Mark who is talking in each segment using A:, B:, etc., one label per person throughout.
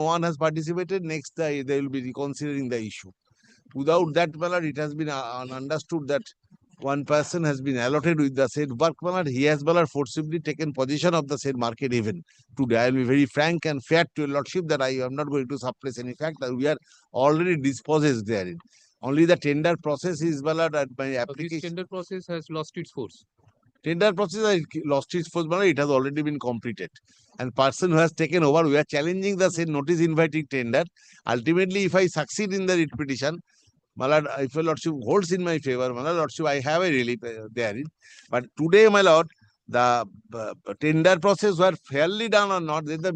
A: one has participated, next they will be reconsidering the issue. Without that manner, it has been understood that one person has been allotted with the said work manner. He has forcibly taken possession of the said market even today. I will be very frank and fair to your lordship that I am not going to suppress any fact that we are already dispossessed therein. Only the tender process is at my application.
B: This tender process has lost its force.
A: Tender process has lost its force, it has already been completed. And person who has taken over, we are challenging the said notice inviting tender. Ultimately, if I succeed in the writ petition, my lord, if your lordship holds in my favor, my lordship, I have a relief therein. But today, my lord, the tender process were fairly done or not, then the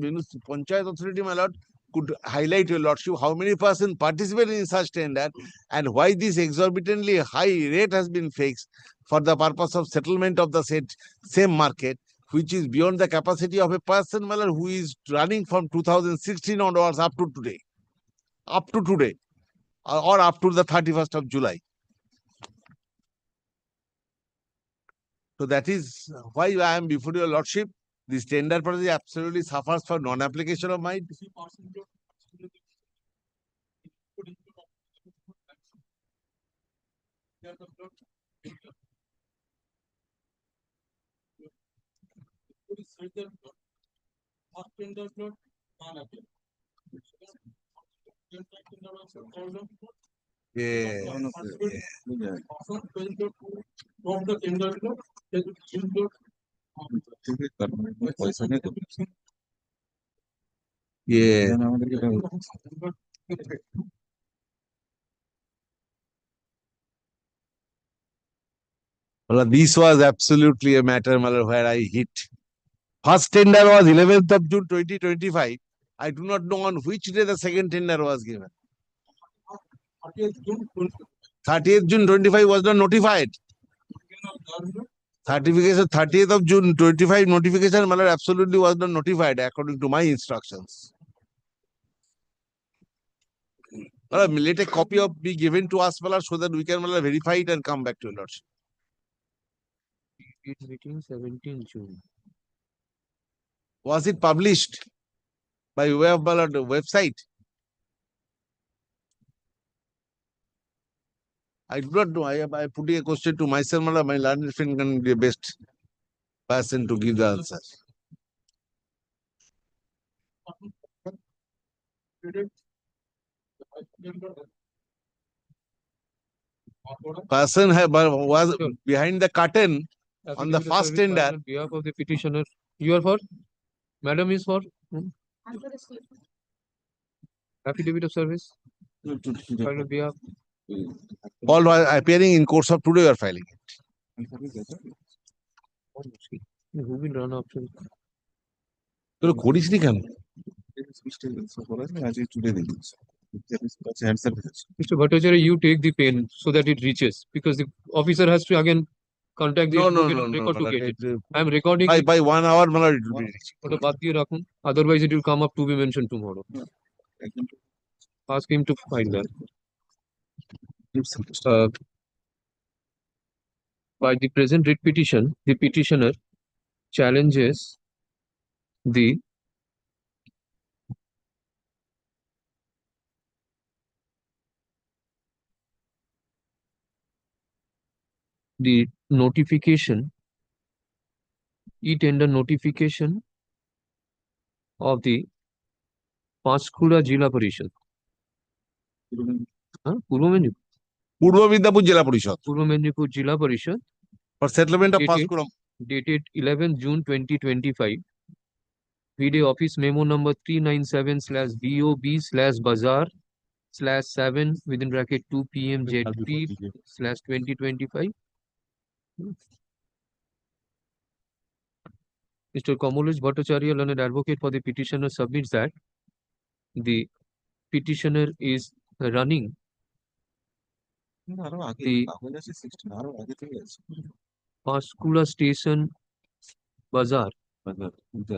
A: Panchayat authority, my lord, could highlight your lordship how many persons participated in such tender and why this exorbitantly high rate has been fixed for the purpose of settlement of the said same market, which is beyond the capacity of a person, my lord, who is running from 2016 onwards up to today. Up to today. Or up to the 31st of July. So that is why I am before your lordship. This tender process absolutely suffers for non-application of mine. Yeah. Yeah. Well, this was absolutely a matter where I hit. First tender was 11th of June 2025. I do not know on which day the second tender was given. 30th June 25 was not notified. Certification 30th of June 25 notification absolutely was not notified according to my instructions. Let a copy of be given to us so that we can verify it and come back to your lordship.
B: It's meeting 17 June.
A: Was it published by way of the website? I do not know. I put a question to myself. My learned friend can be the best person to give the answer. Person was behind the curtain on the first tender.
B: On behalf of the petitioner, you are for? Madam is for? Affidavit of service? On behalf.
A: All appearing in course of today, you are filing it.
B: Who will run option?
A: করিস নি কেন?
B: Mr. Bhattacharya, you take the pen so that it reaches, because the officer has to again contact the record to get it. I am recording
A: by 1 hour it will be reaching.
B: Otherwise it will come up to be mentioned tomorrow. Ask him to find that. By the present writ petition, the petitioner challenges the notification, e-tender notification of the Panchkula Jila Parishad.
A: Purva Midnapur Jila Parishad.
B: Purva Midnapur Jila Parishad.
A: For settlement of Panchkula.
B: Dated 11 June 2025. VD Office Memo number 397/BOB/Bazaar/7 within bracket 2 PM ZP/2025. Mr. Kamolej Bhattacharya, learned advocate for the petitioner, submits that the petitioner is running the Panchkula Station Bazaar,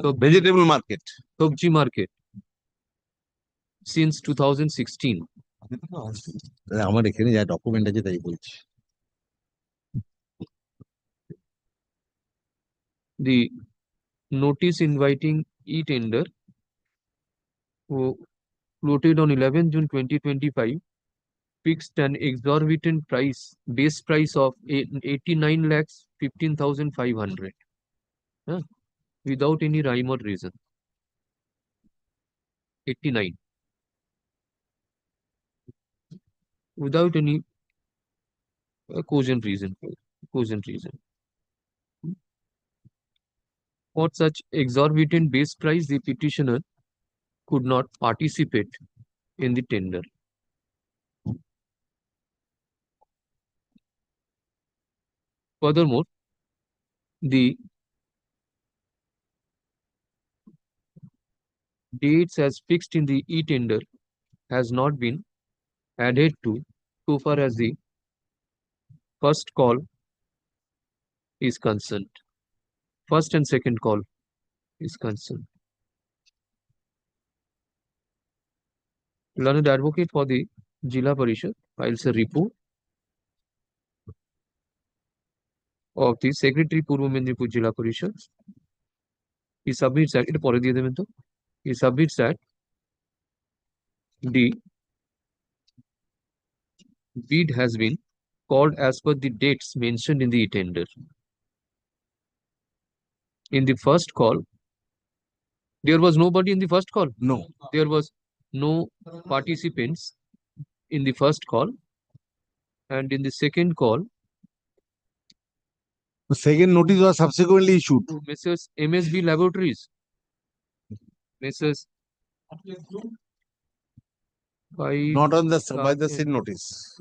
A: so vegetable market,
B: Sabji market, since 2016.
A: আমার এখানে যা document আছে তাই বলছি।
B: The notice inviting e-tender floated on 11 June 2025 fixed an exorbitant base price of 89 lakhs 15,500 without any rhyme or reason. 89 without any cogent reason. For such exorbitant base price, the petitioner could not participate in the tender. Furthermore, the dates as fixed in the e-tender has not been adhered to so far as the first call is concerned. First and second call is concerned. Learned advocate for the Jila Parishad files a report of the Secretary Purva Mendipur Jila Parishad. He submits that the bid has been called as per the dates mentioned in the tender. In the first call, there was nobody in the first call.
A: No.
B: There was no participants in the first call, and in the second call,
A: The second notice was subsequently issued.
B: Messrs. MSB Laboratories. Messrs.
A: Not on the by the same notice.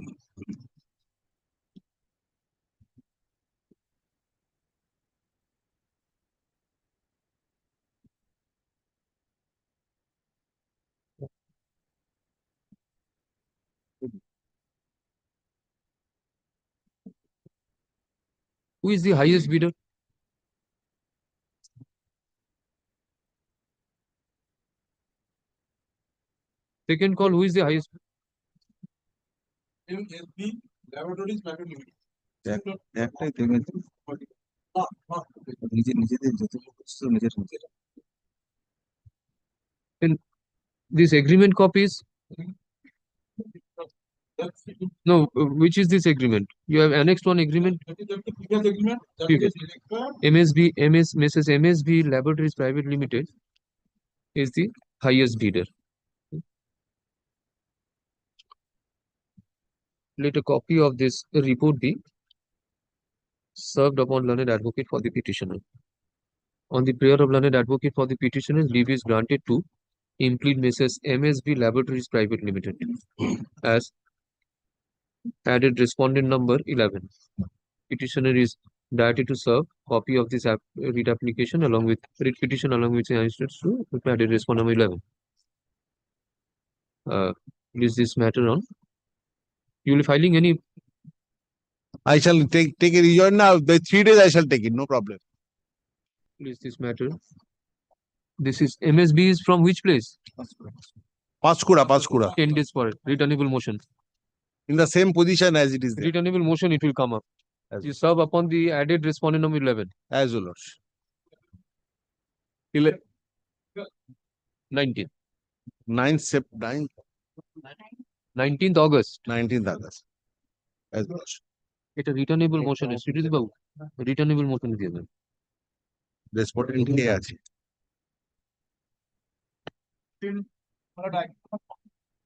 B: Who is the highest bidder? Second call, who is the highest?
C: MSB Laboratories Private Limited.
D: একটাই থেমে নিজেদের যত করছে নিজেরা
B: This agreement copies. No, which is this agreement? You have annexed one agreement. Mrs. MSB Laboratories Private Limited is the highest bidder. Let a copy of this report be served upon learned advocate for the petitioner. On the prayer of learned advocate for the petitioner, leave is granted to implead Mrs. MSB Laboratories Private Limited as added respondent number 11. Petitioner is directed to serve copy of this read application along with read petition along with the instructions to added respondent number 11. Is this matter on? You will be filing any?
A: I shall take a rejoin now. The 3 days I shall take it, no problem.
B: Please this matter. This is MSB is from which place?
A: Panchkura.
B: 10 days for it. Returnable motion.
A: In the same position as it is there.
B: Returnable motion, it will come up.
A: As
B: You serve upon the added respondent number 11.
A: As well.
B: 19th.
A: 19th
B: August.
A: 19th August. As well.
B: It's a returnable motion. Returnable motion is given.
A: Respondent কে আছে?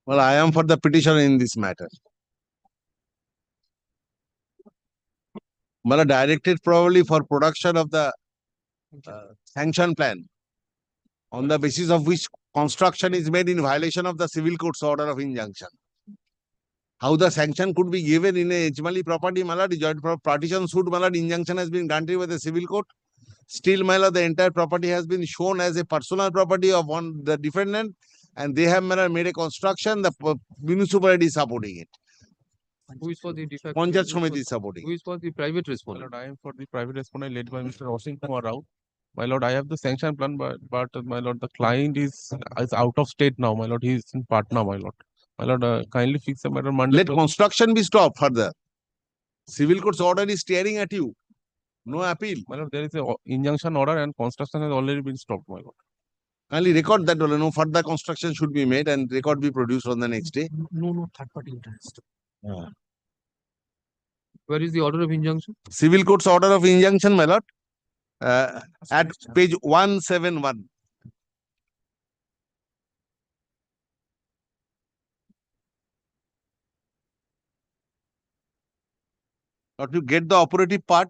A: Well, I am for the petitioner in this matter. Well, directed probably for production of the sanction plan on the basis of which construction is made in violation of the civil court's order of injunction. How the sanction could be given in a HON'BLE property, my lord, joint partition suit, my lord, injunction has been granted by the civil court. Still, my lord, the entire property has been shown as a personal property of the defendant, and they have made a construction. The municipality is supporting it.
B: Who is for the defect?
A: Panchayat Samiti is supporting.
B: Who is for the private
C: My
B: respondent?
C: lord, I am for the private respondent led by Mr. Osin Kumar Rao. My lord, I have the sanction plan, but my lord, the client is out of state now. My lord, he is in Patna. My lord, kindly fix the matter Monday.
A: Let construction be stopped further. Civil court's order is staring at you. No appeal.
C: My lord, there is a injunction order and construction has already been stopped. My lord.
A: Kindly record that no further construction should be made and record be produced on the next day.
E: No third party interest.
B: Where is the order of injunction?
A: Civil Court's order of injunction, my lord, at page 171. Not to get the operative part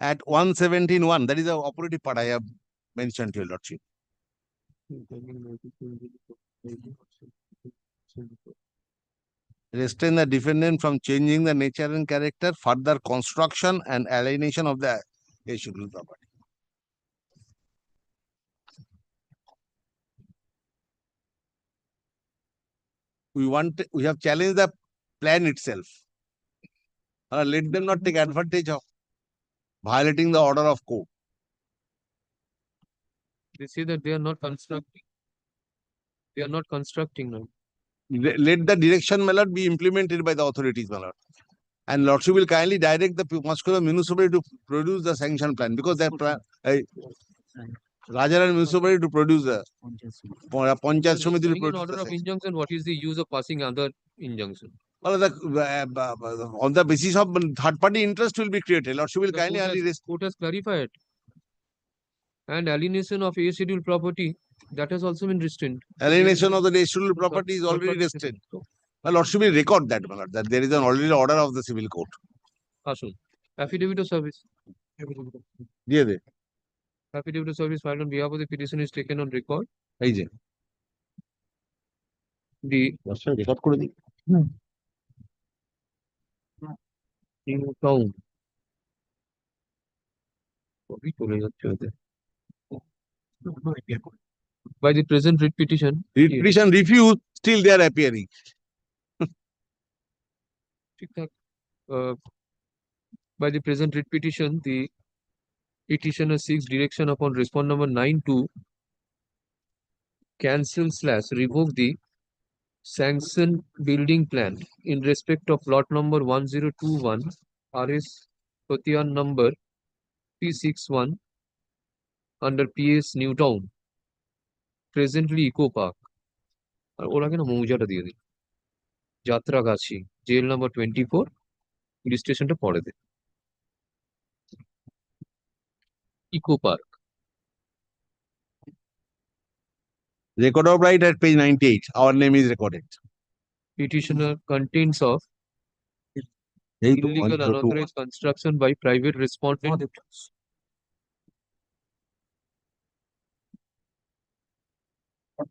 A: at 117.1. That is the operative part I have mentioned to your lordship. Restrain the defendant from changing the nature and character, further construction and alienation of the issuable property. We have challenged the plan itself. Let them not take advantage of violating the order of court.
B: They say that they are not constructing. They are not constructing now.
A: Let the direction, my lord, be implemented by the authorities, my lord. And lordship will kindly direct the Muscular municipality to produce the sanction plan, because their plan, Rajaran municipality to produce the Panchayat Samiti to
B: Saying an
A: produce
B: order
A: the
B: of
A: sanction.
B: injunction, what is the use of passing other injunction?
A: Well, on the basis of third party interest will be created. Lordship will
B: The
A: kindly
B: court
A: only
B: has, court has clarified. And alienation of A schedule property, that has also been restrained.
A: alienation of the scheduled property is already restrained. Well, Lordship will record that, my lord, that there is an already order of the civil court.
B: Asun. Affidavit of service.
A: দিয়ে দে
B: Affidavit of service filed on behalf of the petition is taken on record.
A: এই যে
B: The
A: record করে দিই
B: new town. সবই চলে যাচ্ছে ওদের। By the present writ petition.
A: petition refused, still they are appearing.
B: ঠিকঠাক। By the present writ petition, the petitioner seeks direction upon respond number 9 to cancel/revoke the sanction building plan in respect of lot number 1021 RS Kotian number P61 under PS New Town, presently Eco Park. আর ওর আগে না মৌজাটা দিয়ে দিন Jatragachhi jail number 24 police স্টেশনটা পড়ে দে eco park
A: Record of right at page 98. Our name is recorded.
B: petitioner contents of
A: এই তো
B: illegal
A: 102.
B: unauthorized construction by private respondent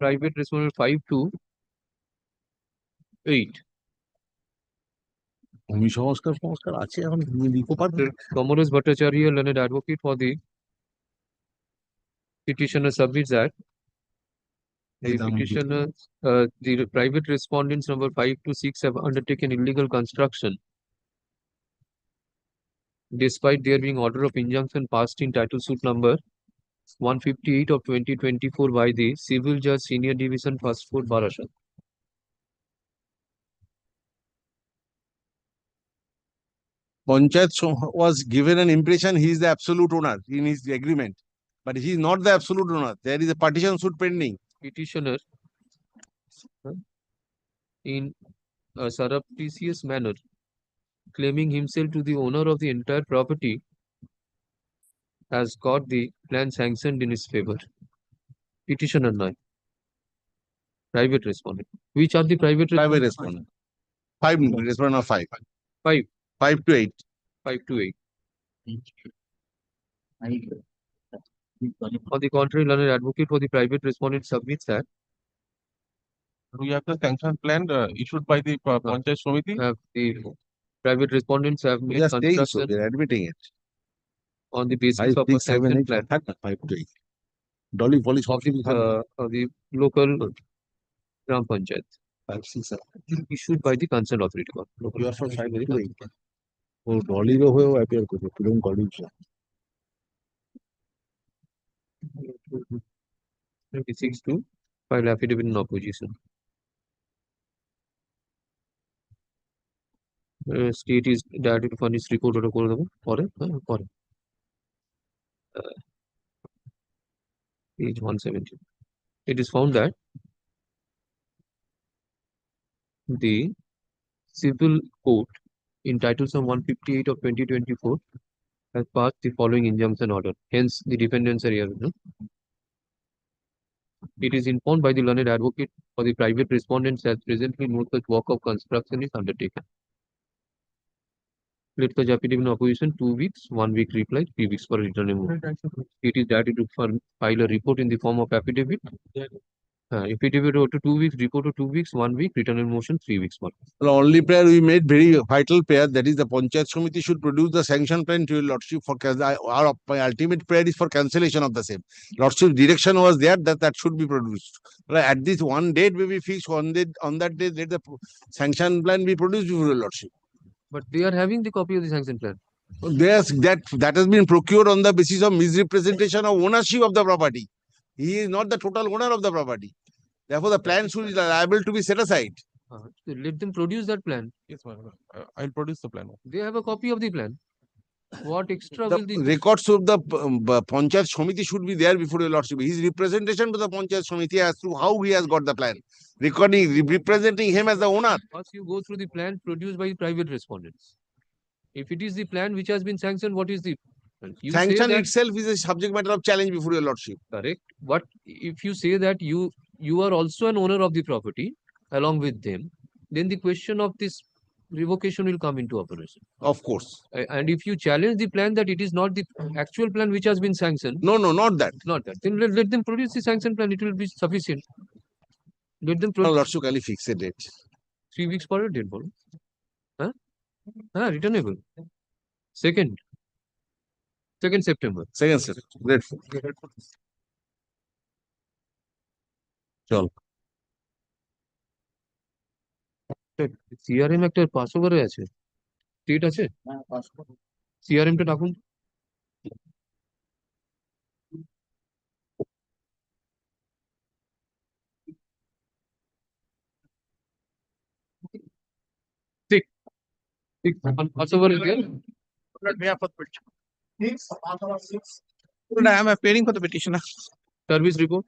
B: private respondent 5 to 8
A: ভূমি সংস্কার আছে এখন eco park
B: Commerce Bhattacharya, learned advocate for the petitioner submits that the petitioner, the private respondents number 5 to 6 have undertaken illegal construction despite there being order of injunction passed in title suit number 158 of 2024 by the Civil Judge Senior Division First Court Barasat.
A: Panchayat was given an impression he is the absolute owner in his agreement, but he is not the absolute owner. There is a partition suit pending.
B: Petitioner in a surreptitious manner claiming himself to the owner of the entire property has got the plan sanctioned in his favor. Petitioner 9. Private respondent. Which are the private
A: Private
B: respondents?
A: respondent. 5 respondent of 5.
B: 5.
A: 5 to 8.
B: 5 to 8. On the contrary, learned advocate for the private respondent submits that
C: We have the sanction plan issued by the Panchayat Samiti.
B: the private respondents have made
A: Just saying so,
B: construction
A: they are admitting it.
B: on the basis
A: 5,
B: of a
A: 6, 7,
B: sanction
A: 8,
B: plan
A: 5 to 8. Dolly police
B: of the local Gram Panchayat
A: 5, 6, 7.
B: issued by the concerned authority.
A: You are from 5 to 8. Oh, Dolly go hue appear kore. Don't call it.
B: 26 to file affidavit in opposition. State is directed to furnish report order করে দেবো পরে পরে page 170. It is found that the civil court in Title Sum 158 of 2024 has passed the following injunction order. Hence, the defendants are here. No? It is informed by the learned advocate for the private respondents that presently no such work of construction is undertaken. Let the affidavit in opposition 2 weeks, 1 week reply, 3 weeks for return and move. It is directed to file a report in the form of affidavit. Affidavit to 2 weeks, report to 2 weeks, 1 week, return and motion 3 weeks for.
A: The only prayer we made, very vital prayer, that is the Panchayat Samiti should produce the sanction plan to your Lordship for my ultimate prayer is for cancellation of the same. Lordship's direction was there that should be produced. But at this one date may be fixed, on that day let the sanction plan be produced before your Lordship.
B: But they are having the copy of the sanction plan.
A: That has been procured on the basis of misrepresentation of ownership of the property. He is not the total owner of the property. Therefore, the plan should be liable to be set aside.
B: So let them produce that plan.
C: Yes, my lord. I'll produce the plan.
B: They have a copy of the plan. What extra will
A: The
B: the
A: records of the Panchayat Samiti should be there before your Lordship. His representation to the Panchayat Samiti as to how he has got the plan. Representing him as the owner.
B: First, you go through the plan produced by private respondents. If it is the plan which has been sanctioned, what is the you say
A: Sanction
B: that
A: itself is a subject matter of challenge before your Lordship.
B: correct. But if you say that you are also an owner of the property along with them, then the question of this revocation will come into operation.
A: Of course.
B: And if you challenge the plan that it is not the actual plan which has been sanctioned,
A: No, not that.
B: not that, then let them produce the sanction plan. It will be sufficient. Let them
A: Your
B: produce
A: Lordship, can fix a date.
B: 3 weeks for a date. Huh? Returnable. 2nd September.
A: Second step. Grateful. চল
B: CRM একটা pass ওভারে আছে state আছে CRM টা ডাকুন ঠিক ঠিক pass over is there?
F: I am appearing for the petitioner.
B: Service report.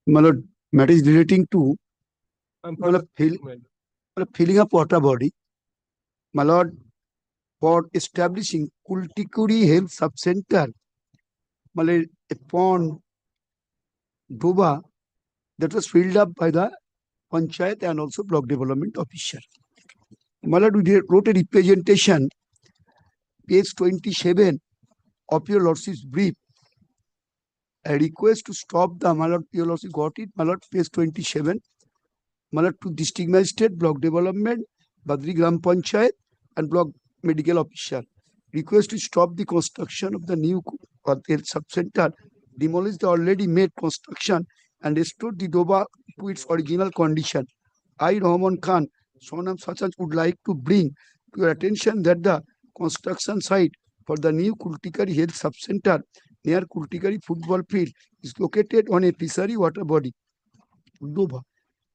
G: my lord, matter is relating to
C: I'm
G: my lord, filling up water body, my lord, for establishing Kultikuri Health Sub-Center, my lord, a pond, Doba, that was filled up by the Panchayat and also block development officer. My lord, we wrote a representation, page 27 of your lordship's brief. A request to stop the, my lord, your lordship got it, my lord, page 27. My lord, to district magistrate, block development, Badri Gram Panchayat and block medical officer. Request to stop the construction of the new health sub-center, demolish the already made construction and restore the Doba to its original condition. I, Rahman Khan, Sonam Sachaj, would like to bring to your attention that the construction site for the new Kultikari Health Sub-Center near Kultikari football field is located on a fishery water body, Doba,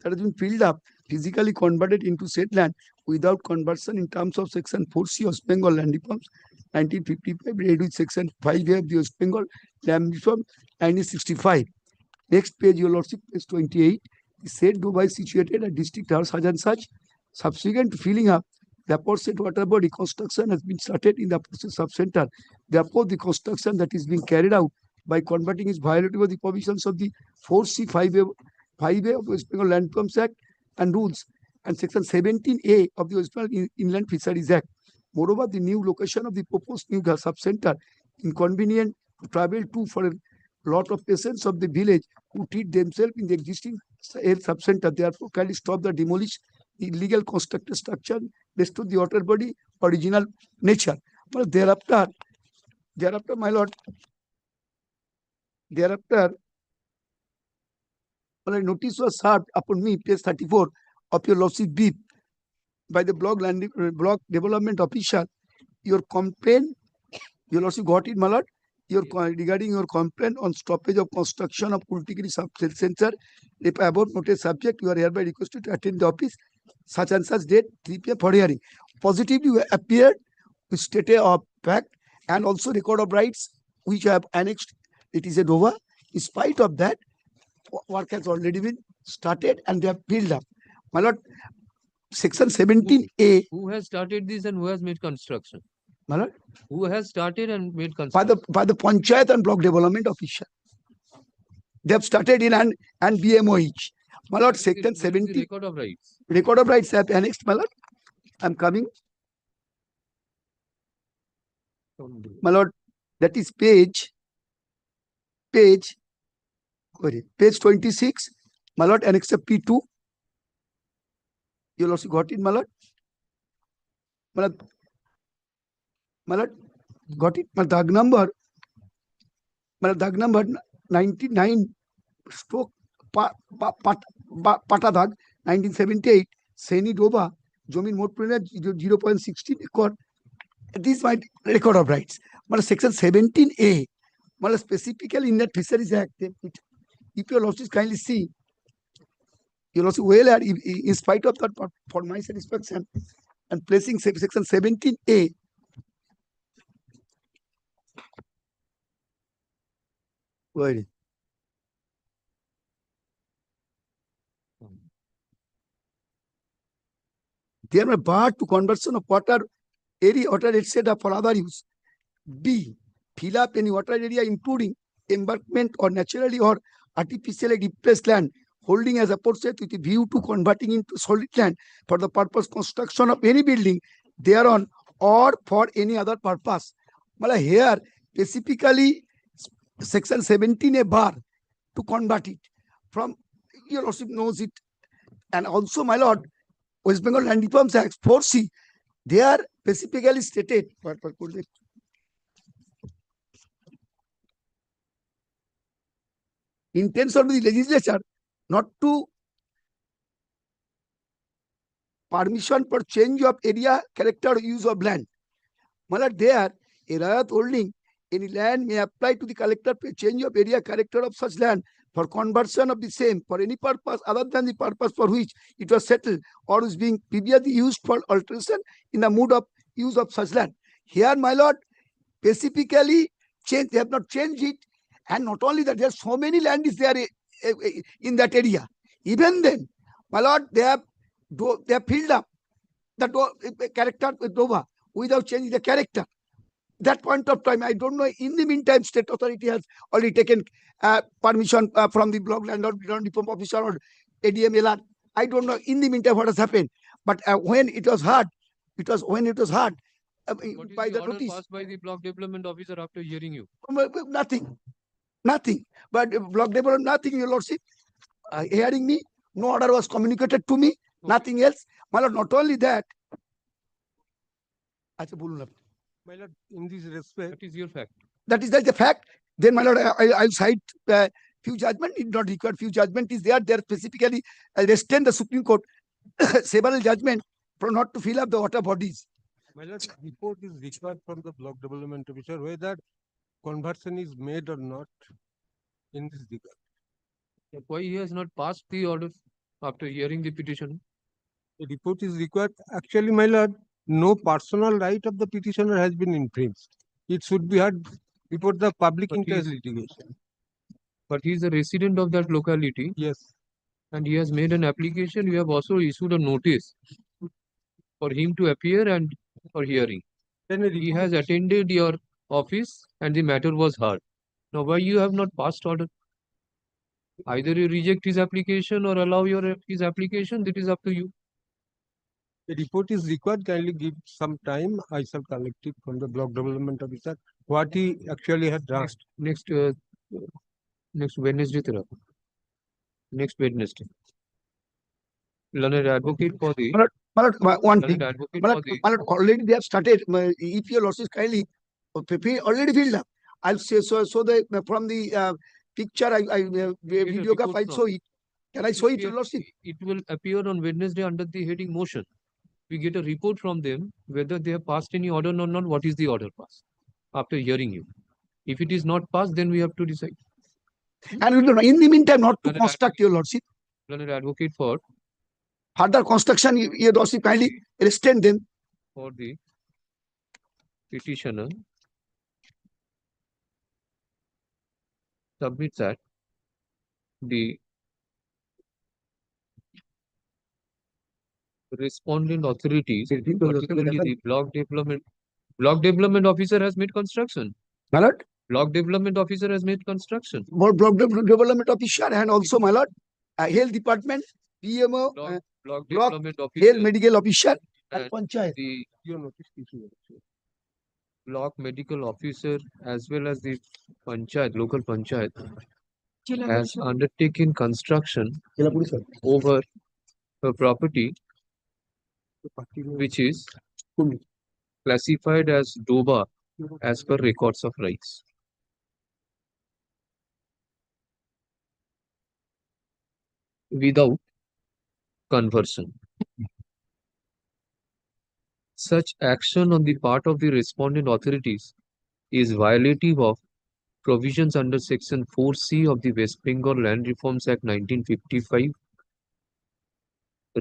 G: that has been filled up, physically converted into said land without conversion in terms of Section 4C of Bengal Land Reforms 1955, read with Section 5A of the West Bengal Land Reform 1965. Next page, your lordship, page 28. The said Doba is situated at district house such and such. Subsequent to filling up, the aforesaid water body construction has been started in the process sub-center. Therefore, the construction that is being carried out by converting is violative of the provisions of the 4C 5A of the West Bengal Land Reforms Act and rules and Section 17A of the West Bengal Inland Fisheries Act. Moreover, the new location of the proposed new sub-center inconvenient to travel to for a lot of patients of the village who treat themselves in the existing health sub-center. Therefore, kindly stop the demolish the illegal constructed structure, restore the water body original nature. But thereafter, my lord, when a notice was served upon me, page 34 of your lordship brief, by the block development official, your complaint, your lordship got it, my lord, regarding your complaint on stoppage of construction of Kultikiri sub-center, if above noted subject, you are hereby requested to attend the office such and such date, 3 p.m. for hearing. Positively, you appeared with statement of fact and also record of rights, which I have annexed. It is a Dover. In spite of that, work has already been started and they have built up. My lord, Section 17A.
B: Who has started this and who has made construction?
G: My lord,
B: Who has started and made construction?
G: by the Panchayat and block development official. They have started in and BMOH. My lord, Section 17.
B: Record of rights.
G: Record of rights have annexed, my lord. I'm coming. My lord, that is page 26. My lord, annex P2. You also got it, my lord. My lord, got it. My dag number 99 stroke Patadag 1978. Seni Doba, Jomin Motprena 0.16 record. This is my record of rights. My section 17A. My specifically in that Fisheries Act. If your losses kindly see, you also well in spite of that, for my satisfaction, and placing section 17A. Where? They are barred to conversion of water area, water etc. for other use. B. Fill up any water area including embankment or naturally or artificially depressed land holding as aforesaid with a view to converting into solid land for the purpose construction of any building thereon or for any other purpose. Mala here specifically section 17A bar to convert it from, your lordship knows it, and also my lord, West Bengal Land Reforms Act 4C, they are specifically stated. Intention of the legislature not to permission for change of area, character, or use of land. Mala there, a riot holding any land may apply to the collector for change of area, character of such land for conversion of the same for any purpose other than the purpose for which it was settled or is being previously used for alteration in the mood of use of such land. Here, my lord, specifically change, they have not changed it. And not only that, there are so many land is there in that area. Even then, my lord, they have filled up the character with Dova without changing the character. That point of time, I don't know. In the meantime, state authority has already taken permission from the block land or land reform officer or ADMLR. I don't know. In the meantime, what has happened? But when it was heard, when it was heard
B: What is
G: by the
B: order
G: notice,
B: passed by the block development officer after hearing you?
G: nothing. But block development, nothing, your lordship. Hearing me, no order was communicated to me. Nothing else. My lord, not only that. আচ্ছা বলুন আপনি।
H: My lord, in this respect,
B: What is your fact?
G: That is the fact. Then, my lord, I'll cite few judgment. It not required. Few judgment is there. There specifically restrain the Supreme Court several judgment for not to fill up the water bodies.
H: my lord, report is required from the block development officer whether conversion is made or not in this regard.
B: Why he has not passed the order after hearing the petition?
H: The report is required. Actually, my lord, no personal right of the petitioner has been infringed. It should be heard before the public
B: But he
H: interest
B: is-
H: litigation.
B: But he is a resident of that locality
H: Yes.
B: and he has made an application. You have also issued a notice for him to appear and for hearing.
H: Then a
B: He
H: report
B: has attended your office and the matter was heard. Now, why you have not passed order? Either you reject his application or allow his application. That is up to you.
H: The report is required. Kindly give some time. I shall collect it from the block development officer. What he actually had done.
B: Next Wednesday, tera. Next Wednesday. Learned advocate for the
G: My lord, one thing.
B: learned advocate
G: My
B: for
G: lord,
B: the
G: my lord, already they have started. If your lordship kindly already filled up. I'll say so. So the from the picture, I video
B: report
G: I
B: from-
G: show it. Can I show it, your
B: appear-
G: lordship?
B: It will appear on Wednesday under the heading motion. We get a report from them whether they have passed any order or not. What is the order passed after hearing you? If it is not passed, then we have to decide.
G: And we don't know. In the meantime, not to
B: Learned
G: construct, your lordship.
B: Learned advocate for
G: Further construction, your lordship kindly restrain them.
B: for the petitioner submits that the respondent authorities, particularly the block development officer has made construction.
G: My lord,
B: Block development officer has made construction.
G: block development officer and also, my lord, health department, PMO,
B: Block
G: block
B: development
G: health
B: officer
G: medical officer, and
B: and
G: panchayat.
B: the
H: Your notice issue.
B: block medical officer as well as the panchayat, local panchayat has undertaken construction over a property which is classified as DOBA as per records of rights. Without conversion. Such action on the part of the respondent authorities is violative of provisions under Section 4C of the West Bengal Land Reforms Act 1955,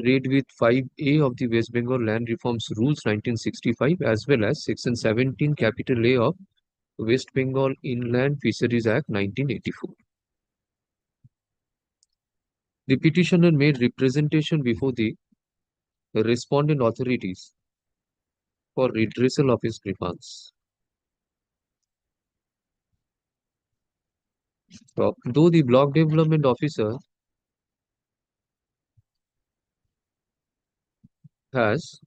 B: read with 5A of the West Bengal Land Reforms Rules 1965, as well as Section 17 capital A of West Bengal Inland Fisheries Act 1984. The petitioner made representation before the respondent authorities for redressal of his grievance. So, though the block development officer has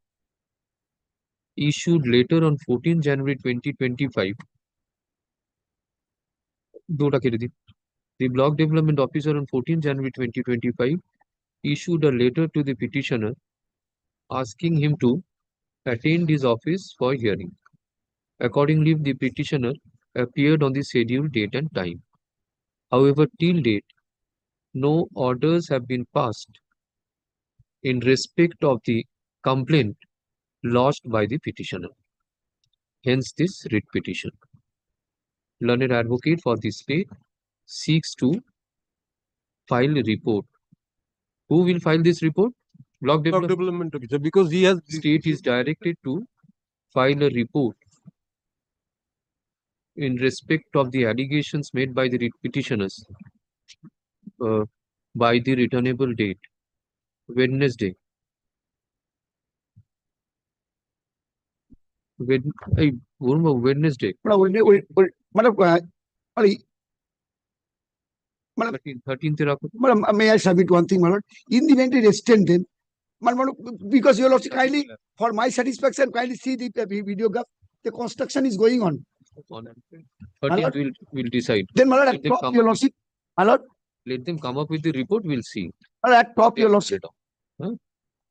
B: issued later on 14 January 2025, the block development officer on 14 January 2025 issued a letter to the petitioner asking him to attend his office for hearing. Accordingly, the petitioner appeared on the scheduled date and time. However, till date, no orders have been passed in respect of the complaint lodged by the petitioner. Hence, this writ petition. Learned advocate for the state seeks to file a report. Who will file this report? Block
H: Block
B: development.
H: development officer, because he has
B: State is directed to file a report in respect of the allegations made by the petitioners by the returnable date, Wednesday. Hey, Wednesday,
G: Madam,
B: 13th রাখো।
G: may I submit one thing, my lord? In the event it extend then, because you lordship kindly, for my satisfaction, kindly see the videograph. The construction is going on.
B: On 13th we'll decide.
G: Then, my lord,
B: Let
G: at
B: them
G: top,
B: come
G: your
B: up with-
G: lordship, my lord,
B: Let them come up with the report, we'll see.
G: at top, your lordship,
B: Huh?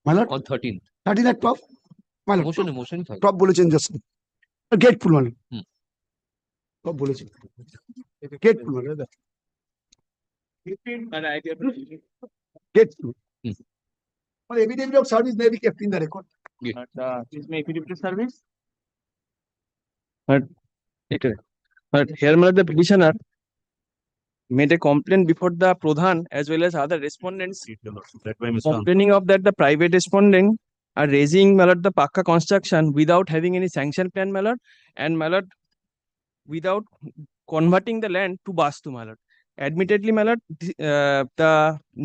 G: my lord,
B: On 13th.
G: 13 at top, my lord,
B: Motion থাকবে।
G: top বলেছেন just grateful মানে
B: হুম।
G: top বলেছেন grateful মানে grateful
B: হুম।
G: মানে evidence of service may be kept in the record.
I: Is my affidavit of service? But here, the petitioner made a complaint before the Pradhan as well as other respondents, complaining of that the private respondent are raising the Pakka construction without having any sanction plan, and without converting the land to Bastu, Admittedly, the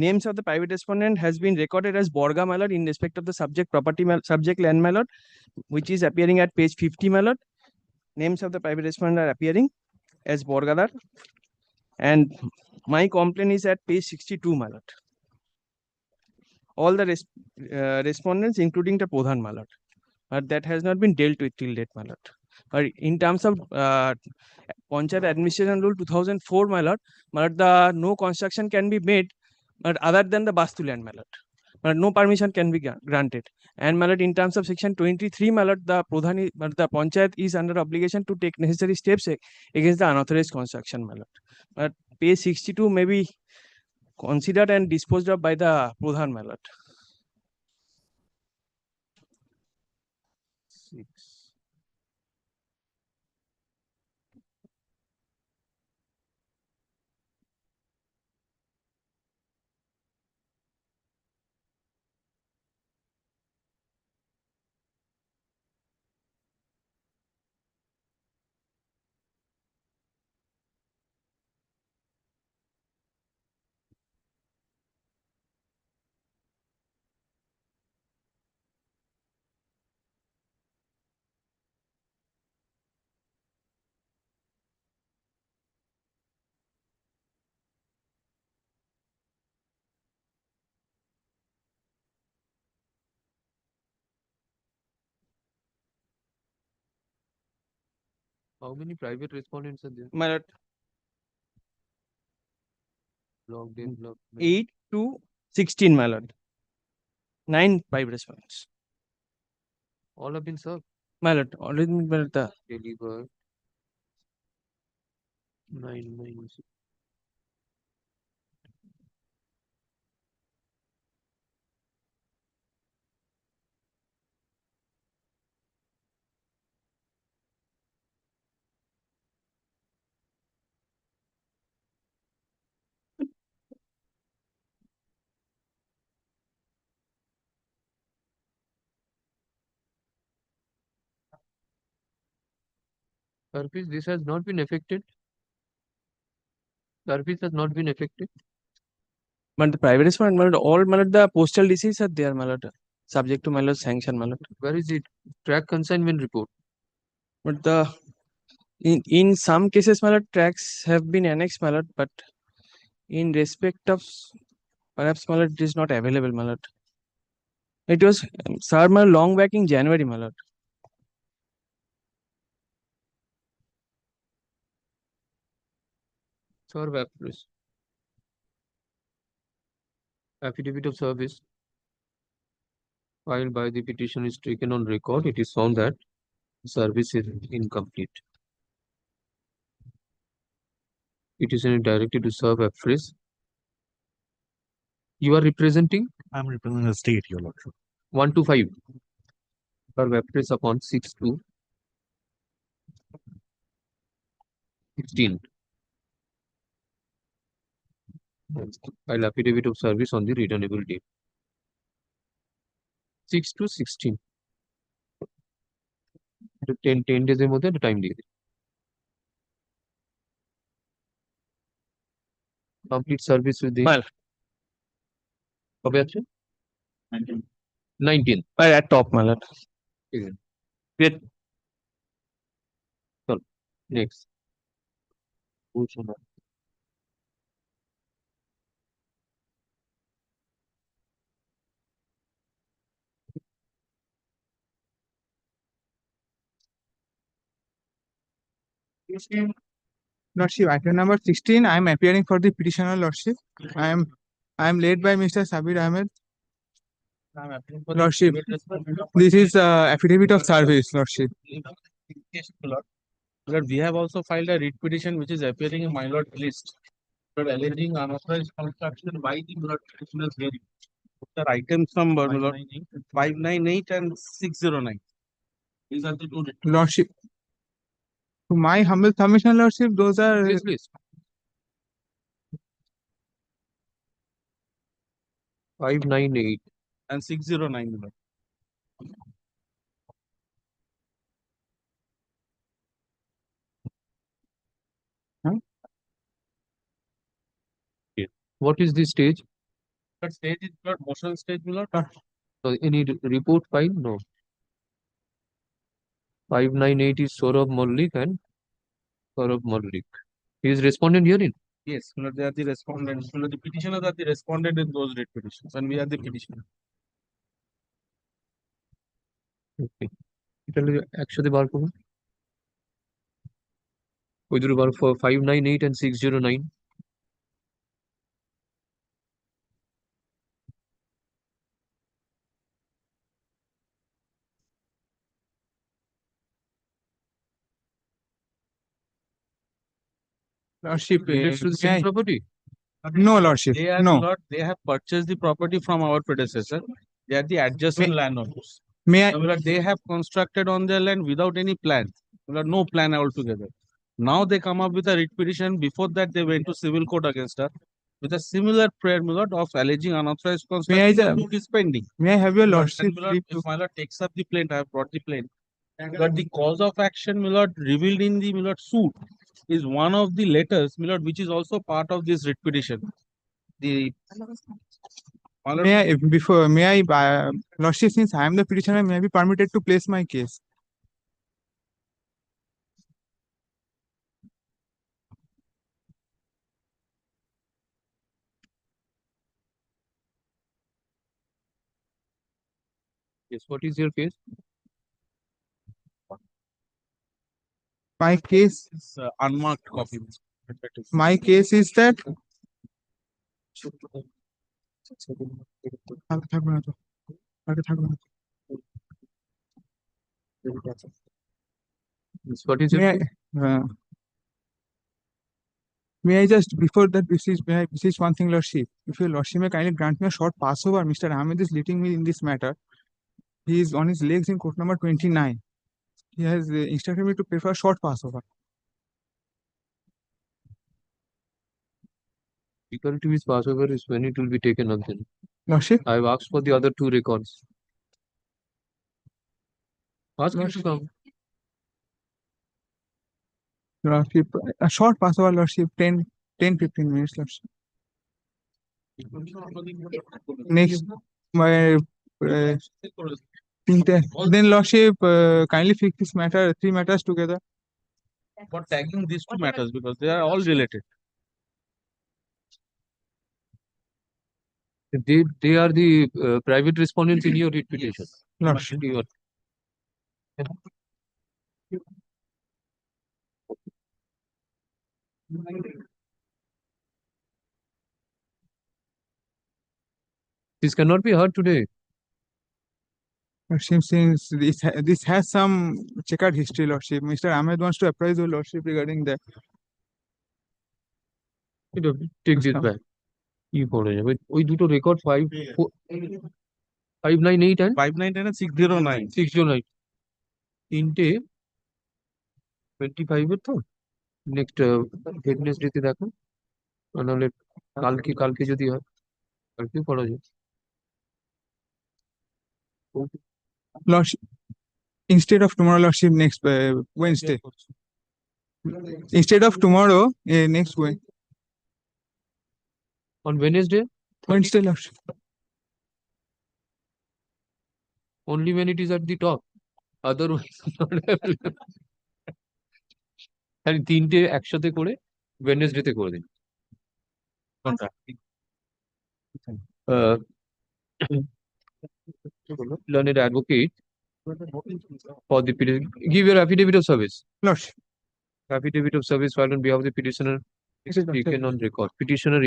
I: names of the private respondent has been recorded as Borga, in respect of the subject property, subject land, which is appearing at page 50, Names of the private respondent are appearing as Borgadar, and my complaint is at page 62, All the respondents, including the Pradhan, that has not been dealt with till date, But in terms of Panchayat Administration Rule 2004, the no construction can be made, but other than the Bastu land, But no permission can be granted. And in terms of section 23, the Pradhan, the Panchayat is under obligation to take necessary steps against the unauthorized construction, But page 62 may be considered and disposed of by the Pradhan,
B: How many private respondents are there? Logged in, logged in.
I: 8 to 16, 9 private respondents.
B: All have been served.
I: Already the
B: Delivered. 9 Service, this has not been affected. Service has not been affected.
I: But the private respondent, all the postal disease are there, subject to sanction,
B: Where is it? Track consignment report.
I: But the in some cases, tracks have been annexed, but in respect of perhaps it is not available, It was served long back in January,
B: Serve affidavit of service filed by the petition is taken on record. It is found that service is incomplete. Petition is directed to serve afresh. You are representing
J: I'm representing the state, Your Lordship.
B: 1 to 5. Serve afresh upon 6 to 16. File affidavit of service on the returnable date. 6 to 16. 10 days এর মধ্যে একটা time দিয়ে দিন। complete service with the
I: Well,
B: কবে আছে 19
I: at top, my lord.
B: ঠিক আছে
I: Great.
B: next বলছো না
F: Lordship, item number 16, I am appearing for the petitioner, Lordship. I am led by Mr. Sabir Ahmed. Lordship, this is affidavit of service, Lordship.
C: Lord, we have also filed a writ petition which is appearing in my lord list. Lord, alleging unauthorized construction by the Lord petitioner's hearing. The items number, my lord, 598 and 609. These are the two.
F: Lordship, to my humble submission, Lordship, those are
B: please 598
C: And 609, my lord.
B: what is the stage
C: But stage is not motion stage, my lord.
B: so any report file no 598 is Saurabh Mallik and Saurabh Mallik he is respondent herein
C: Yes, my lord, they are the respondents. My lord, the petitioners are the respondent in those writ petitions, and we are the petitioner.
B: okay তাহলে একসাথে বার করুন ওই দুটো বার 598 and 609
F: Lordship,
B: relates to the
F: may
B: same
F: I-
B: property
F: no, Lordship,
C: They are,
F: no.
C: Lord, they have purchased the property from our predecessor. They are the adjacent landowners.
F: May I,
C: Now, Lord, they have constructed on their land without any plan. Lord, no plan altogether. Now they come up with a writ petition. Before that, they went to civil court against us with a similar prayer, my lord, of alleging unauthorized
F: May I
C: construction.
F: ju-
C: It is pending.
F: may I have your
C: Lord,
F: Lordship
C: and my lord,
F: leave to-
C: if my lord takes up the plaint, I have brought the plaint. But the cause of action, my lord, revealed in the my lord suit is one of the letters, my lord, which is also part of this writ petition. The my lord,
F: May I, before, may I, Lordship, since I am the petitioner, may I be permitted to place my case?
B: yes what is your case
F: My case,
C: is unmarked copy.
F: my case is that আগে থাকবে না তো, আগে থাকবে না তো।
B: yes, what is your
F: May I, may I just, before that, may I beseech one thing, Lordship? If your Lordship may kindly grant me a short passover, Mr. Ahmed is leading me in this matter. He is on his legs in court number 29. He has instructed me to pay for a short passover.
B: difficulty with passover is when it will be taken up then
F: Lordship,
B: I have asked for the other two records ask him to come
F: Lordship, a short passover, Lordship, 10-15 minutes, Lordship. Next, my then Lordship, kindly fix this matter, three matters together.
C: For tagging these two matters because they are all related.
B: they are the private respondents in your writ petition
F: Lordship,
B: Your- this cannot be heard today
F: Lordship, since this has some checkered history, Lordship, Mr. Ahmed wants to apprise the Lordship regarding that.
B: take this
F: Yes,
B: back কি পড়ে যাবে ওই দুটো record 598 and
C: 599 and 609.
B: 609 তিনটে 25 এর তো next ভেডনেসডেতে দেখো নাহলে কালকে যদি হয় কালকে করা যায়
F: Lordship, instead of tomorrow, Lordship, next Wednesday. Instead of tomorrow, next Wednesday.
B: On Wednesday,
F: Wednesday, Lordship.
B: only when it is at the top. Otherwise, not available. And তিনটে একসাথে করে Wednesday তে করে দিন। Uh, learned advocate for the petition. Give your affidavit of service.
F: Lordship.
B: Affidavit of service filed on behalf of the petitioner is taken on record. Petitioner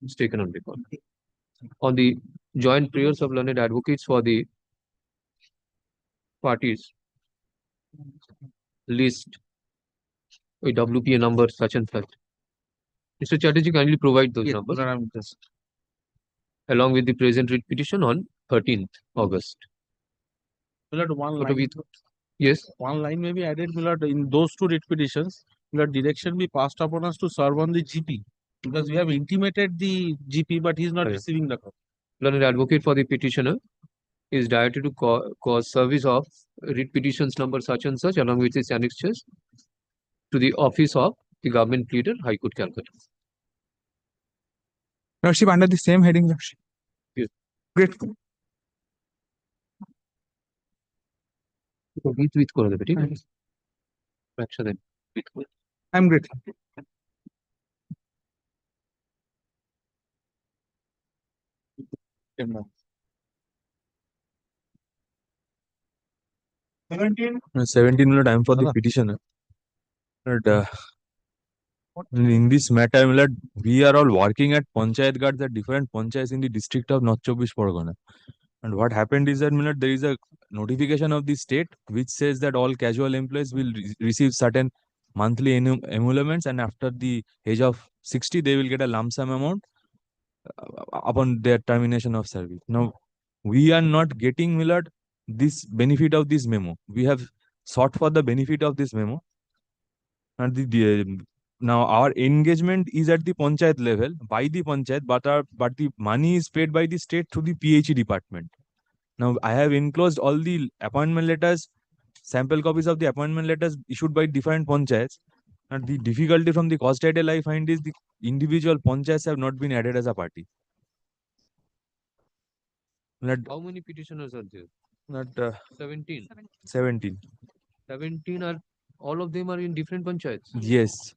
B: is taken on record. On the joint prayers of learned advocates for the parties, list a WPA number such and such. Mr. Chatterjee, kindly provide those numbers along with the present writ petition on 13th August.
C: Milord, one
B: What are
C: line,
B: we- Yes,
C: one line may be added, Milord, in those two writ petitions, Milord, direction be passed upon us to serve on the GP. Because we have intimated the GP, but he is not
B: Correct.
C: receiving the call.
B: learned advocate for the petitioner is directed to cause service of writ petitions number such and such along with its annexures to the office of the government pleader, High Court, Calcutta.
F: Lordship, under the same heading, Lordship.
B: Yes.
F: Grateful.
B: with করে দেবে, ঠিক আছে? একসাথে with করে।
F: I'm grateful.
K: No, 17 minute time for the petitioner. But in this matter, Milord, we are all working at Panchayat guards at different panchayats in the district of North Chobbish Pargana. And what happened is that, Milord, there is a notification of the state which says that all casual employees will receive certain monthly emoluments, and after the age of 60, they will get a lump sum amount upon their termination of service. Now, we are not getting, Milord, this benefit of this memo. We have sought for the benefit of this memo. And now our engagement is at the panchayat level by the panchayat, but the money is paid by the state through the PHE department. Now I have enclosed all the appointment letters, sample copies of the appointment letters issued by different panchayats. And the difficulty from the cost title I find is the individual panchayats have not been added as a party.
B: How many petitioners are there?
K: Not
B: 17.
K: 17.
B: 17 are, all of them are in different panchayats.
K: Yes.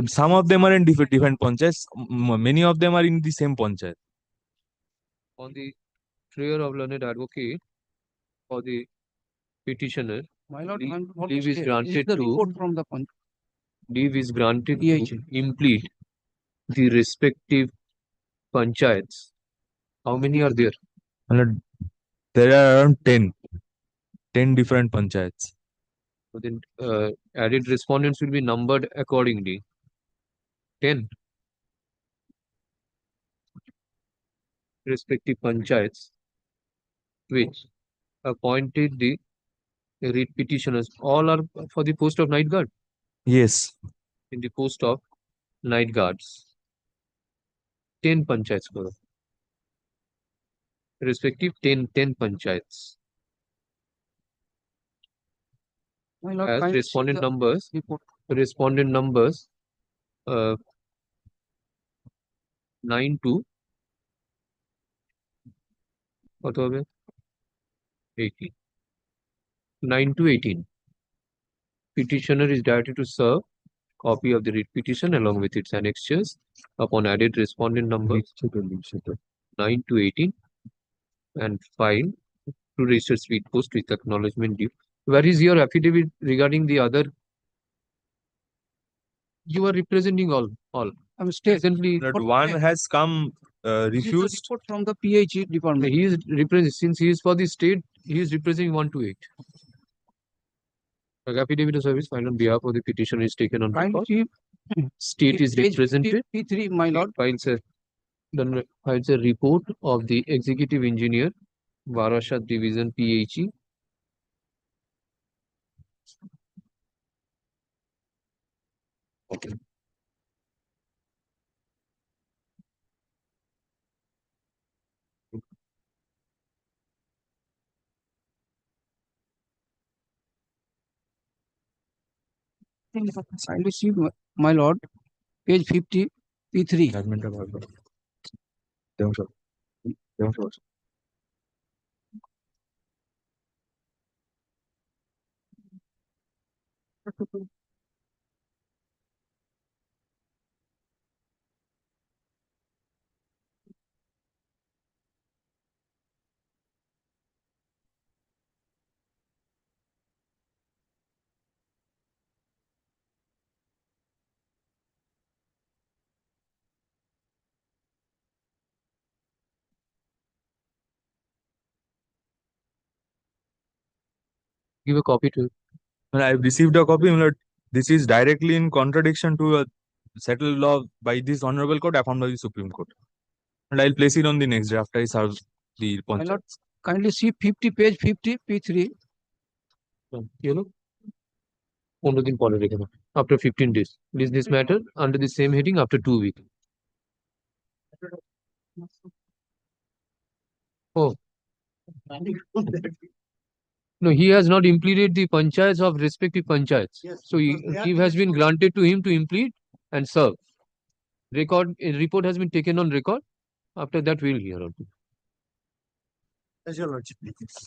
K: Some of them are in different panchayats. Many of them are in the same panchayat.
B: On the prayer of learned advocate for the petitioner,
G: My lord,
B: leave is granted
G: the
B: to
G: report from the punch.
B: leave is granted to implead the respective panchayats. How many are there?
K: And there are around 10 different panchayats.
B: So then added respondents will be numbered accordingly. 10 respective panchayats which appointed the writ petitioners. All are for the post of night guard.
K: Yes.
B: In the post of night guards. 10 panchayats for respective 10 panchayats.
G: My lord,
B: As
G: kindly see
B: respondent
G: the
B: numbers,
G: report.
B: 9 to কত হবে? 18. 9 to 18. Petitioner is directed to serve copy of the writ petition along with its annexures upon added respondent numbers 9 to 18 and file to register speed post with acknowledgement due. Where is your affidavit regarding the other? You are representing all.
G: I'm state.
B: Recently,
K: That one has come
G: This is the
K: refused.
G: report from the PHE department.
B: he is representing, since he is for the state, he is representing 1 to 8. The affidavit of service filed on behalf of the petitioner is taken on
G: Kindly
B: record.
G: see
B: State is
G: page
B: represented.
G: P3, my lord.
B: Files a report of the executive engineer, Varashat Division PHE. Okay.
G: Kindly see, my lord, page 50, P3.
K: Judgment of order. Devanshu. Devanshu.
B: Give a copy to.
K: Well, I've received a copy. Well, this is directly in contradiction to a settled law by this honorable court affirmed by the Supreme Court. And I'll place it on the next day after I serve the
G: My
K: punch.
G: lord, kindly see 50, page 50, P3.
B: You know, 15 দিন পরে রেখে দাও। After 15 days. List this matter under the same heading after 2 weeks. Oh. No, he has not impleted the panchayats of respective panchayats. So leave has been granted to him to implead and serve. Report has been taken on record. After that, we'll hear out.
A: Yes, your lordship, please.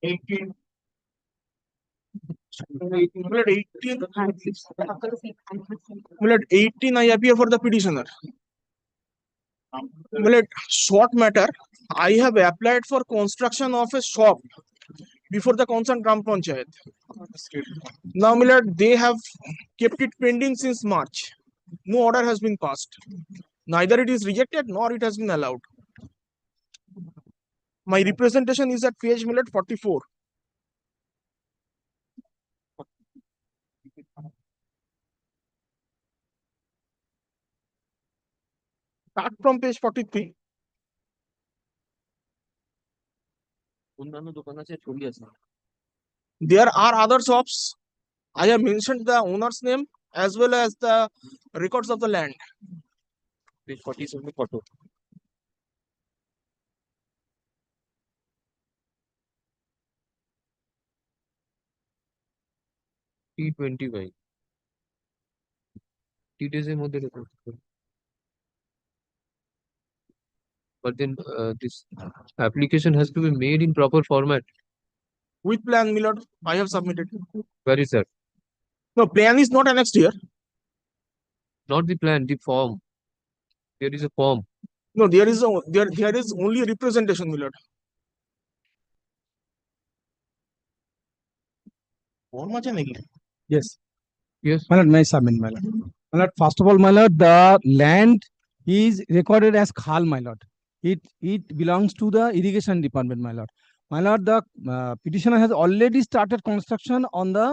C: 18. Milord, 18 I appear for the petitioner. Milord, short matter. I have applied for construction of a shop before the concerned Gram Panchayat. Now, Milord, they have kept it pending since March. No order has been passed. Neither it is rejected nor it has been allowed. My representation is at page Milord 44. Start from page 43. There are other shops. I have mentioned the owner's name as well as the records of the land.
B: Page 47 photo. T25. T-days এর মধ্যে রেখে দিতে হবে। But then this application has to be made in proper format.
C: With plan, Milord, I have submitted.
B: Where is that?
C: No, plan is not annexed here.
B: Not the plan, the form. There is a form.
C: No, there is only representation, Milord.
G: Yes.
B: Yes.
G: My lord, may I submit, my lord? My lord, first of all, my lord, the land is recorded as Khal, my lord. It belongs to the irrigation department, my lord. My lord, the petitioner has already started construction on the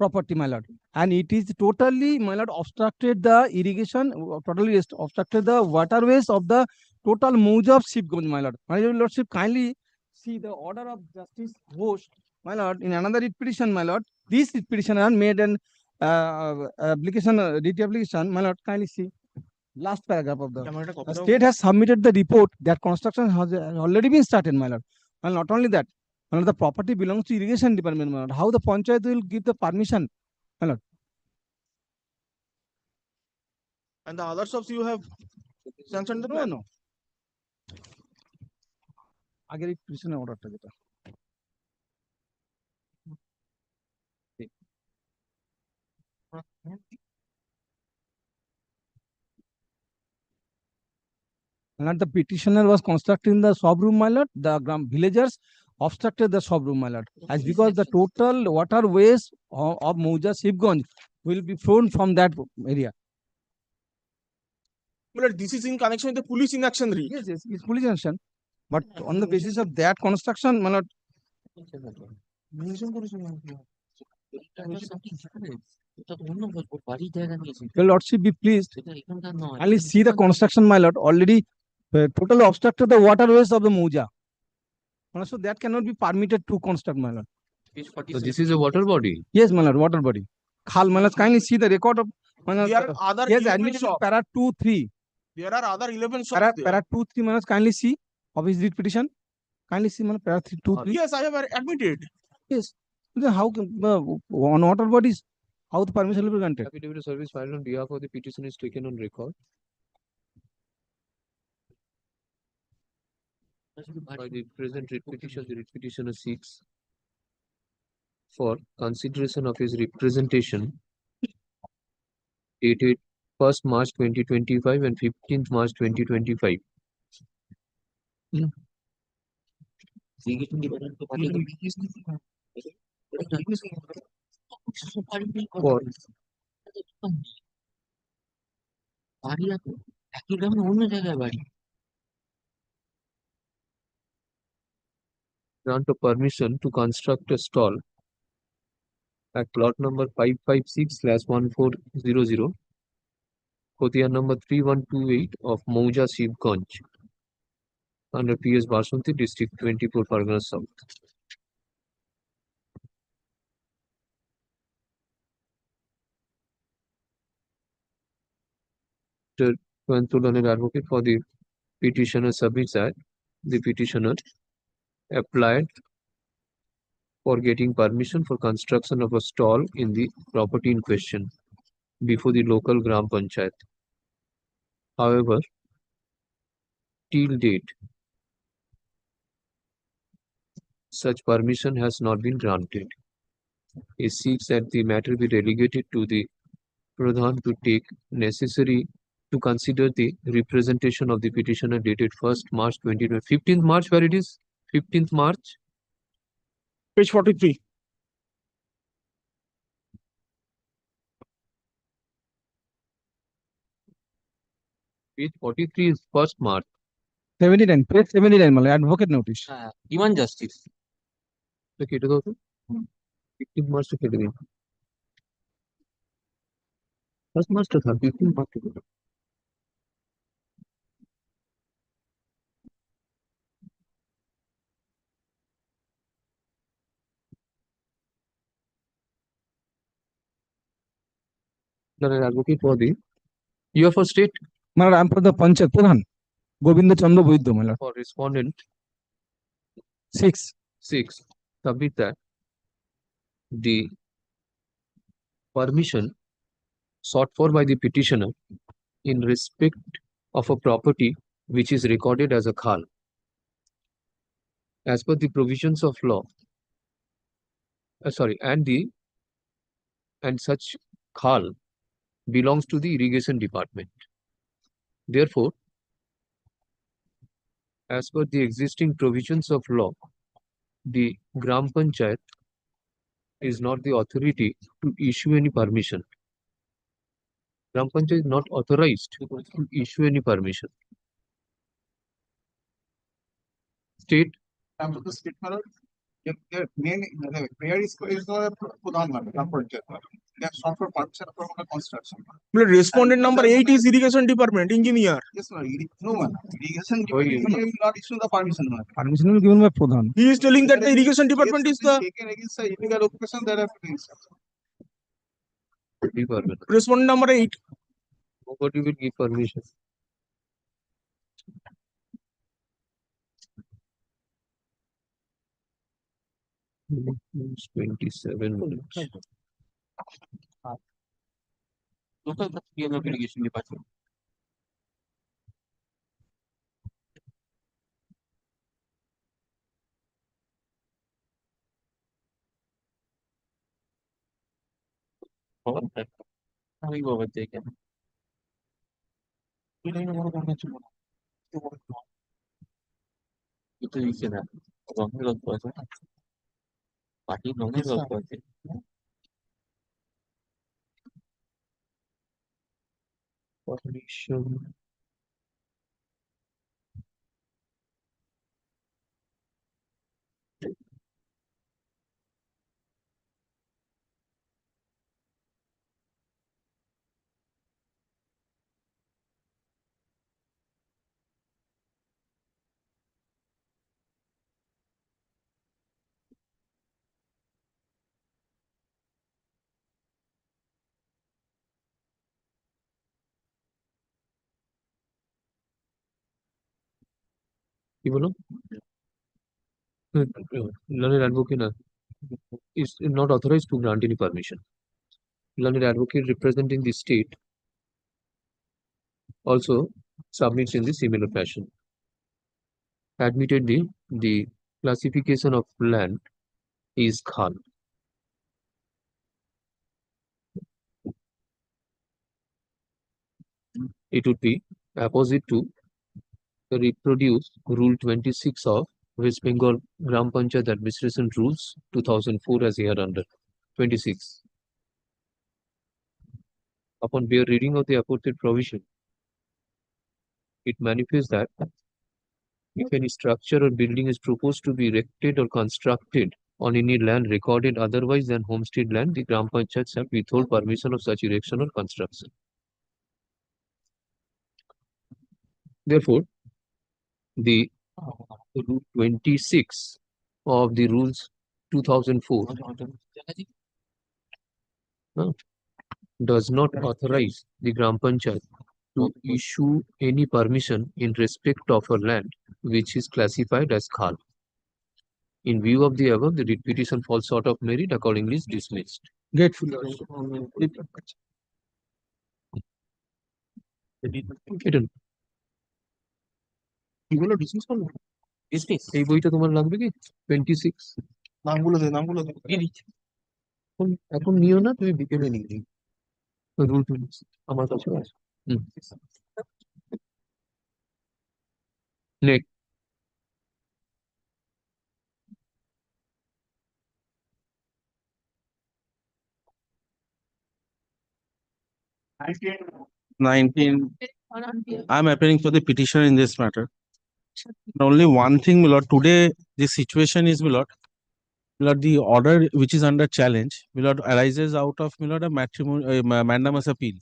G: property, my lord. And it is totally, my lord, obstructed the irrigation, totally obstructed the waterways of the total Mauja of Shipganj, my lord. My lordship, kindly see the order of Justice Ghosh, my lord, in another writ petition, my lord. This writ petitioner made an application, writ application, my lord, kindly see. Last paragraph of the state has submitted the report that construction has already been started, my lord. And not only that, my lord, the property belongs to irrigation department, my lord. How the panchayat will give the permission, my lord?
C: And the other shops you have sanctioned the
G: No,
C: plan.
G: no. আগের এই পিছনে অর্ডারটা যেটা and the petitioner was constructing the sub room, my lord. The villagers obstructed the sub room, my lord, as because the total waterways of Mauja Shipganj will be flown from that area.
C: Milord, this is in connection with the police inaction writ.
G: Yes, yes, it's police action. But on the basis of that construction, my lord, your lordship be pleased. Only see the construction, my lord, already totally obstructed the waterways of the Mauja. So that cannot be permitted to construct, my lord.
B: So this is a water body.
G: Yes, my lord, water body. Khal, my lord, kindly see the record of, my lord.
C: There are other
G: He has
C: 11
G: admitted
C: shops.
G: para 2-3.
C: There are other 11 shops there.
G: Para 2-3, my lord, kindly see of his writ petition. Kindly see, my lord, para 2-3.
C: Yes, I have admitted.
G: Yes. Then how can on water bodies?
H: How the permission will be granted?
B: Affidavit of service filed on behalf of the petition is taken on record by the present writ petition. The writ petitioner seeks for consideration of his representation dated 1st March 2025 and 15th March 2025. For grant of permission to construct a stall at plot number 556/1400, Khotiar number 3128 of Mauja Shivganj under PS Basanti District 24 Pargana South. Mr. Learned advocate for the petitioner submits that the petitioner applied for getting permission for construction of a stall in the property in question before the local Gram Panchayat. However, till date, such permission has not been granted. He seeks that the matter be delegated to the Pradhan to take necessary to consider the representation of the petitioner dated 1st March 2020. 15th March, where it is? 15th March.
C: Page 43.
B: Page 43 is 1st March.
H: 79, page 79, my advocate notice.
E: Even justice.
B: তো কেটে দাও তো 15th March তো কেটে দিন 1st March টা থাক 15th March কেটে দাও advocate for the you are for state
H: My lord, I am for the Panchayat Pradhan, Govinda Chandra Vaidya, my lord.
B: for respondent
H: 6.
B: 6 submit that the permission sought for by the petitioner in respect of a property which is recorded as a khal as per the provisions of law and such khal belongs to the irrigation department. Therefore, as per the existing provisions of law, the Gram Panchayat is not the authority to issue any permission. Gram Panchayat is not authorized to issue any permission. State
F: The state, my lord, their main prayer is the Pradhan, my lord, not Panchayat, my lord. They have sought for permission for construction.
C: Respondent number 8 is irrigation department engineer.
F: Yes, my lord. No, man. Irrigation department will not issue the permission, my lord.
H: Permission will be given by Pradhan.
C: He is telling that the irrigation department is the
F: Taken against the illegal occupation that have been
B: department.
C: respondent number 8.
B: Nobody will give permission. It's 27 minutes.
E: Local irrigation department. আমি বাবা থেকে এটা দিচ্ছে না রঙের গল্প আছে পার্টির রঙের গল্প আছে
B: Permission. কি বলো learned advocate is not authorized to grant any permission. learned advocate representing the state also submits in the similar fashion. Admittedly, the classification of land is Khan. It would be opposite to reproduce Rule 26 of West Bengal Gram Panchayat Administration Rules 2004 as here under 26. Upon bare reading of the aforesaid provision, it manifests that if any structure or building is proposed to be erected or constructed on any land recorded otherwise than homestead land, the Gram Panchayat shall withhold permission of such erection or construction. Therefore, the Rule 26 of the Rules 2004 does not authorize the Gram Panchayat to issue any permission in respect of a land which is classified as Khal. In view of the above, the writ petition falls short of merit, accordingly is dismissed.
C: Grateful.
B: এটা
C: কি বলো dismiss করলো? Dismiss.
B: এই বইটা তোমার লাগবে কি 26
C: নামগুলো দে। কি দিচ্ছি?
B: এখন নিও না, তুমি বিকেলে নিয়ে নিও। রুল 26 আমার কাছে আছে। Next
C: 19. I'm appearing for the petition in this matter. Only one thing, my lord, today this situation is, my lord, the order which is under challenge, my lord, arises out of, my lord, a mandamus appeal.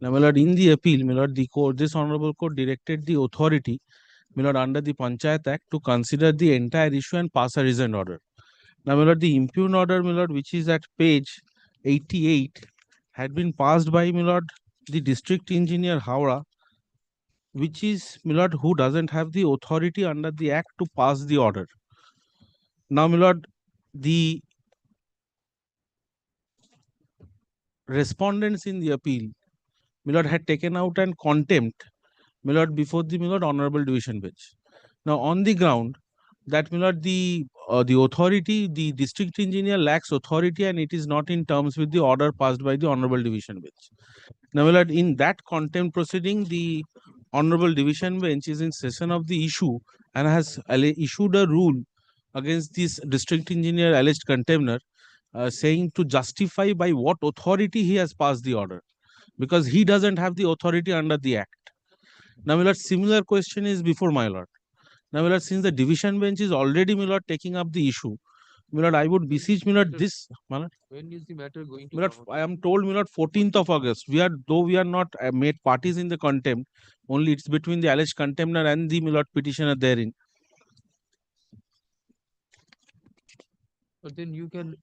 C: Now, my lord, in the appeal, my lord, the court, this honorable court directed the authority, my lord, under the Panchayat Act to consider the entire issue and pass a reasoned order. Now, my lord, the impugned order, my lord, which is at page 88, had been passed by, my lord, the district engineer Howrah, which is, my lord, who doesn't have the authority under the act to pass the order. Now, my lord, the respondents in the appeal, my lord, had taken out an contempt, my lord, before the, my lord, honorable division bench. Now, on the ground that, my lord, the authority, the district engineer lacks authority and it is not in terms with the order passed by the honorable division bench. Now, my lord, in that contempt proceeding, the honorable division bench is in session of the issue and has issued a rule against this district engineer alleged contemner, saying to justify by what authority he has passed the order, because he doesn't have the authority under the act. Now, my lord, similar question is before my lord. Now, my lord, since the division bench is already, my lord, taking up the issue, my lord, I would beseech, my lord, this, my lord.
B: when is the matter going to
C: My lord,
B: come?
C: I am told, my lord, 14th of August. Though we are not made parties in the contempt, only it's between the alleged contemner and the, my lord, petitioner therein.
B: But then you can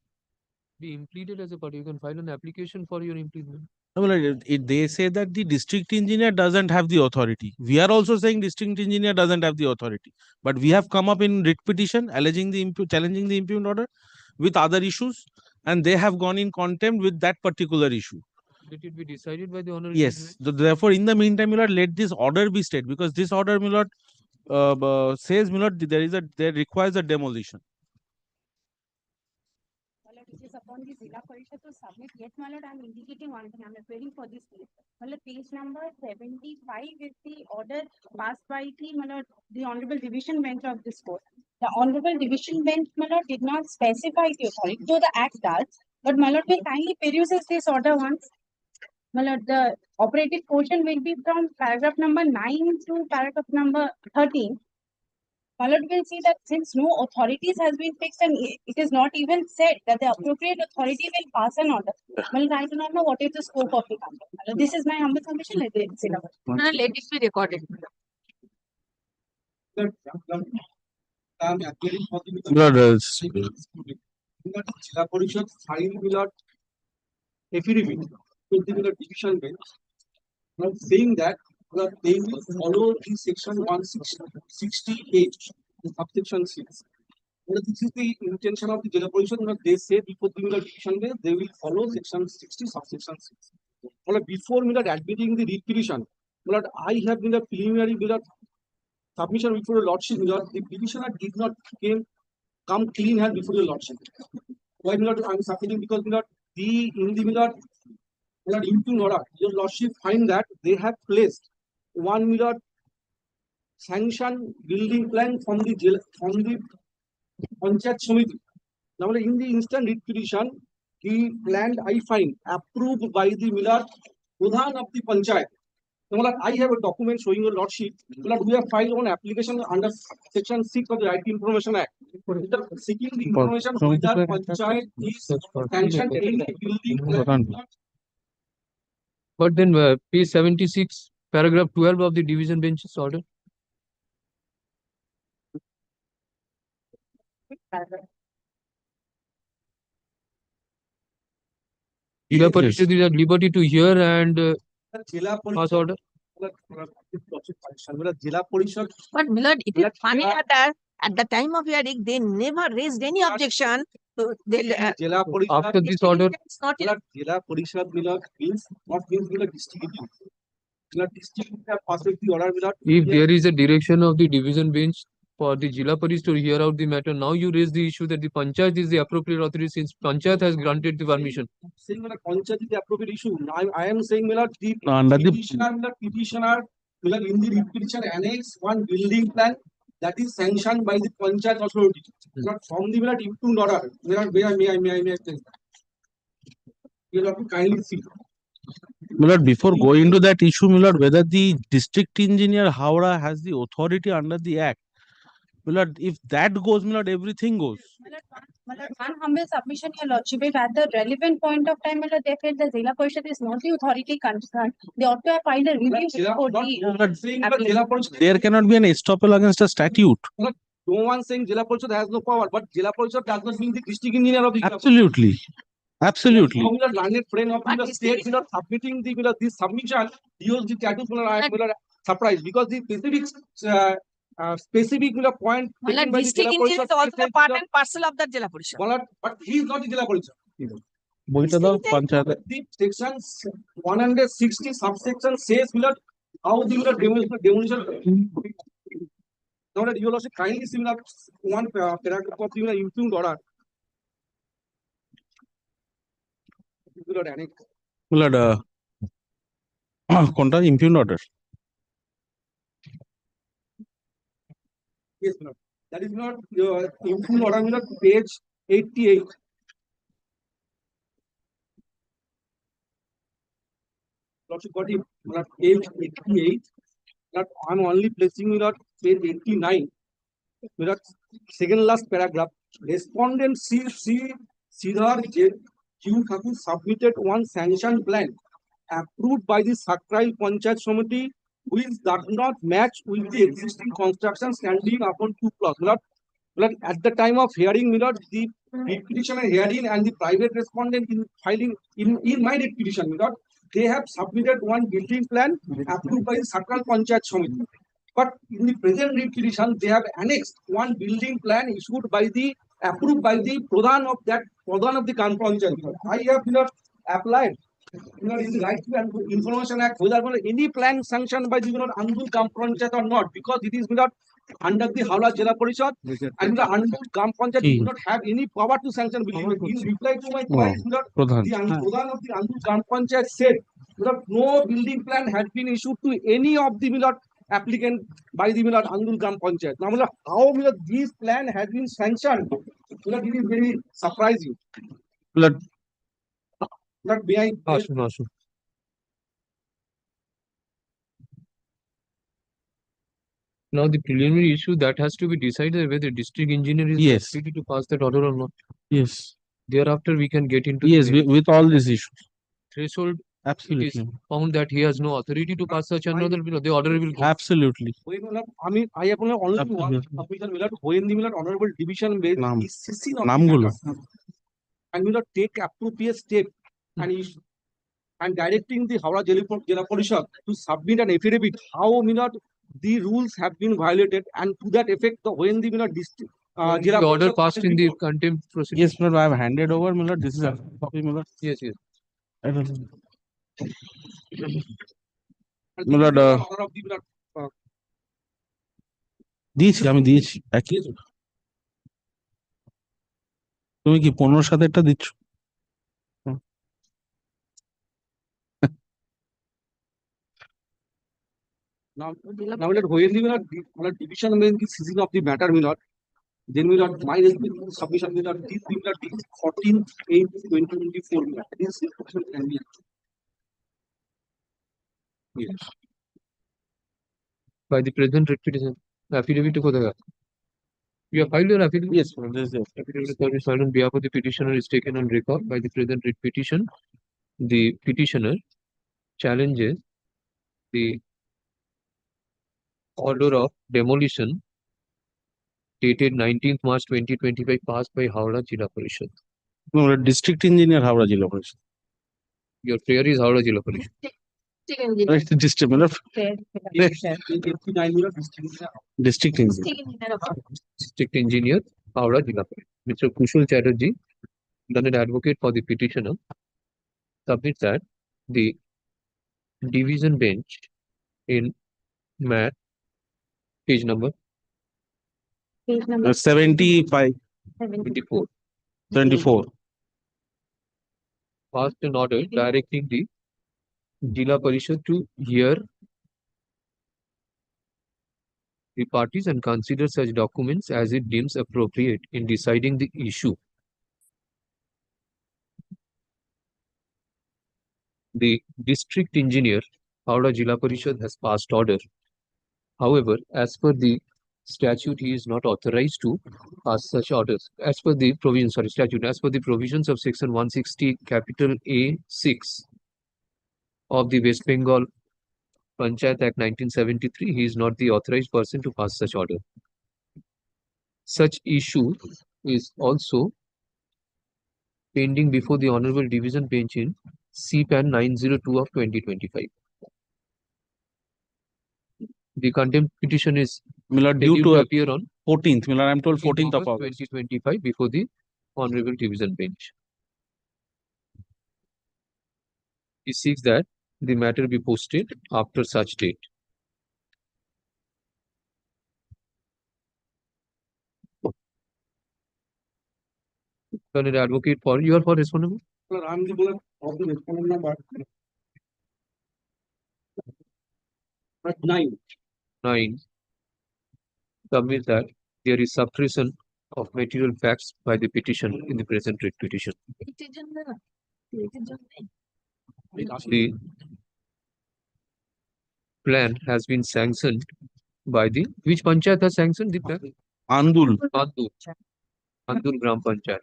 B: be impleaded as a party. You can file an application for your impleadment.
C: No, my lord, they say that the district engineer doesn't have the authority. We are also saying district engineer doesn't have the authority. But we have come up in writ petition alleging the challenging the impugned order with other issues, and they have gone in contempt with that particular issue.
B: Let it be decided by the honorable
C: Yes. Therefore, in the meantime, my lord, let this order be stayed, because this order, my lord, says, my lord, there requires a demolition.
L: It is upon the Zilla Parishad to submit. Yet, my lord, I am indicating one thing. I am appearing for this case. My lord, page number 75 is the order passed by the Honorable Division Bench of this court. The Honorable Division Bench, my lord, did not specify the authority, though the act does. But my lord will kindly peruses this order once. My lord, the operative portion will be from paragraph number 9 to paragraph number 13. My lord will see that since no authorities has been fixed and it is not even said that the appropriate authority will pass an order. Well, I do not know what is the scope of the contempt. This is my humble submission. Let it be recorded.
H: Zilla Parishad filed, my lord, affidavit with the division bench, now saying that they will follow the section 168, subsection 6.
C: Well, this is the intention of the Jila Parishad, that they say before doing the petition day, they will follow section 60, subsection 6. Well, before admitting the writ petition, well, I have been a preliminary submission before the Lordship, the petitioner did not come clean hand before the Lordship. Why I'm submitting? Because the in the into order, your Lordship find that they have placed one sanction building plan from the Panchayat Samiti. Now, in the instant writ petition, the plan I find approved by the Pradhan of the Panchayat. Now, I have a document showing your Lordship. We have filed one application under section 6 of the Right to Information Act. Seeking the information whether Panchayat is sanctioned in the building plan.
B: But then page 76, paragraph 12 of the division bench's order. Jila Parishad is at liberty to hear and pass order.
C: Jila Parishad.
M: But Milord, it is funny that at the time of hearing, they never raised any objection. So they,
B: After this order,
M: it's not in
C: Jila Parishad means district. District have passed the order
B: if there is a direction of the division bench for the Jila Parishad to hear out the matter, now you raise the issue that the Panchayat is the appropriate authority since Panchayat has granted the permission.
C: Saying that Panchayat is the appropriate issue. I am saying the
K: Under the
C: petitioner in the petition annex one building plan that is sanctioned by the Panchayat authority. Not from the into order. May I you have to kindly see.
N: Milord, before going into that issue, Milord, whether the district engineer Howrah has the authority under the act, Milord, if that goes, Milord, everything goes.
L: One humble submission, Your Lordship, if at the relevant point of time, they felt the Jila Parishad is not the authority concerned, they ought to have filed a review before the application.
N: There cannot be an estoppel against a statute.
C: No one saying Jila Parishad has no power, but Jila Parishad does not mean the district engineer of the
N: Absolutely. Absolutely.
C: Learned friend of the state submitting this submission, use the status. I am surprised because the specific point.
M: Milord, district engineer is also the part and parcel of the Jila Parishad.
C: But he is not the Jila Parishad.
N: The
C: section 160 subsection says how the demolition. Now that you will also kindly see one paragraph of the impugned order.
N: Milord, contra impugned order.
C: Yes, Milord. That is not your impugned order, Milord, page 88. Lordship got it, page 88. I'm only placing page 89. Second last paragraph. Respondent Sridhar Q. Thakur submitted one sanction plan approved by the Sakrai Panchayat Samiti, which does not match with the existing construction standing upon 2 plots. At the time of hearing, the petitioner hearing and the private respondent in filing in my petition, they have submitted one building plan approved by the Sakrai Panchayat Samiti. But in the present petition, they have annexed one building plan issued by the approved by the Pradhan of the Gram Panchayat. I have applied in the Right to Information Act whether any plan sanctioned by the Andul Gram Panchayat or not, because it is under the Howrah Jila Parishad and the Andul Gram Panchayat do not have any power to sanction. In reply to my point, the Pradhan of the Andul Gram Panchayat said no building plan had been issued to any of the applicant by the Andul Gram Panchayat. Now, how this plan has been sanctioned, it is very surprising.
N: Milord,
C: May I?
B: Now the preliminary issue that has to be decided whether district engineer is free to pass that order or not.
N: Yes.
B: Thereafter, we can get into
N: with all these issues.
B: Threshold.
N: Absolutely.
B: It is found that he has no authority to pass such another, the order will go.
N: Absolutely.
C: I mean, I have only one submission when the honorable division bench is ceasing of and take appropriate step and directing the Howrah Jila Parishad to submit an affidavit how the rules have been violated, and to that effect when the
B: The order passed in the contempt proceeding.
N: Yes, my lord, I have handed over, my lord. This is a copy, my lord.
B: Yes, yes.
N: I don't know. My lord, দিয়েছি আমি দিয়েছি একই তুমি কি 15/7 দিচ্ছ
C: Now, my lord, when my lord, division main is seizing of the matter, my lord. Then my lord, my submission, my lord, this my lord, 14/8/2024, my lord. This is submission can be.
B: Yes. By the present writ petition, affidavit to Kodaka. You have filed your affidavit?
N: Yes, my lord, this is the
B: Affidavit of service filed on behalf of the petitioner is taken on record by the present writ petition. The petitioner challenges the order of demolition dated 19th March 2025 passed by Howrah Jilla Parishad.
N: my lord, district engineer Howrah Jilla Parishad.
B: Your prayer is Howrah Jilla Parishad.
N: Right, the district, my lord, district engineer.
B: District Engineer, Howrah Jilla Parishad. Mr. Kushal Chatterjee, learned advocate for the petitioner, submits that the division bench in MAT, page number
N: 75,
B: 24,
N: 74.
B: passed an order directing the Jilla Parishad to hear the parties and consider such documents as it deems appropriate in deciding the issue. The district engineer, Howrah Jilla Parishad, has passed order. However, as per the statute, he is not authorized to pass such orders. As per the provisions, statute, as per the provisions of section 160, capital A6 of the West Bengal Panchayat Act 1973, he is not the authorized person to pass such order. Such issue is also pending before the Honorable Division Bench in CPAN 902 of 2025. The contempt petition is
N: My lord, due
B: scheduled
N: to
B: to appear on
N: 14th, my lord, I'm told
B: 14th
N: 14th of
B: August
N: August.
B: 2025 before the Honorable Division Bench. He seeks that the matter be posted after such date. Learned advocate for, you are for respondent?
C: Sir, I'm the bullet of the respondent number. But 9.
B: 9. Submit that there is suppression of material facts by the petition in the present writ petition. The plan has been sanctioned by the, which panchayat has sanctioned the plan?
N: Andul.
B: Andur Gram Panchayat.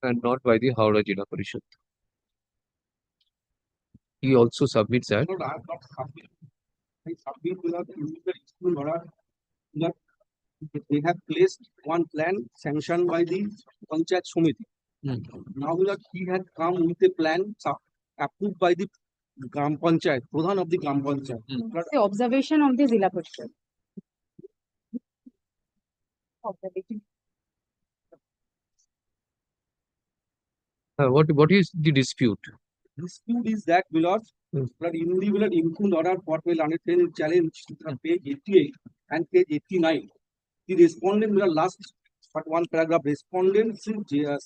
B: And not by the Howrah Jilla Parishad. He also submits that
C: Lord, I have not submitted. I submit without the school order that they have placed one plan sanctioned by the Panchayat Samiti. Now that he had come with a plan approved by the Gram Panchayat, Pradhan of the Gram Panchayat.
L: The observation of the Zilla Parishad. Observation.
B: what is the dispute?
C: Dispute is that Willard, but in the Willard include order what will understand challenge on page 88 and page 89. The respondent will last but one paragraph respondent since in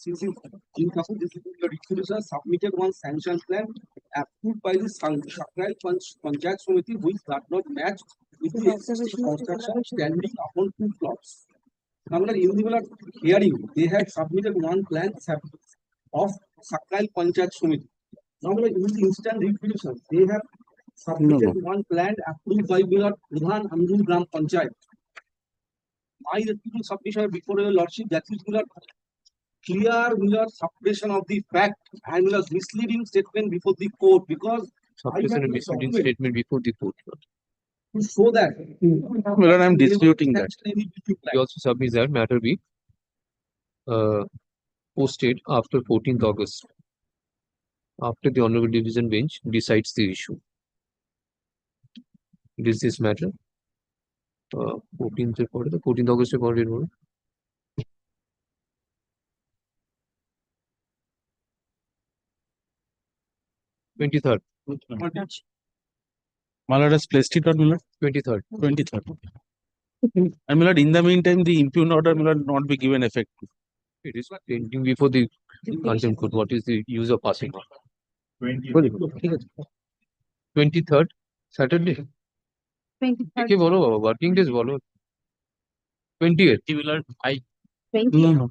C: submitted one sanction plan approved by the Contractual Panchayat Samiti which does not match with the existing construction standing upon 2 plots. Now, in the hearing, they had submitted one plan of Contractual Panchayat Samiti. Now, in the instant repetition, they have submitted one plan approved by Pradhan Andur Gram Panchayat. My submission before your lordship, that is clear suppression of the fact and misleading statement before the court because
B: Suppression and misleading statement before the court.
C: to show that.
N: Well, I'm disputing that.
B: He also submits that matter be posted after 14th August, after the Honorable Division Bench decides the issue. This is matter. 14th report, the 14th August report. 23rd.
N: My lord has placed it on, my lord.
B: 23rd.
N: 23rd. And my lord, in the meantime, the impugned order, my lord, not be given effect.
B: It is pending before the contempt court. What is the use of passing on? 23rd Saturday.
L: 23rd.
B: কি বলো বাবা, working days বলো। 28th.
N: My lord,
L: Twenty.
N: no.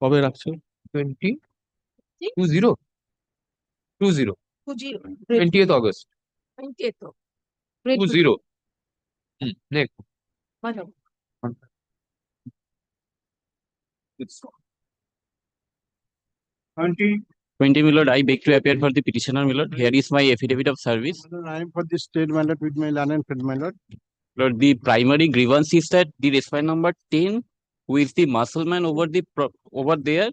N: কবে রাখছো?
B: 20. 20. 20. 20th August.
M: 20th.
B: 20. Next.
M: Madam.
E: 20, my lord, I beg to appear for the petitioner, my lord. Here is my affidavit of service.
C: I am for the state, my lord, with my learned friend, my lord.
E: Lord, the primary grievance is that the respondent number 10, who is the muscleman over there,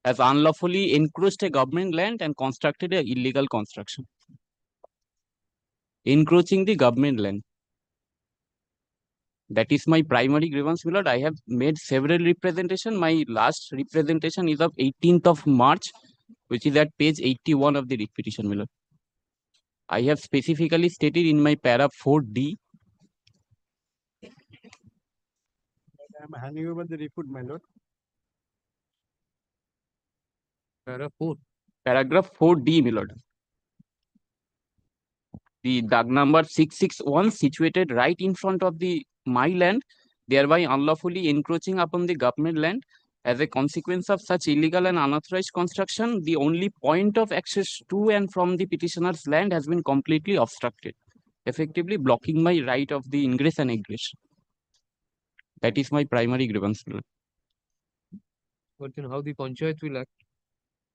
E: has unlawfully encroached a government land and constructed an illegal construction. Encroaching the government land. That is my primary grievance, my lord. I have made several representation. My last representation is of 18th of March, which is at page 81 of the writ petition, my lord. I have specifically stated in my para 4D.
C: I am handing over the report, my lord.
E: Paragraph 4D, my lord. The DAG number 661 situated right in front of the my land, thereby unlawfully encroaching upon the government land. As a consequence of such illegal and unauthorized construction, the only point of access to and from the petitioner's land has been completely obstructed, effectively blocking my right of the ingress and egress. That is my primary grievance, my lord.
B: But then how the panchayat will act?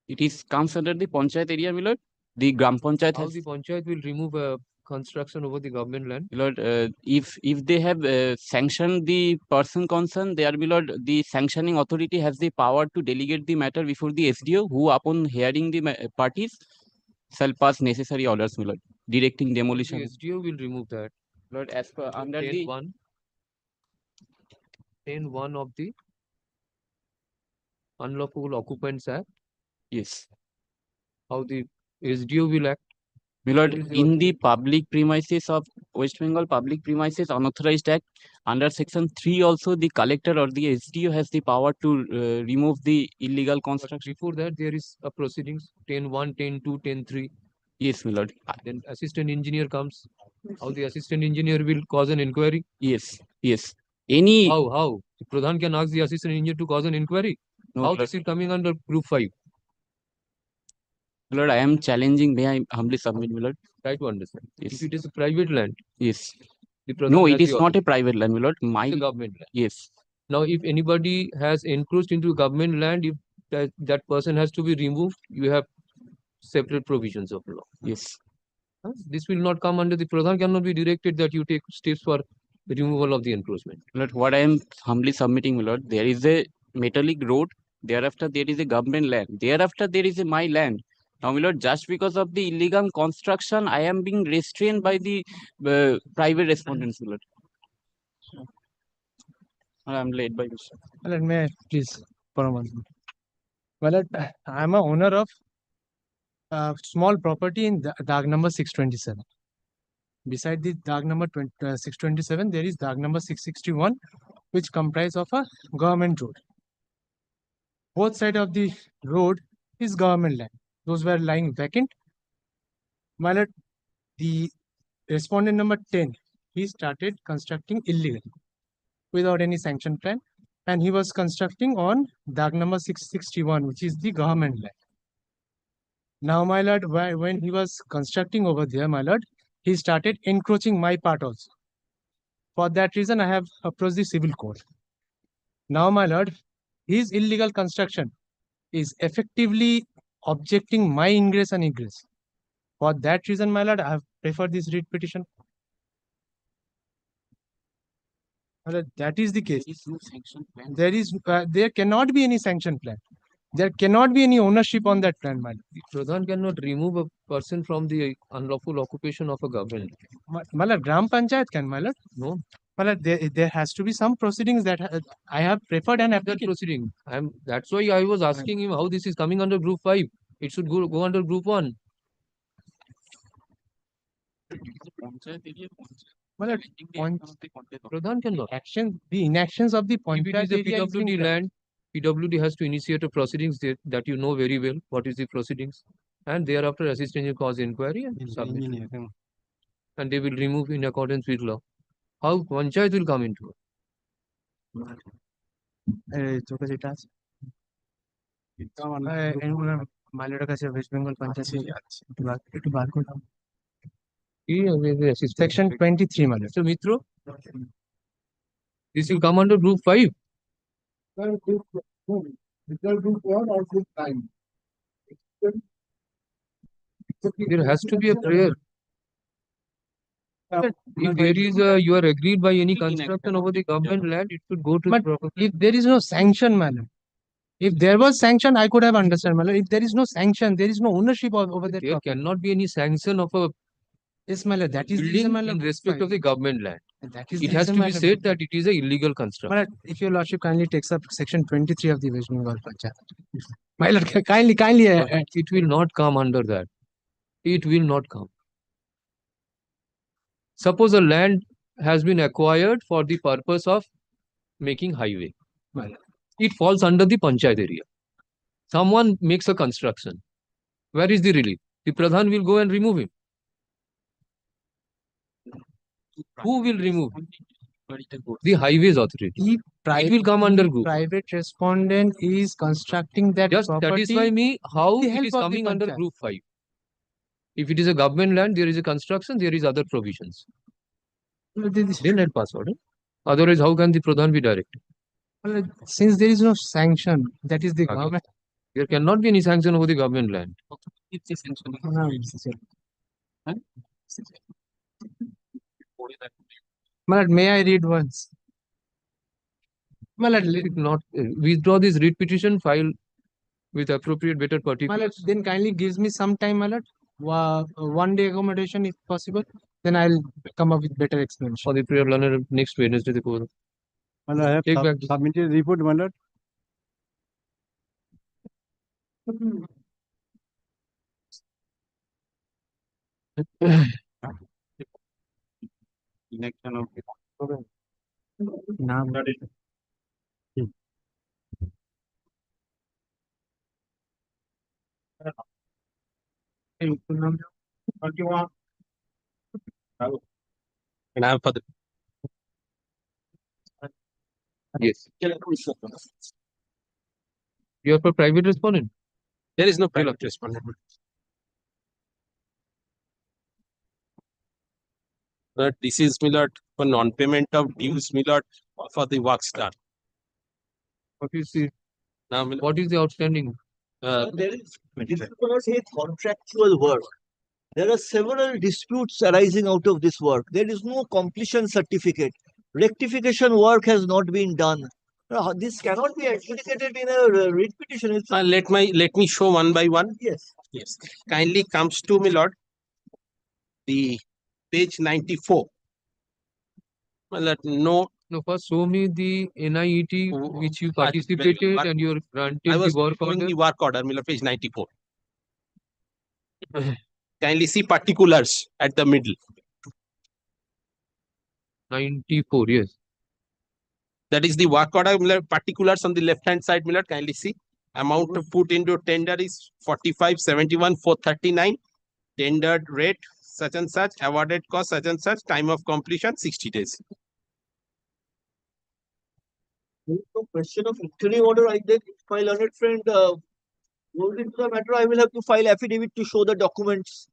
E: It is comes under the panchayat area, my lord. The Gram Panchayat
B: How
E: has,
B: the panchayat will remove a construction over the government land?
E: my lord, if they have sanctioned the person concerned, there, my lord, the sanctioning authority has the power to delegate the matter before the SDO, who upon hearing the parties shall pass necessary orders, my lord, directing demolition.
B: The SDO will remove that.
E: Lord, as per under the
B: 10(1) of the Unlawful Occupants Act.
E: yes,
B: How the SDO will act?
E: my lord,
B: Who is the
E: in the
B: authority?
E: public premises of West Bengal Public Premises Unauthorized Act, under section 3 also the collector or the SDO has the power to remove the illegal
B: But
E: construction.
B: before that, there is a proceedings 10(1), 10(2), 10(3).
E: Yes, my lord.
B: Then assistant engineer comes. How the assistant engineer will cause an inquiry?
E: Yes, yes. Any
B: How? The Pradhan can ask the assistant engineer to cause an inquiry.
E: no,
B: How
E: my lord.
B: this is coming under group 5?
E: My lord, I am challenging. May I humbly submit, my lord?
B: Try to understand.
E: Yes.
B: If it is a private land,
E: Yes.
B: the Pradhan
E: No,
B: has
E: it is
B: the
E: not a private land, my lord.
B: authority. It's a government land.
E: Yes.
B: Now, if anybody has encroached into government land, if that person has to be removed, you have separate provisions of law.
E: Yes.
B: This will not come under the Pradhan cannot be directed that you take steps for the removal of the encroachment.
E: Lord, what I am humbly submitting, my lord, there is a metallic road. Thereafter, there is a government land. Thereafter, there is a my land. Now, my lord, just because of the illegal construction, I am being restrained by the private respondents, my lord. I am led by this.
C: Let me please for a moment. Well, I am a owner of a small property in Dag number 627. Beside the Dag number 627, there is Dag number 661, which comprise of a government road. Both side of the road is government land. Those were lying vacant. My lord, the respondent number 10, he started constructing illegally without any sanction plan, and he was constructing on Dag number 661, which is the government land. Now, my lord, when he was constructing over there, my lord, he started encroaching my part also. For that reason, I have approached the civil court. Now, my lord, his illegal construction is effectively objecting my ingress and egress. For that reason, my lord, I have preferred this writ petition. My lord, that is the case.
E: There is no sanction plan.
C: There cannot be any sanction plan.
H: There cannot be any ownership on that land, my
B: The Pradhan cannot remove a person from the unlawful occupation of a government.
H: lord. Gram Panchayat can, my lord.
B: No,
H: My lord, there has to be some proceedings that I have preferred and
B: that
H: applied.
B: proceeding. That's why I was asking him how this is coming under group 5. It should go under group 1.
H: My lord,
B: Pradhan cannot.
H: the inactions of the
B: If it
H: Panchayat
B: is a
H: area is being
B: PWD land, PWD has to initiate a proceedings that you know very well. What is the proceedings? And thereafter assist in a cause inquiry and submit. And they will remove in accordance with law. How Panchayat will come into it?
H: চোখে যেটা আছে মাইলরের কাছে West Bengal panchayat একটু বার করে দাও section 23 মানে
B: Mr. Mitro, this will come under group 5. There has to be a prayer. If there is you are agreed by any construction over the government land, it should go to the proper.
H: if there is no sanction madam, if there was sanction I could have understood madam. If there is no sanction, there is no ownership over that
B: There
H: property.
B: cannot be any sanction of a
H: Yes madam, that is the
B: building
H: reason, madam.
B: in respect of the government land.
H: That is
B: It
H: the
B: has
H: reason,
B: to be
H: madam.
B: said that it is a illegal construction.
H: Madam, if your lordship kindly takes up section 23 of the West Bengal Panchayat. My lord, kindly
B: It will not come under that. It will not come. Suppose a land has been acquired for the purpose of making highway. It falls under the panchayat area. Someone makes a construction. Where is the relief? The Pradhan will go and remove him. Who will remove him? The highways authority. It will come under group.
H: Private respondent is constructing that
B: Just
H: property.
B: satisfy me how
H: with the
B: it
H: help
B: is
H: of the
B: coming under
H: panchayat.
B: group 5. If it is a government land, there is a construction, there is other provisions. Then let pass order. Otherwise, how can the Pradhan be directed?
H: Since there is no sanction, that is the
B: Okay.
H: government.
B: There cannot be any sanction over the government land.
H: My lord, may I read once? My lord,
B: Not withdraw this writ petition, file with appropriate better
H: my
B: particulars.
H: lord, then kindly gives me some time, my lord. 1 day accommodation if possible. Then I'll come up with better explanation.
B: For the prayer learner next Wednesday, the court.
H: I have
B: Take back.
H: submitted report, my lord.
N: And I have for the
B: Yes. You are for private respondent.
N: there is no private respondent. But this is Millard for non-payment of dues, Millard, for the works done.
B: What is the
N: Now, Millard,
B: what is the outstanding?
O: There is, this is gonna say contractual work. There are several disputes arising out of this work. There is no completion certificate. Rectification work has not been done. This cannot be adjudicated in a writ petition. It's
N: let me show one by one.
O: yes.
N: Yes. Kindly comes to Millard. The page 94. Millard, no,
B: No, first show me the NIET which you participated and you are granted
N: I was
B: the work
N: showing
B: order.
N: the work order, Millard, page 94. Kindly see particulars at the middle.
B: 94, yes.
N: That is the work order, Millard, particulars on the left-hand side, Millard, kindly see. Amount to put into tender is 4571,439. Tendered rate such and such, awarded cost such and such, time of completion 60 days.
O: There is no question of interim order. I did. If my learned friend goes into the matter, I will have to file affidavit to show the documents.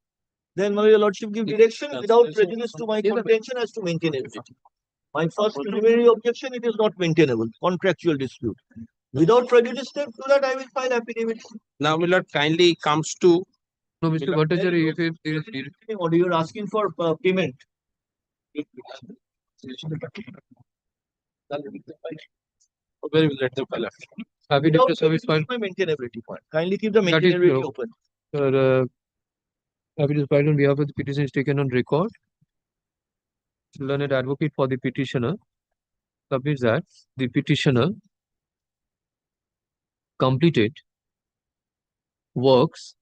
O: Then my lordship give direction without prejudice to my contention as to maintain everything. My first preliminary objection, it is not maintainable, contractual dispute. Without prejudice to that, I will file affidavit.
N: Now, Millard, kindly comes to
B: No, Mr. Bhattacharya, if there is
O: Or you are asking for payment.
N: where will let them file affidavit.
B: Affidavit
O: Without
B: of service
O: prejudice
B: filed.
O: my maintainability point. Kindly keep the
B: That is
O: maintainability
B: true.
O: open.
B: Affidavit filed on behalf of the petitioner is taken on record. Learned advocate for the petitioner submits that the petitioner completed works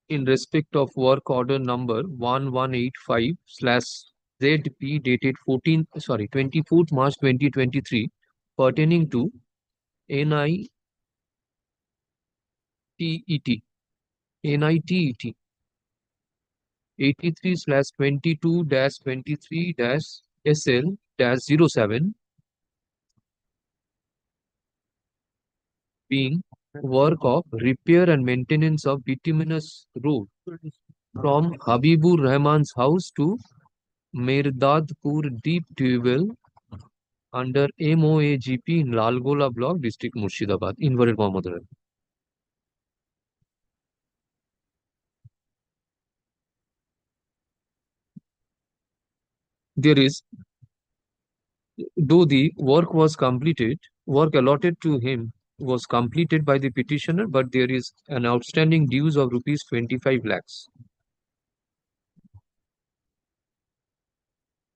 B: in respect of work order number 1185 slash ZP dated 24th March 2023 pertaining to NITET 83 slash 22 dash 23 dash SL dash 07 being work of repair and maintenance of bituminous road from Habibur Rahman's house to Mirdadpur Deep Tubewell under MOAGP in Lalgola Block, District Murshidabad, inverted comma. There is, though the work allotted to him was completed by the petitioner, but there is an outstanding dues of rupees 25 lakhs.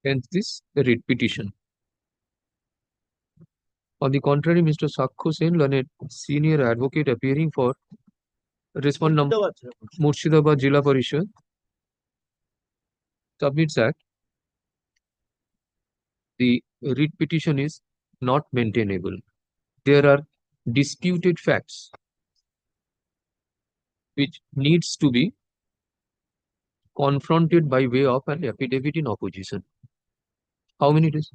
B: Hence this writ petition. On the contrary, Mr. Sakhu Sen, learned senior advocate appearing for respondent number Murshidabad Jilla Parishad, submits that the writ petition is not maintainable. There are disputed facts which needs to be confronted by way of an affidavit in opposition. How many days?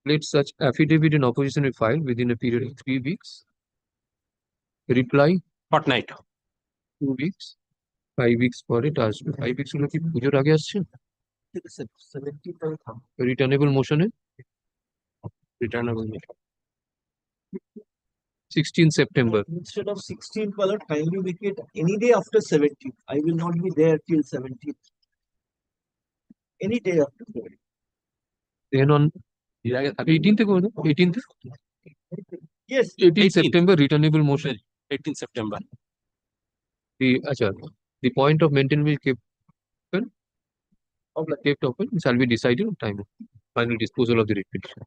B: Let such affidavit in opposition be filed within a period of 3 weeks. Reply
N: Fortnight.
B: 2 weeks. 5 weeks for it as 5 weeks হলো কি পুজোর আগে আসছে returnable motion A
N: Returnable.
B: 16 September.
O: Instead of 16th, Malad, kindly make it any day after 17th. I will not be there till 17th. Any day after 17th.
B: Then on 18th করে দাও 18th
O: Yes.
B: 18 September returnable motion
N: 18 September.
B: The point of maintenance will kept open shall be decided on time of final disposal of the writ petition.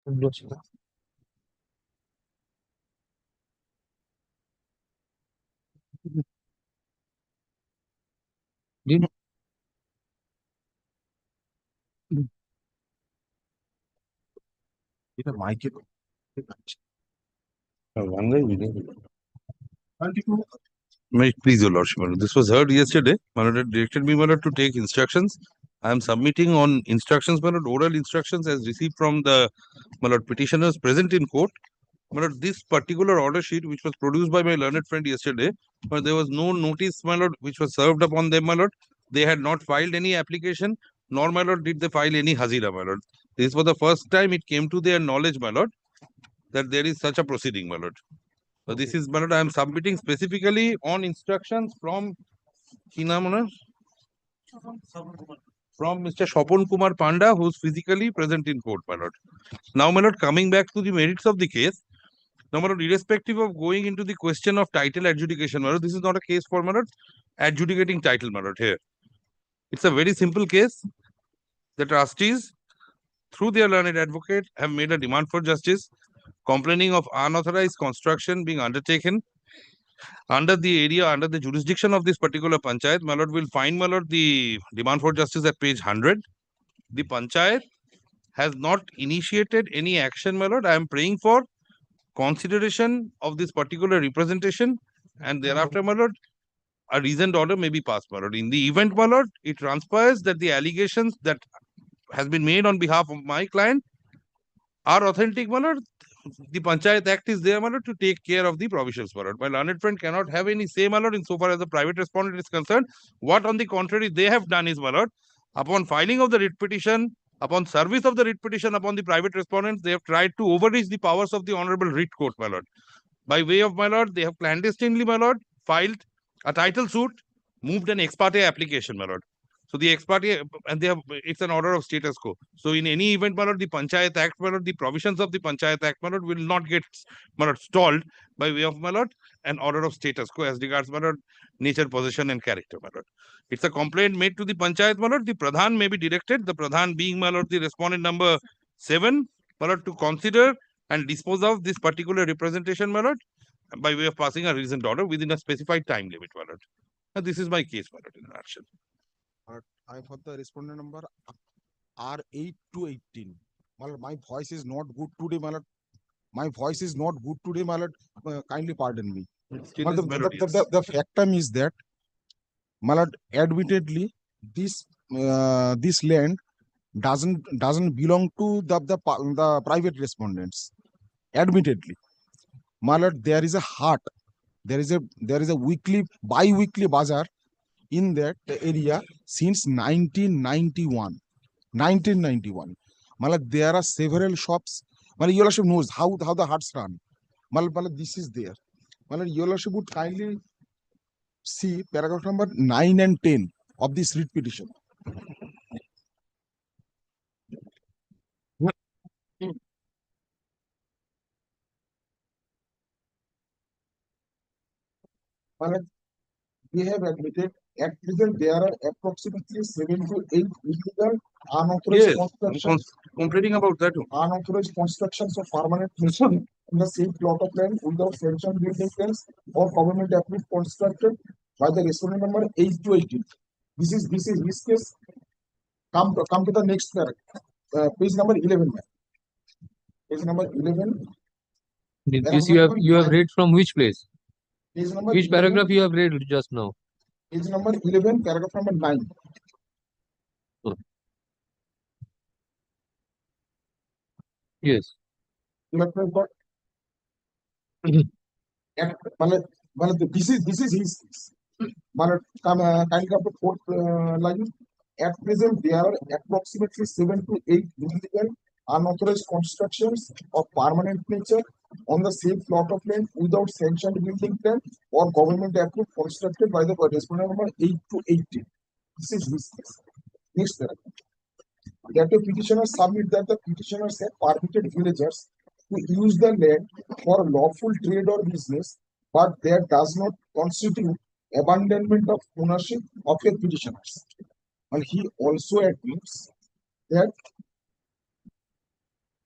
B: Did
J: এটা মাইকে
P: Please, Your Lordship, my lord. This was heard yesterday. My lord had directed me, my lord, to take instructions. I am submitting on instructions, my lord, oral instructions as received from the, my lord, petitioners present in court. My lord, this particular order sheet, which was produced by my learned friend yesterday, but there was no notice, my lord, which was served upon them, my lord. They had not filed any application, nor, my lord, did they file any hazira, my lord. This was the first time it came to their knowledge, my lord, that there is such a proceeding, my lord. So this is, my lord, I am submitting specifically on instructions from Kinamana, from Mr. Shopon Kumar Panda, who is physically present in court, my lord. Now, my lord, coming back to the merits of the case, now, my lord, irrespective of going into the question of title adjudication, my lord, this is not a case for, my lord, adjudicating title, my lord, here. It's a very simple case. The trustees, through their learned advocate, have made a demand for justice, complaining of unauthorized construction being undertaken under the area, under the jurisdiction of this particular panchayat. My lord will find, my lord, the demand for justice at page 100. The panchayat has not initiated any action, my lord. I am praying for consideration of this particular representation, and thereafter, my lord, a reasoned order may be passed, my lord. In the event, my lord, it transpires that the allegations that has been made on behalf of my client are authentic, my lord, the Panchayat Act is there, my lord, to take care of the provisions, my lord. My learned friend cannot have any say, my lord, insofar as the private respondent is concerned. What, on the contrary, they have done is, my lord, upon filing of the writ petition, upon service of the writ petition upon the private respondents, they have tried to overreach the powers of the Honorable Writ Court, my lord. By way of, my lord, they have clandestinely, my lord, filed a title suit, moved an ex parte application, my lord. So the ex parte, and they have, it's an order of status quo. So in any event, my lord, the Panchayat Act, my lord, the provisions of the Panchayat Act, my lord, will not get, my lord, stalled by way of, my lord, an order of status quo as regards, my lord, nature, possession, and character, my lord. It's a complaint made to the Panchayat, my lord. The Pradhan may be directed, the Pradhan being, my lord, the respondent number 7, my lord, to consider and dispose of this particular representation, my lord, by way of passing a reasoned order within a specified time limit, my lord. And this is my case, my lord, in a nutshell.
Q: I have the respondent number R8 to 18. My lord, my voice is not good today, my lord. My voice is not good today, my lord. Kindly pardon me.
P: Still
Q: My
P: is
Q: lord,
P: melodious.
Q: the factum is that, my lord, admittedly, this land doesn't belong to the private respondents. Admittedly, my lord, there is a haat, there is a bi-weekly bazaar in that area since 1991. 1991. Malad, there are several shops. Malad, your lordship knows how the hearts run. Malad, this is there. Malad, your lordship would kindly see paragraph number 9 and 10 of this writ petition. Malad, we have admitted at present there are approximately 7 to 8 illegal unauthorized
P: Yes,
Q: constructions.
P: complaining about that.
Q: Unauthorized constructions of permanent construction in the same plot of land without sanctioned building plans or government approved constructed by the respondent number 8 to 18. This is his case. Come to the next paragraph. Page number 11. Page number 11.
B: this you have read from which place?
Q: Page number
B: Which
Q: 11,
B: paragraph you have read just now?
Q: Page number 11, paragraph number 9.
B: Yes.
Q: You have got. This is his case. Kindly come to fourth line. At present, there are approximately 7 to 8 illegal unauthorized constructions of permanent nature on the same plot of land without sanctioned building plan or government approved constructed by the respondent number 8 to 18. This is his case. Next paragraph. That the petitioner submit that the petitioners have permitted villagers to use the land for lawful trade or business, but that does not constitute abandonment of ownership of the petitioners. And he also admits that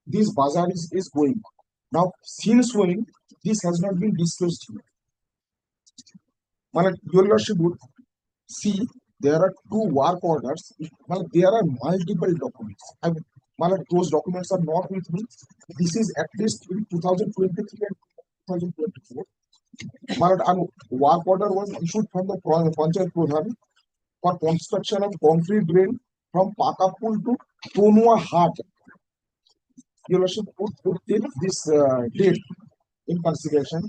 Q: this bazaar is going on. Now, since when this has not been disclosed here? Well, your lordship would see there are two work orders. Well, there are multiple documents. Well, those documents are not with me. This is at least in 2023 and 2024. Well, and work order was issued from the Panchayat Pradhan for construction of concrete drain from Pakapul to Tonua Hat. Your lordship would take this date in consideration,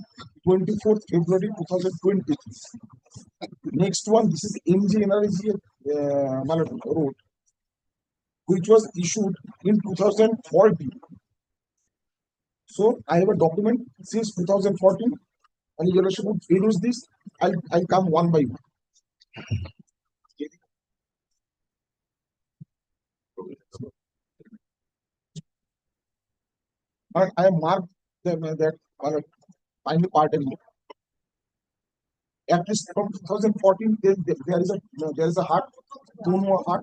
Q: 24th February 2020. Next one, this is MG Energy Road, which was issued in 2014. So I have a document since 2014, and your lordship would peruse this. I'll come one by one. But I have marked them that final part in here. At least from 2014, there is a hut, two more hut.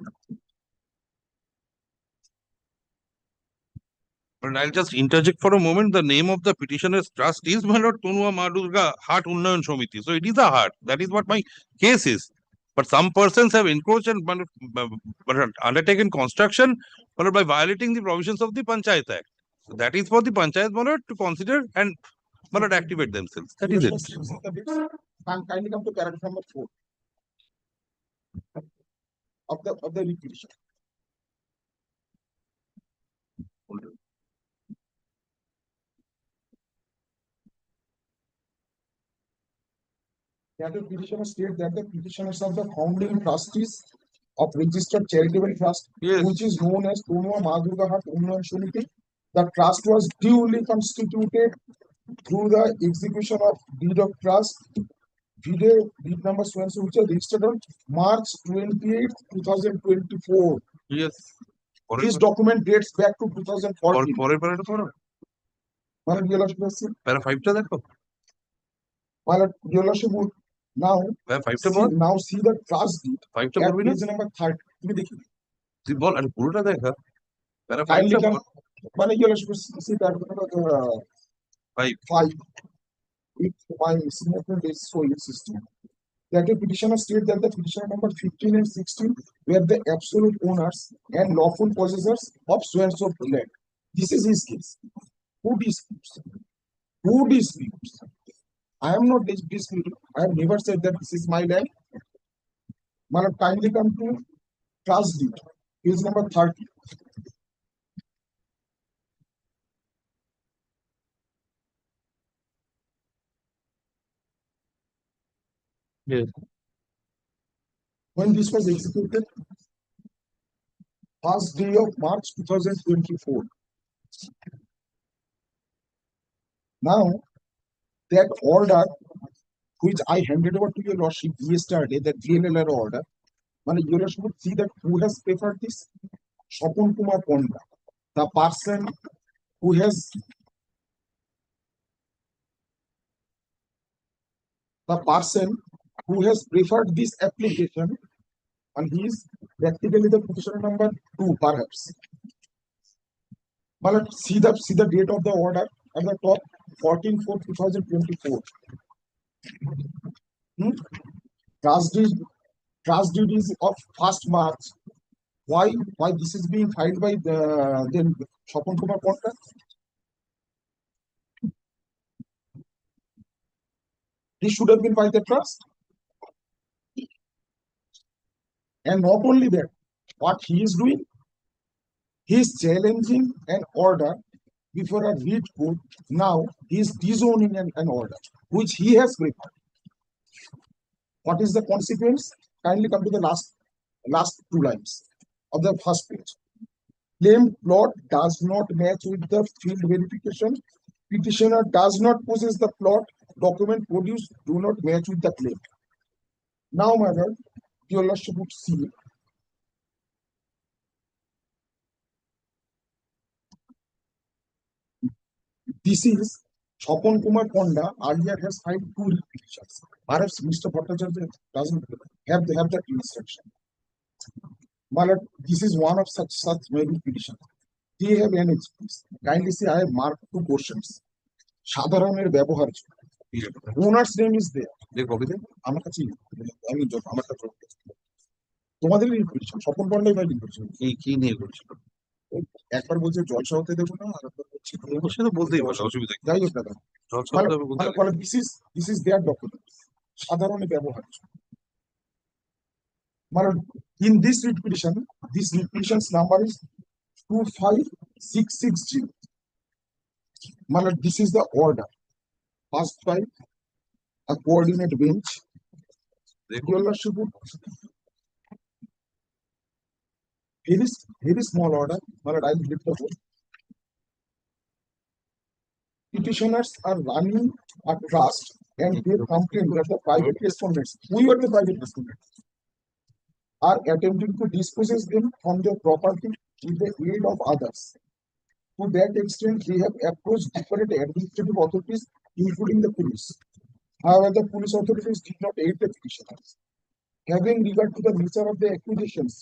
P: And I'll just interject for a moment. The name of the petitioner's trust is my lord Tonua Ma Durga Hat Unnayan Samiti. So it is a hut. That is what my case is. But some persons have encroached and undertaken construction by violating the provisions of the Panchayat Act. So that is for the Panchayat to consider and activate themselves. That is it.
Q: Kindly come to paragraph number 4 of the repetition. That the petitioner state that the petitioners are the founding trustees of registered charitable trust, which is known as Tonua Ma Durga Hat Unnayan Samiti. The trust was duly constituted through the execution of deed of trust, deed number so and so, which are registered on March 28, 2024.
P: Yes.
Q: This document dates back to 2014. Well, your lordship has seen.
P: Para 5 ta dekho.
Q: Well, your lordship would now see the trust deed at page number 30. তুমি দেখি
P: তুই বল আর পুরোটা দেখা para 5
Q: kindly
P: ta
Q: come. Well, your lordship see that 5. If my signature is so insistent. That the petitioner state that the petitioner number 15 and 16 were the absolute owners and lawful possessors of so and so land. This is his case. Who disputes? Who disputes? I am not disputing. I have never said that this is my land. Madam, kindly come to trust deed. Page number 30.
B: Yes.
Q: When this was executed, first day of March 2024. Now, that order, which I handed over to your lordship yesterday, that GNLR order, your lordship would see that who has preferred this? Shapun Kumar Ponda, the person who has preferred this application, and he is practically the petitioner number 2, perhaps. But see the date of the order at the top, 14/4/2024. Trust deed is of 1st March. Why this is being filed by the Shapun Kumar Ponda? This should have been by the trust. And not only that, what he is doing, he is challenging an order before a writ court. Now he is disowning an order which he has prepared. What is the consequence? Kindly come to the last 2 lines of the first page. Claimed plot does not match with the field verification. Petitioner does not possess the plot. Document produced do not match with the claim. Now, my lord, your lordship would see this is Shapun Kumar Ponda earlier has filed 2 petitions. Perhaps Mr. Bhattacharya doesn't have that instruction. But this is one of such many petitions. Do you have any experience? Kindly see, I have marked two questions. সাধারণের ব্যবহার owners name is there দেখো আমার কাছে আমি আমার কাছে তোমাদের report Swapan পণ্ডাই ভাই রিপোর্ট কি নিয়ে করছিল একবার বলছে জলসা হতে দেবো না আর একবার বলছে অবশ্যই তো বলতেই পারে অসুবিধা যাই হোক দাদা মানে দিস ইজ দেয়ার ডকুমেন্ট সাধারণ ব্যবহার মানে in this repetition's number is 25660 মানে this is the order passed by a coordinate bench. Your Lordship, very small order, but I will lift the board. Petitioners are running a trust and they complain that the private respondents, we are the private respondents, are attempting to dispossess them from their property with the aid of others. To that extent, they have approached different administrative authorities, including the police. However, the police authorities did not aid the petitioners. Having regard to the nature of the accusations,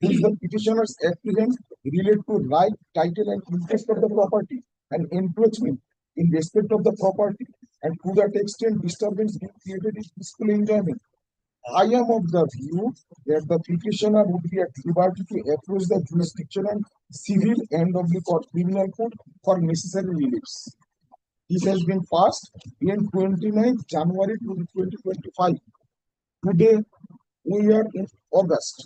Q: which the petitioners apprehend relate to right, title, and interest of the property and encroachment in respect of the property, and to that extent, disturbance being created in peaceful enjoyment. I am of the view that the petitioner would be at liberty to approach the jurisdictional, civil, and of the criminal court for necessary reliefs. This has been passed in 29th January 2025. Today, we are in August.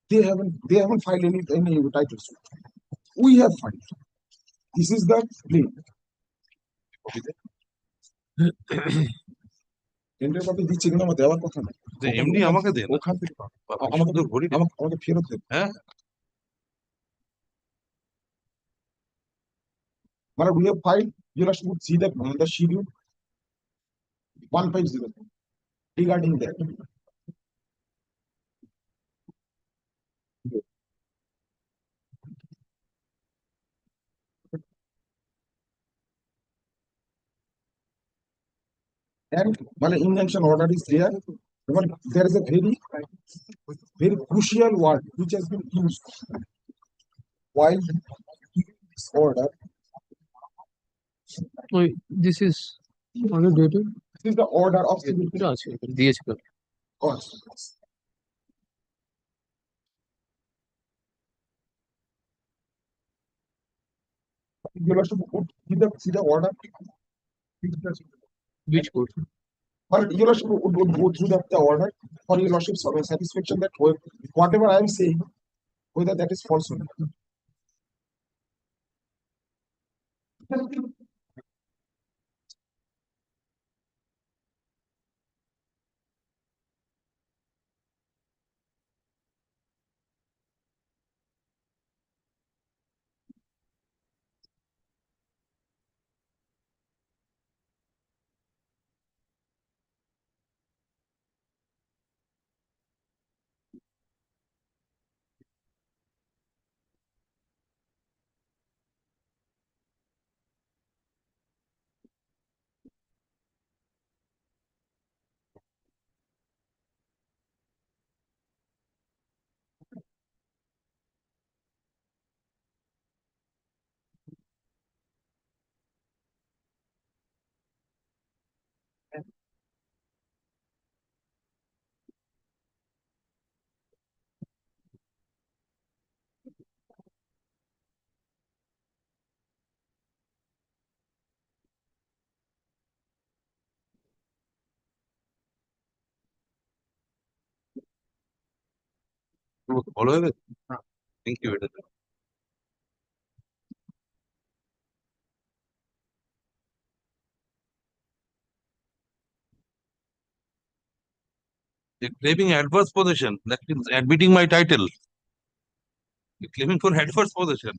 Q: They haven't filed any title suit. We have filed. This is the claim. কেন্দ্রের পাতে দিচ্ছে কিন্তু আমার দেওয়ার কথা না
P: এমনি আমাকে দেন
Q: ওখান থেকে আমাকে তো ঘড়ি আমাকে ফেরত দেন
P: হ্যাঁ
Q: মানে we have filed. You should see the schedule 150 regarding that. And while injunction order is there, but there is a very crucial word which has been used while giving this order.
B: This is on a dated.
Q: This is the order of civil
B: court.
Q: You have to see the order.
B: Which court?
Q: But your lordship would go through the order for your lordship's satisfaction that whatever I am saying, whether that is false or not.
P: ভালো হবে thank you এটা They're claiming adverse possession. That means admitting my title. You're claiming for adverse possession.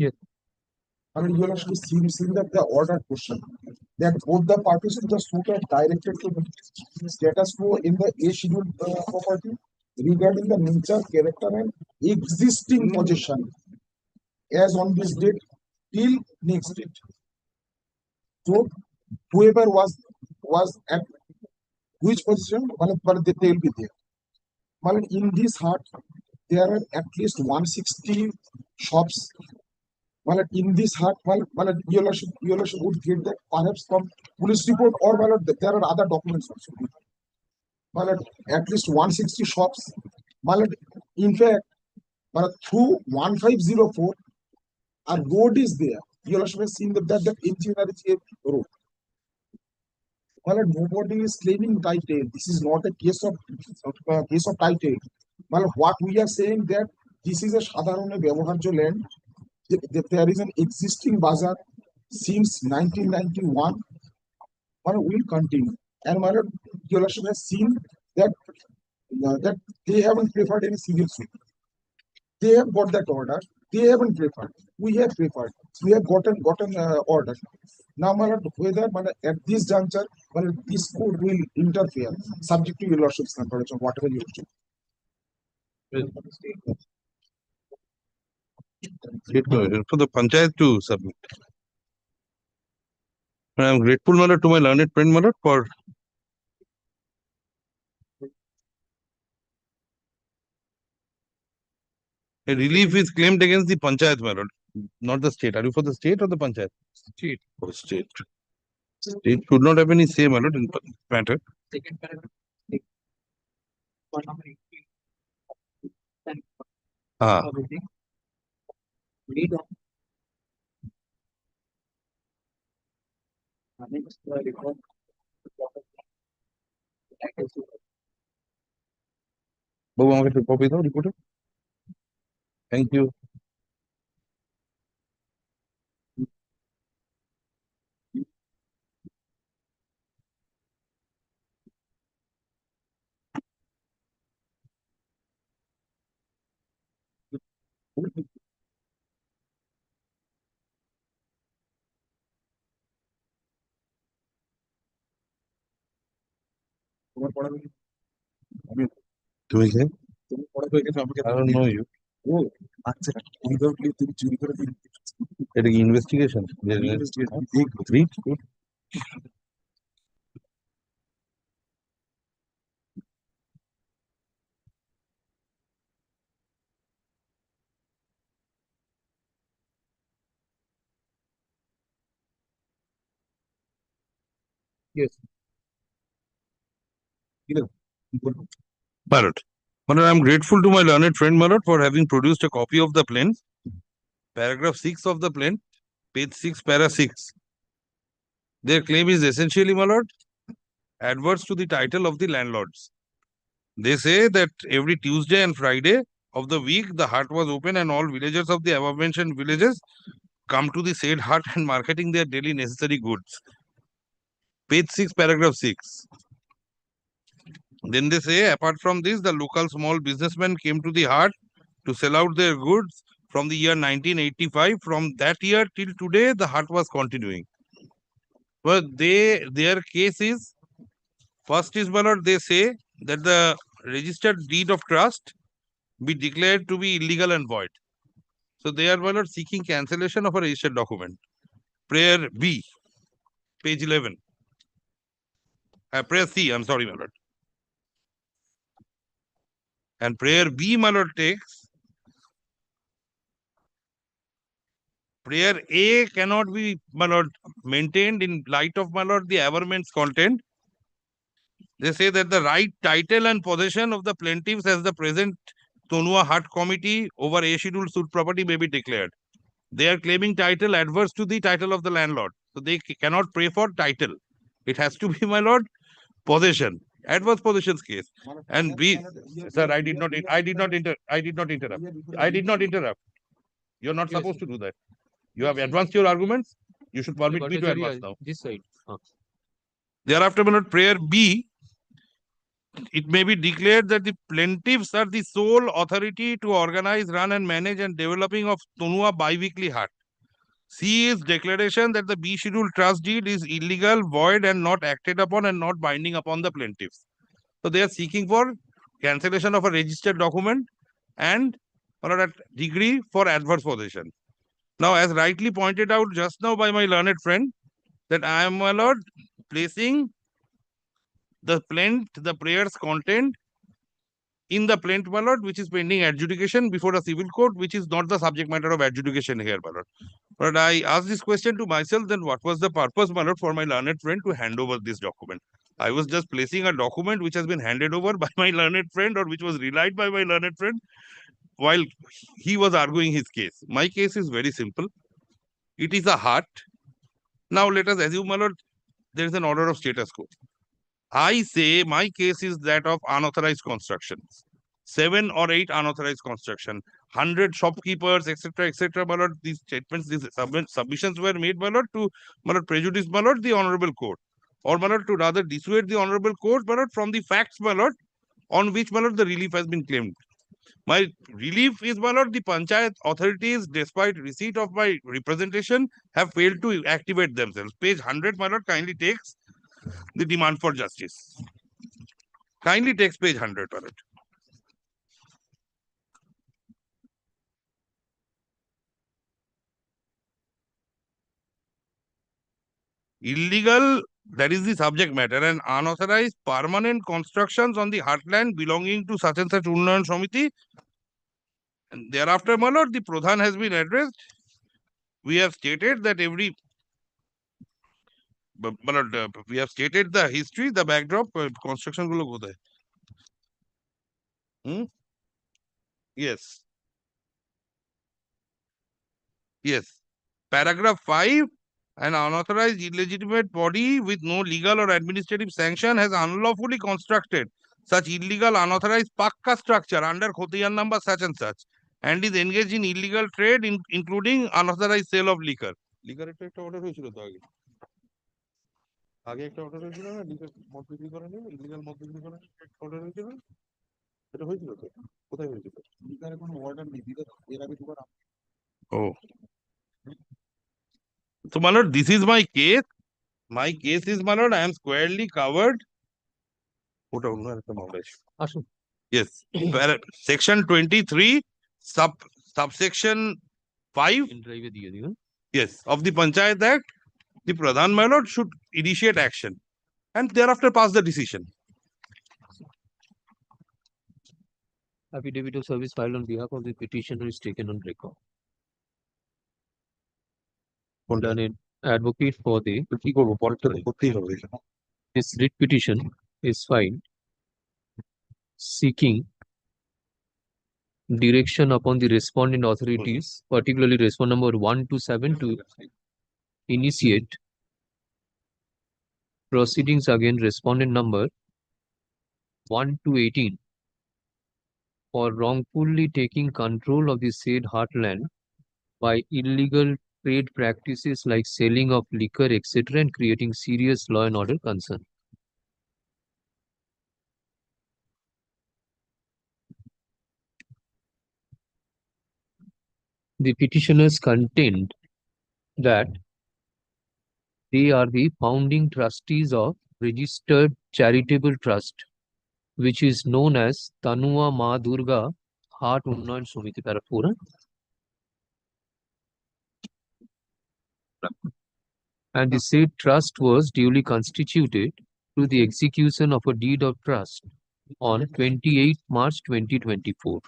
B: Yes.
Q: I mean, you have to see that the order question. that both the parties in the suit are directed to status quo in the A scheduled property regarding the nature, character, and existing possession as on this date till next date. So whoever was at which position, but they will be there. Well, in this hut, there are at least 160 shops. Well, in this hut, you would get that perhaps from police report or there are other documents also. Well, at least 160 shops. Well, in fact, through 1504, a road is there. You have seen that engineering road. Well, nobody is claiming title. This is not a case of title. Well, what we are saying that this is a Sadharone Vyavaharjo land. There is an existing bazaar since 1991. Well, will continue. And my lord, your lordship has seen that that they haven't preferred any civil suit. They have got that order. They haven't preferred. We have preferred. We have gotten order. Now, my lord, whether at this juncture, this court will interfere, subject to your lordship's concurrence, whatever you wish.
P: For the panchayat to submit. And I am grateful, my lord, to my learned friend, my lord, for a relief is claimed against the panchayat, my lord, not the state. Are you for the state or the panchayat?
B: State.
P: For state. State should not have any say, my lord, in matter.
B: Second paragraph.
P: Ah.
B: Read on.
P: Babu, আমাকে একটু copy দাও report এর। Thank you.
Q: তোমার পড়াবে
P: তুমি কে?
Q: তুমি পড়াবে এখানে আমাকে
P: I don't know you.
Q: ও আচ্ছা উইদাউটলি তুমি চুরি করে দিন
P: এটা কি investigation? Read.
B: Yes.
P: My lord. My lord, I am grateful to my learned friend, my lord, for having produced a copy of the plan. Paragraph 6 of the plan, page 6, para 6. Their claim is essentially, my lord, adverse to the title of the landlords. They say that every Tuesday and Friday of the week, the hut was open and all villagers of the above-mentioned villages come to the said hut and marketing their daily necessary goods. Page 6, paragraph 6. Then they say, apart from this, the local small businessmen came to the hut to sell out their goods from the year 1985. From that year till today, the hut was continuing. Well, their case is, first is, my lord, they say that the registered deed of trust be declared to be illegal and void. So they are, my lord, seeking cancellation of a registered document. Prayer B, page 11. Prayer C, I'm sorry, my lord. And prayer B, my lord, takes. Prayer A cannot be, my lord, maintained in light of, my lord, the averment's content. They say that the right title and possession of the plaintiffs as the present Tonua Hut Committee over a scheduled suit property may be declared. They are claiming title adverse to the title of the landlord. So they cannot pray for title. It has to be, my lord, possession. Adverse possessions case. And B, sir, I did not interrupt. You're not supposed to do that. You have advanced your arguments. You should permit me to advance now.
B: This side.
P: Thereafter, my lord, prayer B, it may be declared that the plaintiffs are the sole authority to organize, run and manage and developing of Tonua bi-weekly hut. C is declaration that the B schedule trust deed is illegal, void, and not acted upon and not binding upon the plaintiffs. So they are seeking for cancellation of a registered document and a degree for adverse possession. Now, as rightly pointed out just now by my learned friend, that I am, my lord, placing the prayer's content in the plaint, my lord, which is pending adjudication before a civil court, which is not the subject matter of adjudication here, my lord. But I asked this question to myself, then what was the purpose, my lord, for my learned friend to hand over this document? I was just placing a document which has been handed over by my learned friend or which was relied by my learned friend while he was arguing his case. My case is very simple. It is a heart. Now let us assume, my lord, there is an order of status quo. I say my case is that of unauthorized constructions. 7 or 8 unauthorized construction, 100 shopkeepers, etc., my lord, these statements, these submissions were made, my lord, to, my lord, prejudice, my lord, the honorable court. Or, my lord, to rather dissuade the honorable court, my lord, from the facts, my lord, on which, my lord, the relief has been claimed. My relief is, my lord, the panchayat authorities, despite receipt of my representation, have failed to activate themselves. Page 100, my lord, kindly takes the demand for justice. Kindly takes page 100, my lord. Illegal, that is the subject matter, and unauthorized permanent constructions on the heartland belonging to such and such Unnayan Samiti. And thereafter, my lord, the Pradhan has been addressed. We have stated that we have stated the history, the backdrop, construction gulo kothay. Yes. Yes. Paragraph 5. An unauthorized illegitimate body with no legal or administrative sanction has unlawfully constructed such illegal unauthorized pakka structure under Khotiyan number such and such and is engaged in illegal trade including unauthorized sale of liquor. Liquor একটা order হয়েছিল তো আগে আগে একটা order হয়েছিল না liquor মদ বিক্রি করে নিয়ে illegal মদ বিক্রি করে order হয়েছিল এটা হয়েছিল তো কোথায় হয়েছিল লিগারের কোনো order নেই দিতে এর আগে দুবার Oh. So, my lord, this is my case. My case is, my lord, I am squarely covered. Yes. Section 23, subsection 5. Yes. Of the Panchayat Act, the Pradhan, my lord, should initiate action and thereafter pass the decision.
B: Affidavit of service filed on behalf of the petitioner is taken on record. Learned advocate for the this writ petition is filed seeking direction upon the respondent authorities, particularly respondent number 1 to 7, to initiate proceedings against respondent number 1 to 18 for wrongfully taking control of the said heartland by illegal trade practices like selling of liquor, etc., and creating serious law and order concern. The petitioners contend that they are the founding trustees of registered charitable trust, which is known as Tanua Ma Durga Heart Unnayan Samiti Parapura. And the said trust was duly constituted through the execution of a deed of trust on 28 March 2024.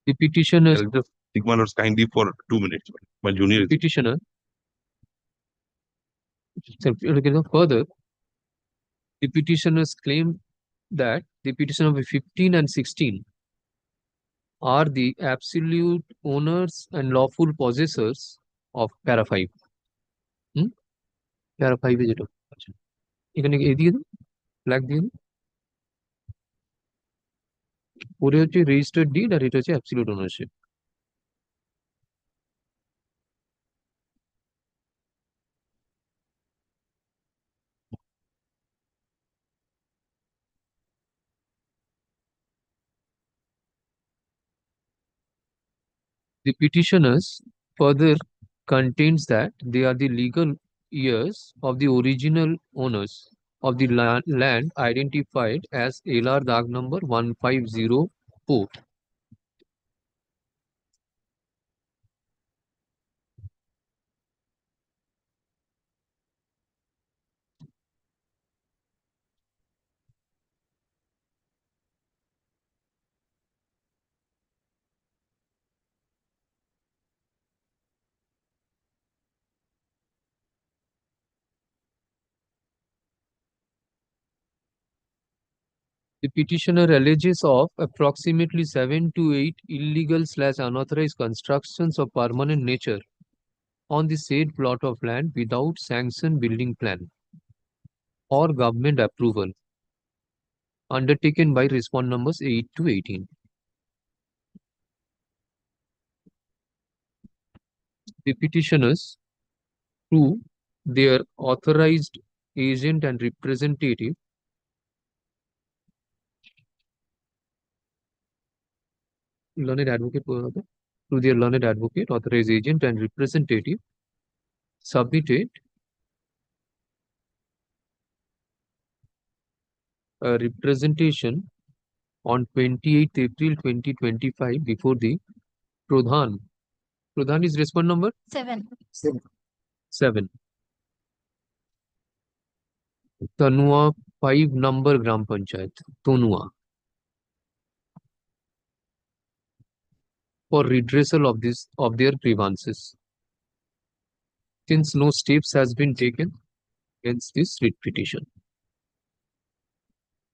B: The petitioner
P: kindly for 2 minutes. My junior
B: petitioner further, the petitioners claim that the petition of 15 and 16 are the absolute owners and lawful possessors of para 5. Para 5 is it? এখানে এই দিয়ে দিন flag দিয়ে দিন পরে হচ্ছে registered did আর এটা হচ্ছে absolute ownership The petitioners further contends that they are the legal heirs of the original owners of the land identified as LR Dag number 1504. The petitioner alleges of approximately 7 to 8 illegal / unauthorized constructions of permanent nature on the said plot of land without sanctioned building plan or government approval undertaken by respond numbers 8 to 18. The petitioners, through their authorized agent and representative, learned advocate, through their learned advocate, authorized agent and representative, submitted a representation on 28th April 2025 before the Pradhan. Pradhan is respond number
L: 7.
B: 7. Tanua 5 number Gram Panchayat, Tonua, for redressal of their grievances. Since no steps has been taken against this writ petition,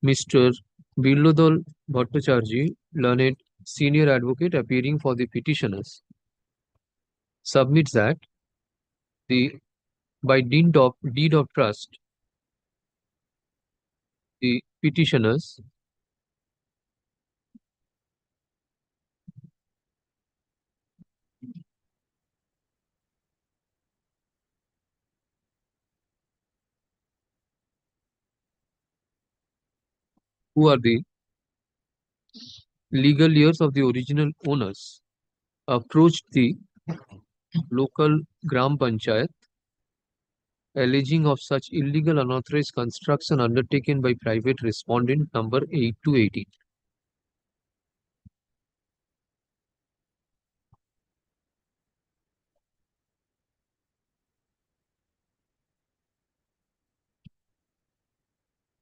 B: Mr. Bilodol Bhattacharjee, learned senior advocate appearing for the petitioners, submits that by deed of trust, the petitioners who are the legal heirs of the original owners approached the local Gram Panchayat alleging of such illegal unauthorized construction undertaken by private respondent number 8 to 18.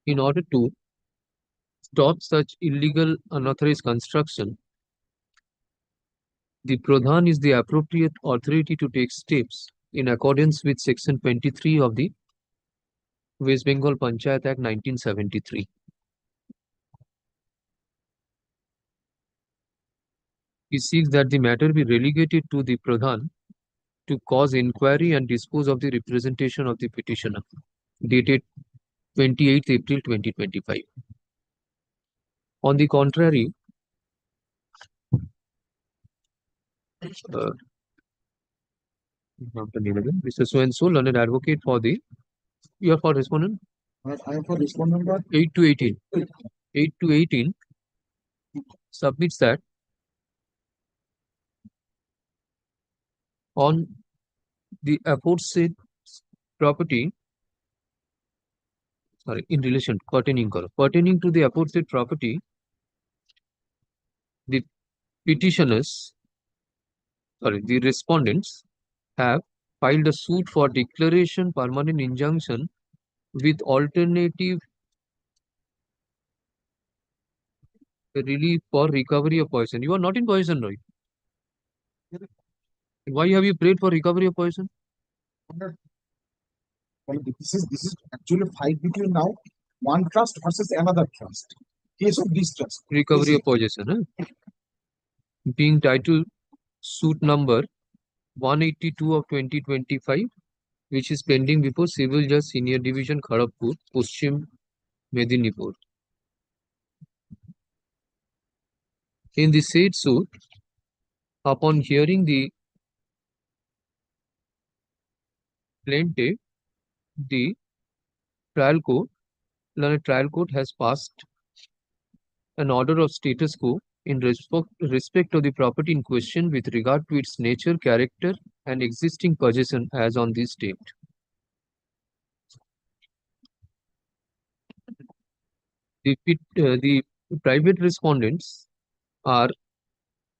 B: In order to stop such illegal unauthorized construction, the Pradhan is the appropriate authority to take steps in accordance with Section 23 of the West Bengal Panchayat Act 1973. He seeks that the matter be relegated to the Pradhan to cause inquiry and dispose of the representation of the petitioner, dated 28th April 2025. On the contrary, Mr. So-and-so, learned advocate for the, you are for respondent?
Q: I am for respondent number
B: 8 to 18. 8 to 18 submits that on the aforesaid property, in relation, pertaining to the aforesaid property, the petitioners, the respondents have filed a suit for declaration permanent injunction with alternative relief for recovery of poison. You are not in poison, right? Why have you prayed for recovery of poison?
Q: Well, this is actually a fight between now one trust versus another trust. Case of distrust.
B: Recovery of poison, being titled suit number 182 of 2025, which is pending before Civil Judge Senior Division, Kharagpur, Paschim Medinipur. In the said suit, upon hearing the plaintiff, the trial court has passed an order of status quo in respect of the property in question with regard to its nature, character, and existing possession as on this date. The private respondents are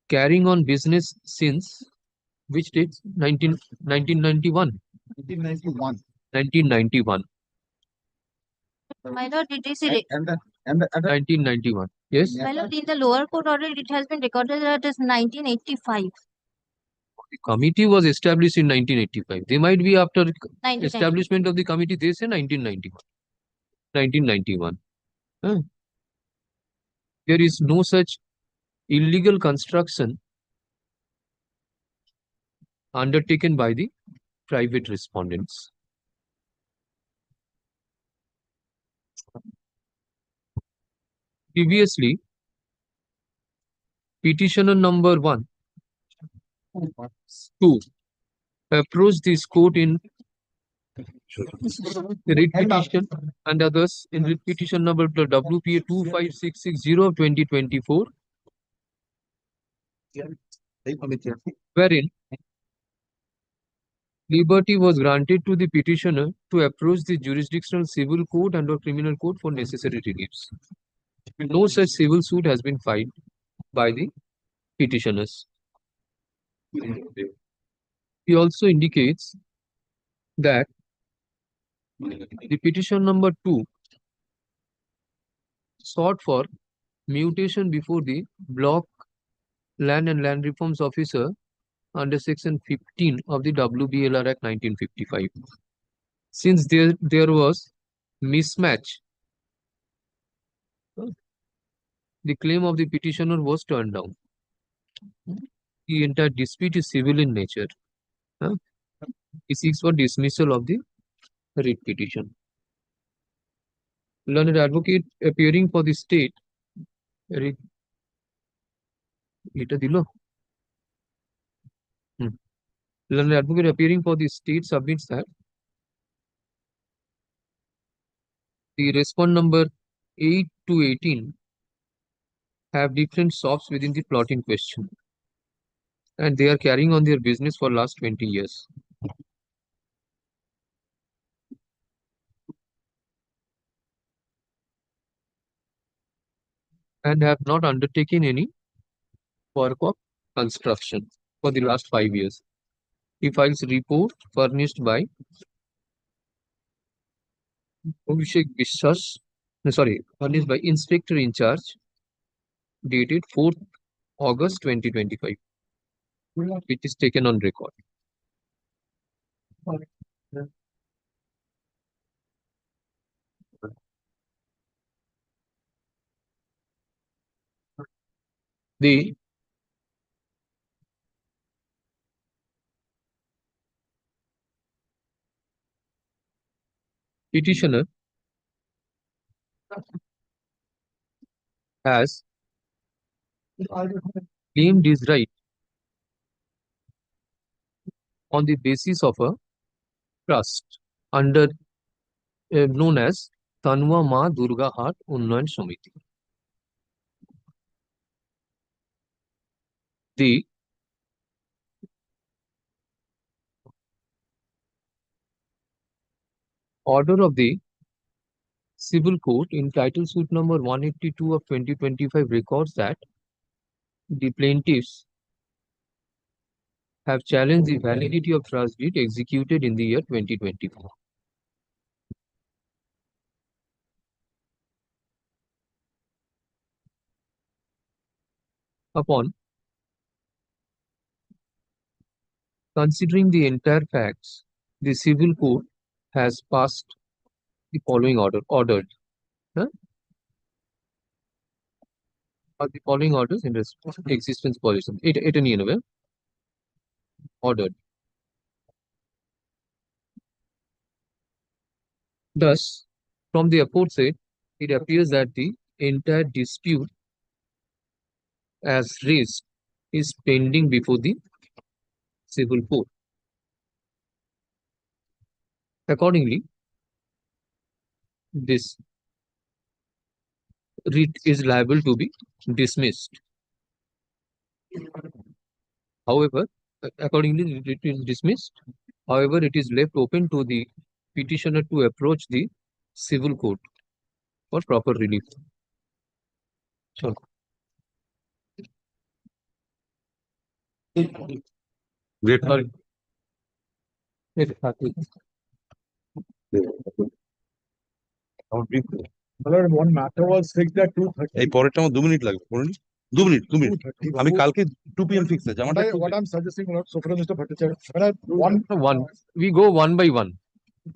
B: carrying on business since which date? 1991.
Q: 1991.
B: 1991.
M: My lord, it is a
B: 1991. Yes.
M: my lord, in the lower court order, it has been recorded that it is 1985.
B: The committee was established in 1985. They might be after
M: 1990.
B: establishment of the committee, they say 1991. 1991. Huh? There is no such illegal construction undertaken by the private respondents. Previously, petitioner number 1, 2 approached this court in writ petition and others in writ petition number WPA 25660 of 2024, wherein liberty was granted to the petitioner to approach the jurisdictional civil court and or criminal court for necessary reliefs. No such civil suit has been filed by the petitioners. He also indicates that the petition number 2 sought for mutation before the Block Land and Land Reforms Officer under section 15 of the WBLR Act 1955. Since there was mismatch, the claim of the petitioner was turned down. The entire dispute is civil in nature. He seeks for dismissal of the writ petition. Learned advocate appearing for the state. Learned advocate appearing for the state submits that the respond number 8 to 18 have different shops within the plot in question, and they are carrying on their business for last 20 years. And have not undertaken any work of construction for the last 5 years. He files report furnished by furnished by Inspector in Charge, dated 4th August 2025, which is taken on record. The petitioner has claimed his right on the basis of a trust under known as Tanwa Ma Durga Hat Unnayan Samiti. The order of the civil court in title suit number 182 of 2025 records that the plaintiffs have challenged the validity of trust deed executed in the year 2024. Upon considering the entire facts, the civil court has passed the following ordered. The following orders in existence position. It anyway ordered. Thus, from the aforesaid, it appears that the entire dispute as raised is pending before the civil court. Accordingly, this writ is liable to be dismissed However, accordingly, it is dismissed. However, it is left open to the petitioner to approach the civil court for proper relief. Sure.
P: Great.
B: Sorry.
Q: Malad, one matter was fixed at 2:30.
P: এই পরেরটা আমার 2 minute লাগবে 2 minute
Q: 2:30.
P: আমি কালকে 2 PM fix আছে আমারটা
Q: What I'm suggesting, Malad, so for Mr. Bhattacharya,
B: One. We go one by one.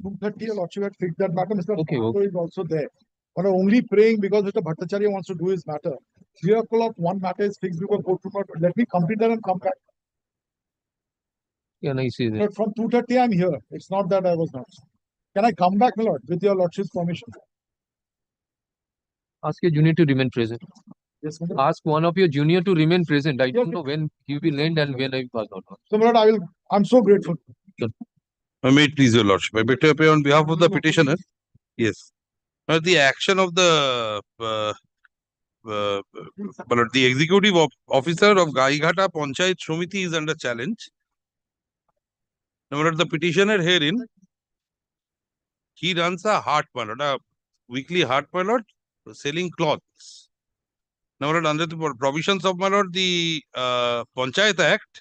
Q: 2:30, your lordship had fixed that matter. Mr.
B: Okay,
Q: Bhattacharya is also there. But I'm only praying because Mr. Bhattacharya wants to do his matter. 3 o'clock, one matter is fixed before court report. Let me complete that and come back.
B: Can I see that?
Q: But from 2:30, I'm here. It's not that I was not. Can I come back, my lord, with your lordship's permission?
B: Ask your junior to remain present.
Q: Yes, my lord.
B: Ask one of your junior to remain present. I don't know when he will end and when I will pass out.
Q: So, my lord, I'm so grateful.
P: May it please your lordship. I beg to appear on behalf of the petitioner. Yes. The action of the the executive officer of Gaighata Panchayat Samiti is under challenge. Number the petitioner herein, he runs a hart pilot, a weekly hart pilot selling cloths. Number under the provisions of the Panchayat Act,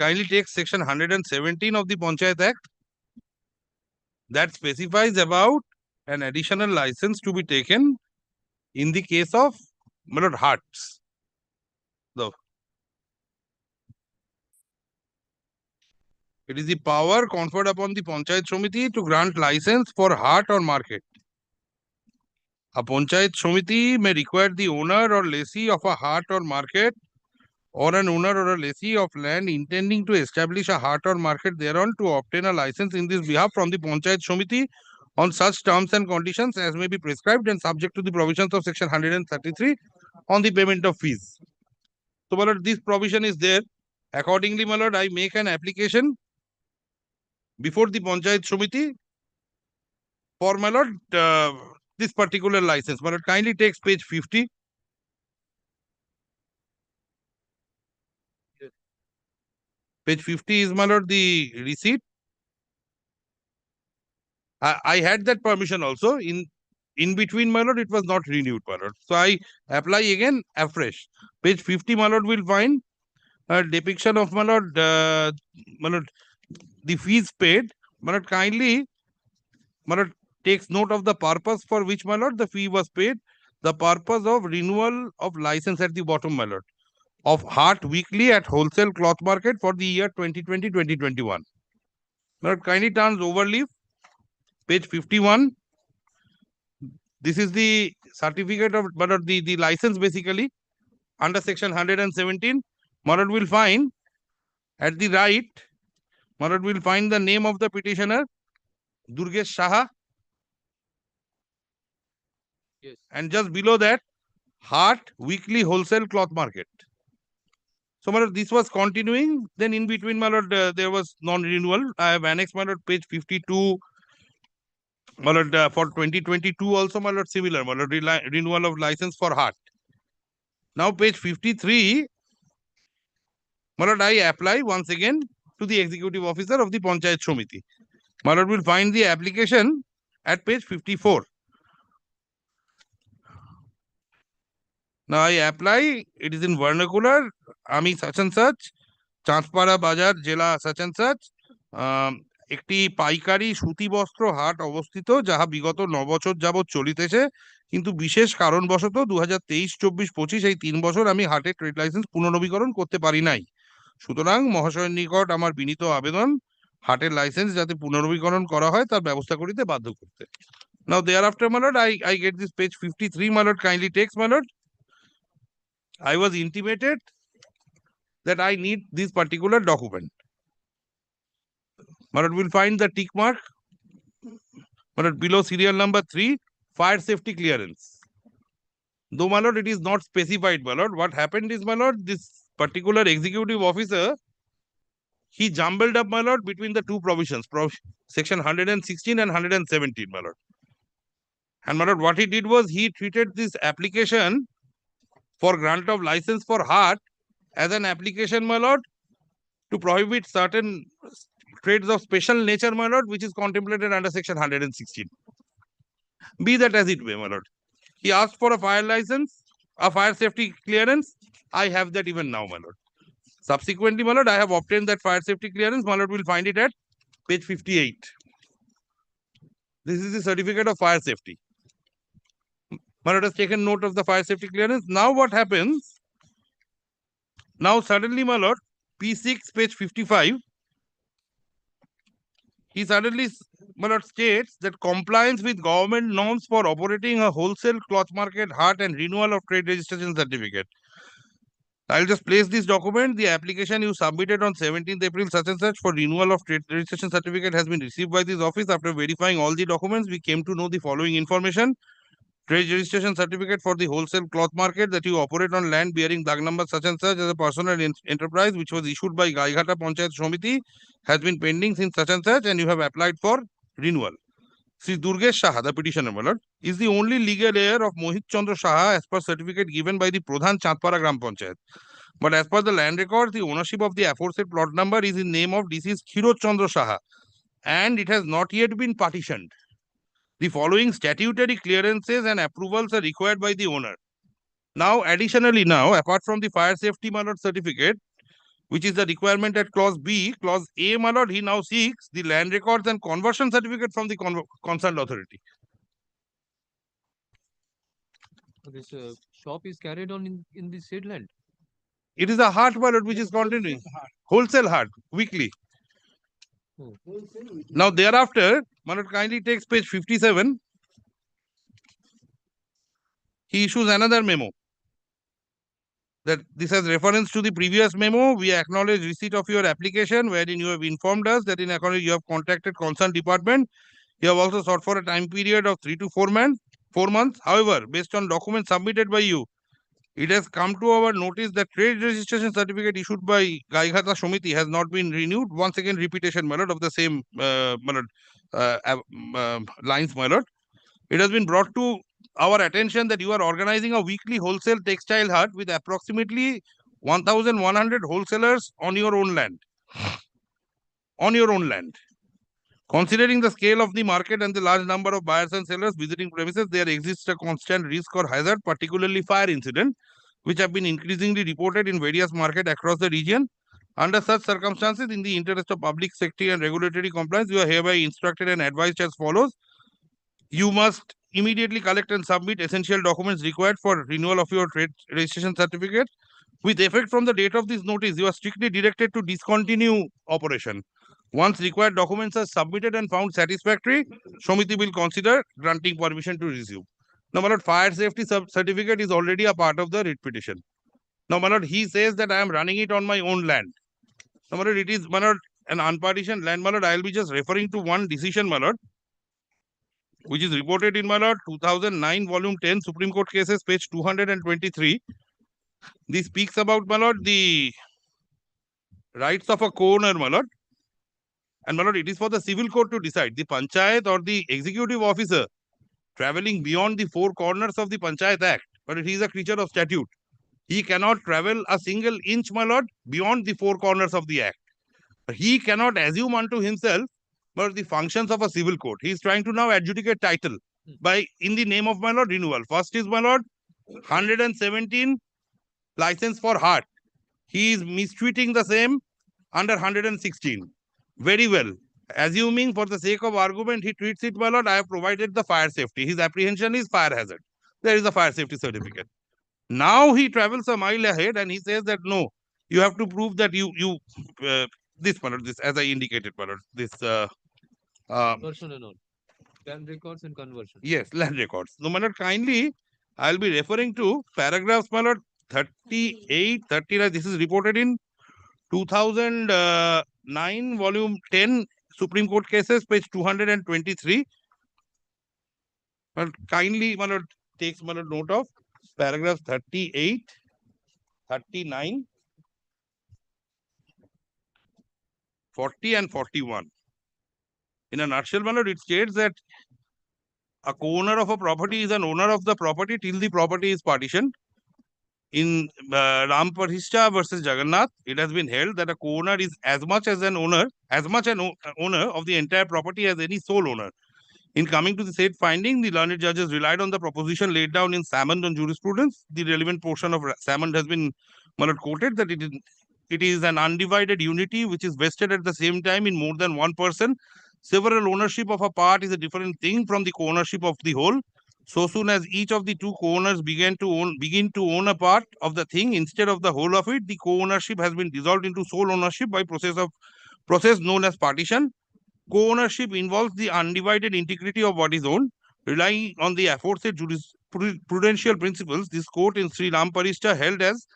P: kindly take section 117 of the Panchayat Act that specifies about an additional license to be taken in the case of harts. It is the power conferred upon the Panchayat Samiti to grant license for hart or market. A Panchayat Samiti may require the owner or lessee of a hart or market or an owner or a lessee of land intending to establish a hart or market thereon to obtain a license in this behalf from the Panchayat Samiti on such terms and conditions as may be prescribed and subject to the provisions of section 133 on the payment of fees. So, my lord, this provision is there. Accordingly, my lord, I make an application before the Panchayat Samiti for, my lord, this particular license. My lord, kindly takes page 50. Page 50 is, my lord, the receipt. I had that permission also. In between, my lord, it was not renewed, my lord. So I apply again afresh. Page 50, my lord, will find a depiction of, my lord, the fees paid. My lord, kindly, my lord, takes note of the purpose for which, my lord, the fee was paid. The purpose of renewal of license at the bottom, my lord, of hart weekly at wholesale cloth market for the year 2020-2021. My lord, kindly turns overleaf. Page 51. This is the certificate of, but the license basically under section 117. Marad will find at the right, Marad will find the name of the petitioner, Durgesh Shaha.
B: Yes.
P: And just below that, hart weekly wholesale cloth market. So, Marad, this was continuing. Then in between, Marad, there was non-renewal. I have annexed, Marad, page 52. Malad, for 2022 also, Malad, similar, Malad, renewal of license for hart. Now, page 53, Malad, I apply once again to the executive officer of the Panchayat Samiti. Malad will find the application at page 54. Now, I apply, it is in vernacular, Ami such and such, Chanspara Bajar, Jela such and such, একটি পাইকারি সুতি বস্ত্র হাট অবস্থিত যাহা বিগত 9 বছর যাবৎ চলিতেছে কিন্তু বিশেষ কারণবশত 2023-24-25 এই 3 বছর আমি হাটের ট্রেড লাইসেন্স পুনর্নবীকরণ করতে পারি নাই। সুতরাং মহাশয়ের নিকট আমার বিনীত আবেদন হাটের লাইসেন্স যাতে পুনর্নবীকরণ করা হয় তার ব্যবস্থা করিতে বাধ্য করতে। Now thereafter, my lord, I get this page 53, my lord, kindly takes, my lord. I was intimated that I need this particular document. My lord, will find the tick mark, my lord, below serial number 3, fire safety clearance. Though, my lord, it is not specified, my lord. What happened is, my lord, this particular executive officer, he jumbled up, my lord, between the two provisions, section 116 and 117, my lord. And, my lord, what he did was he treated this application for grant of license for hart as an application, my lord, to prohibit certain trades of special nature, my lord, which is contemplated under section 116. Be that as it may, my lord. He asked for a fire license, a fire safety clearance. I have that even now, my lord. Subsequently, my lord, I have obtained that fire safety clearance. My lord will find it at page 58. This is the certificate of fire safety. My lord has taken note of the fire safety clearance. Now what happens? Now suddenly, my lord, P6, page 55, he suddenly, my lord, states that compliance with government norms for operating a wholesale cloth market, heart and renewal of trade registration certificate. I'll just place this document. The application you submitted on 17th April such and such for renewal of trade registration certificate has been received by this office. After verifying all the documents, we came to know the following information. Trade registration certificate for the wholesale cloth market that you operate on land bearing dag number such and such as a personal enterprise which was issued by Calcutta Panchayat Samiti has been pending since such and such and you have applied for renewal. Sri Durgesh Saha, the petitioner, my lord, is the only legal heir of Mohit Chandra Saha as per certificate given by the Pradhan Chandpara Gram Panchayat. But as per the land records, the ownership of the aforesaid plot number is in name of deceased Khirot Chandra Saha and it has not yet been partitioned. The following statutory clearances and approvals are required by the owner. Now, additionally, apart from the fire safety, my lord, certificate, which is the requirement at clause B, clause A, my lord, he now seeks the land records and conversion certificate from the concerned authority.
B: This shop is carried on in the said land.
P: It is a heart, my lord, which is continuing. Wholesale heart, weekly. Now, thereafter, my lord, kindly takes page 57. He issues another memo. That this has reference to the previous memo. We acknowledge receipt of your application wherein you have informed us that in accordance you have contacted concerned department. You have also sought for a time period of 3 to 4 months. However, based on documents submitted by you, it has come to our notice that trade registration certificate issued by Calcutta Samiti has not been renewed. Once again, repetition, my lord, of the same lines, my lord. It has been brought to our attention that you are organizing a weekly wholesale textile hut with approximately 1,100 wholesalers on your own land. On your own land. Considering the scale of the market and the large number of buyers and sellers visiting premises, there exists a constant risk or hazard, particularly fire incident, which have been increasingly reported in various markets across the region. Under such circumstances, in the interest of public safety and regulatory compliance, you are hereby instructed and advised as follows. You must immediately collect and submit essential documents required for renewal of your trade registration certificate. With effect from the date of this notice, you are strictly directed to discontinue operation. Once required documents are submitted and found satisfactory, Samiti will consider granting permission to resume. Now, my lord, fire safety certificate is already a part of the writ petition. Now, my lord, he says that I am running it on my own land. Now, my lord, it is, my lord, an unpartitioned land, my lord. I will be just referring to one decision, my lord, which is reported in, my lord, 2009, volume 10, Supreme Court cases, page 223. This speaks about, my lord, the rights of a co-owner, my lord. And, my lord, it is for the civil court to decide. The panchayat or the executive officer traveling beyond the four corners of the Panchayat Act, but he is a creature of statute. He cannot travel a single inch, my lord, beyond the four corners of the Act. He cannot assume unto himself but the functions of a civil court. He is trying to now adjudicate title by in the name of, my lord, renewal. First is, my lord, 117 license for heart. He is mistreating the same under 116. Very well. Assuming for the sake of argument, he treats it, my lord, I have provided the fire safety. His apprehension is fire hazard. There is a fire safety certificate. Now he travels a mile ahead and he says that no, you have to prove that this, my lord, this as I indicated, my lord, this
B: Conversion and all. Land records and conversion.
P: Yes, land records. No, my lord, kindly, I'll be referring to paragraphs, my lord, 38, 39. This is reported in 2009, volume 10, Supreme Court cases, page 223. But kindly, my lord, takes, my lord, note of paragraphs 38, 39, 40 and 41. In a nutshell, my lord, it states that a co-owner of a property is an owner of the property till the property is partitioned. In Ram Parishta versus Jagannath, it has been held that a co-owner is as much an owner of the entire property as any sole owner. In coming to the said finding, the learned judges relied on the proposition laid down in Salmon on jurisprudence. The relevant portion of Salmon has been quoted that it is an undivided unity which is vested at the same time in more than one person. Several ownership of a part is a different thing from the co-ownership of the whole. So soon as each of the two co-owners begin to own a part of the thing instead of the whole of it, the co-ownership has been dissolved into sole ownership by process known as partition. Co-ownership involves the undivided integrity of what is owned. Relying on the aforesaid jurisprudential principles, this court in Sri Ram Parishta held as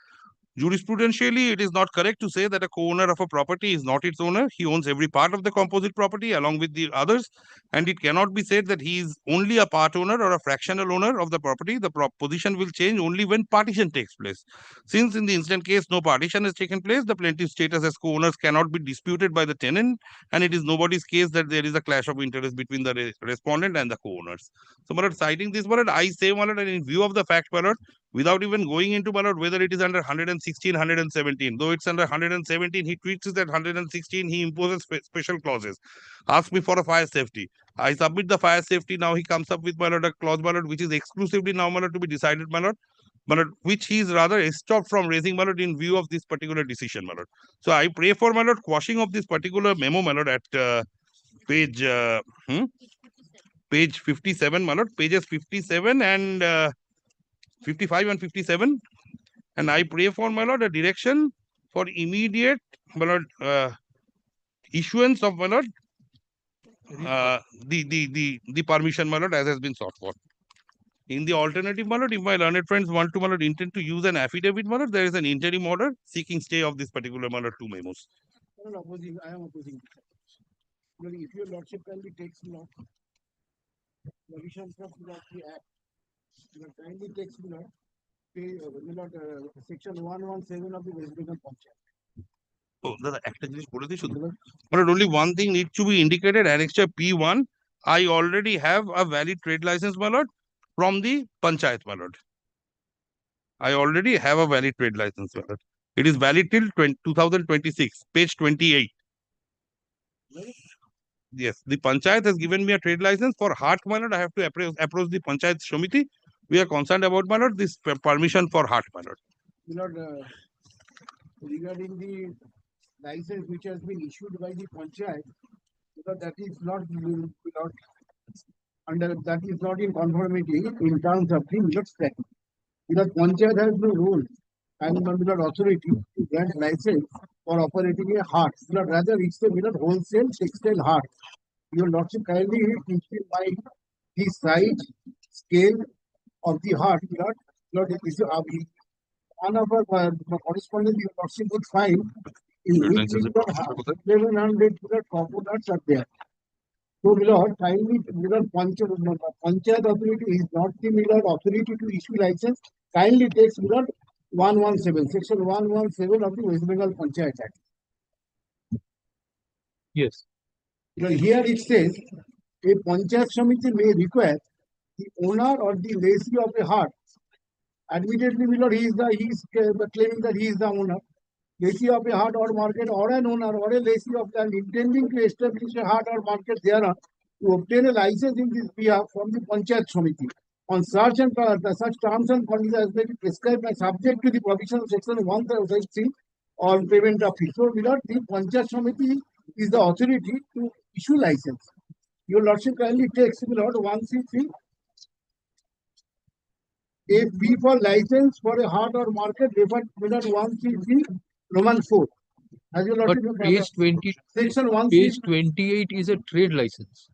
P: jurisprudentially, it is not correct to say that a co-owner of a property is not its owner. He owns every part of the composite property along with the others, and it cannot be said that he is only a part owner or a fractional owner of the property. The position will change only when partition takes place. Since in the instant case no partition has taken place, the plaintiff's status as co-owners cannot be disputed by the tenant, and it is nobody's case that there is a clash of interest between the respondent and the co-owners. So, my lord, citing this, my lord, I say, my lord, and in view of the fact, my lord, without even going into, my lord, whether it is under 116, 117. Though it's under 117, he treats it at 116, he imposes special clauses. Ask me for a fire safety. I submit the fire safety. Now he comes up with, my lord, a clause, my lord, which is exclusively now, my lord, to be decided, my lord, which he is rather stopped from raising, my lord, in view of this particular decision, my lord. So I pray for, my lord, quashing of this particular memo, my lord, at page 57, my lord, pages 57 and 55 and 57, and I pray for, my lord, a direction for immediate, my lord, issuance of, my lord, the permission, my lord, as has been sought for. In the alternative, my lord, if my learned friends want to, my lord, intend to use an affidavit, my lord, there is an interim order seeking stay of this particular, my lord, two memos.
Q: I am opposing. If your lordship kindly takes note, provisions of the act, kindly takes note, section 117 of the West Bengal Contract.
P: Oh, the act is but only one thing needs to be indicated. Annexure P1. I already have a valid trade license, my lord, from the Panchayat, my lord. I already have a valid trade license, my lord. It is valid till 2026, page 28. Yes, the Panchayat has given me a trade license for heart, my lord. I have to approach the Panchayat Shomiti. We are concerned about, my lord, this permission for heart, my lord.
Q: My lord, regarding the license which has been issued by the Panchayat, because that is not in conformity in terms of the millet statute. Because Panchayat has no rule and millet authority to grant license for operating a hut. Rather, it's a millet wholesale textile hut. Your lordship kindly teach me by the size, scale of the hut. One of our correspondent, your lordship would find in which 1100 components are there. So, Milord, kindly, Milord, Panchayat authority is not the Milord authority to issue license. Kindly takes Milord 117, section 117 of the West Bengal Panchayat Act.
B: Yes.
Q: Here it says, a Panchayat Samiti may require the owner or the lessee of a hut. Admittedly, Milord, he is claiming that he is the owner. Lessee of a hut or market, or an owner or a lessee of land intending to establish a hut or market thereon to obtain a license in this behalf from the Panchayat Samiti on such terms and conditions as may be prescribed and subject to the provision of section 133 on payment of fee. So, Milord, the Panchayat Samiti is the authority to issue license. Your lordship kindly takes, Milord, 133. A fee for license for a hut or market referred to 133 Roman 4. As your
B: But
Q: lordship,
B: page 20,
Q: section 1
B: page 28 is a trade license.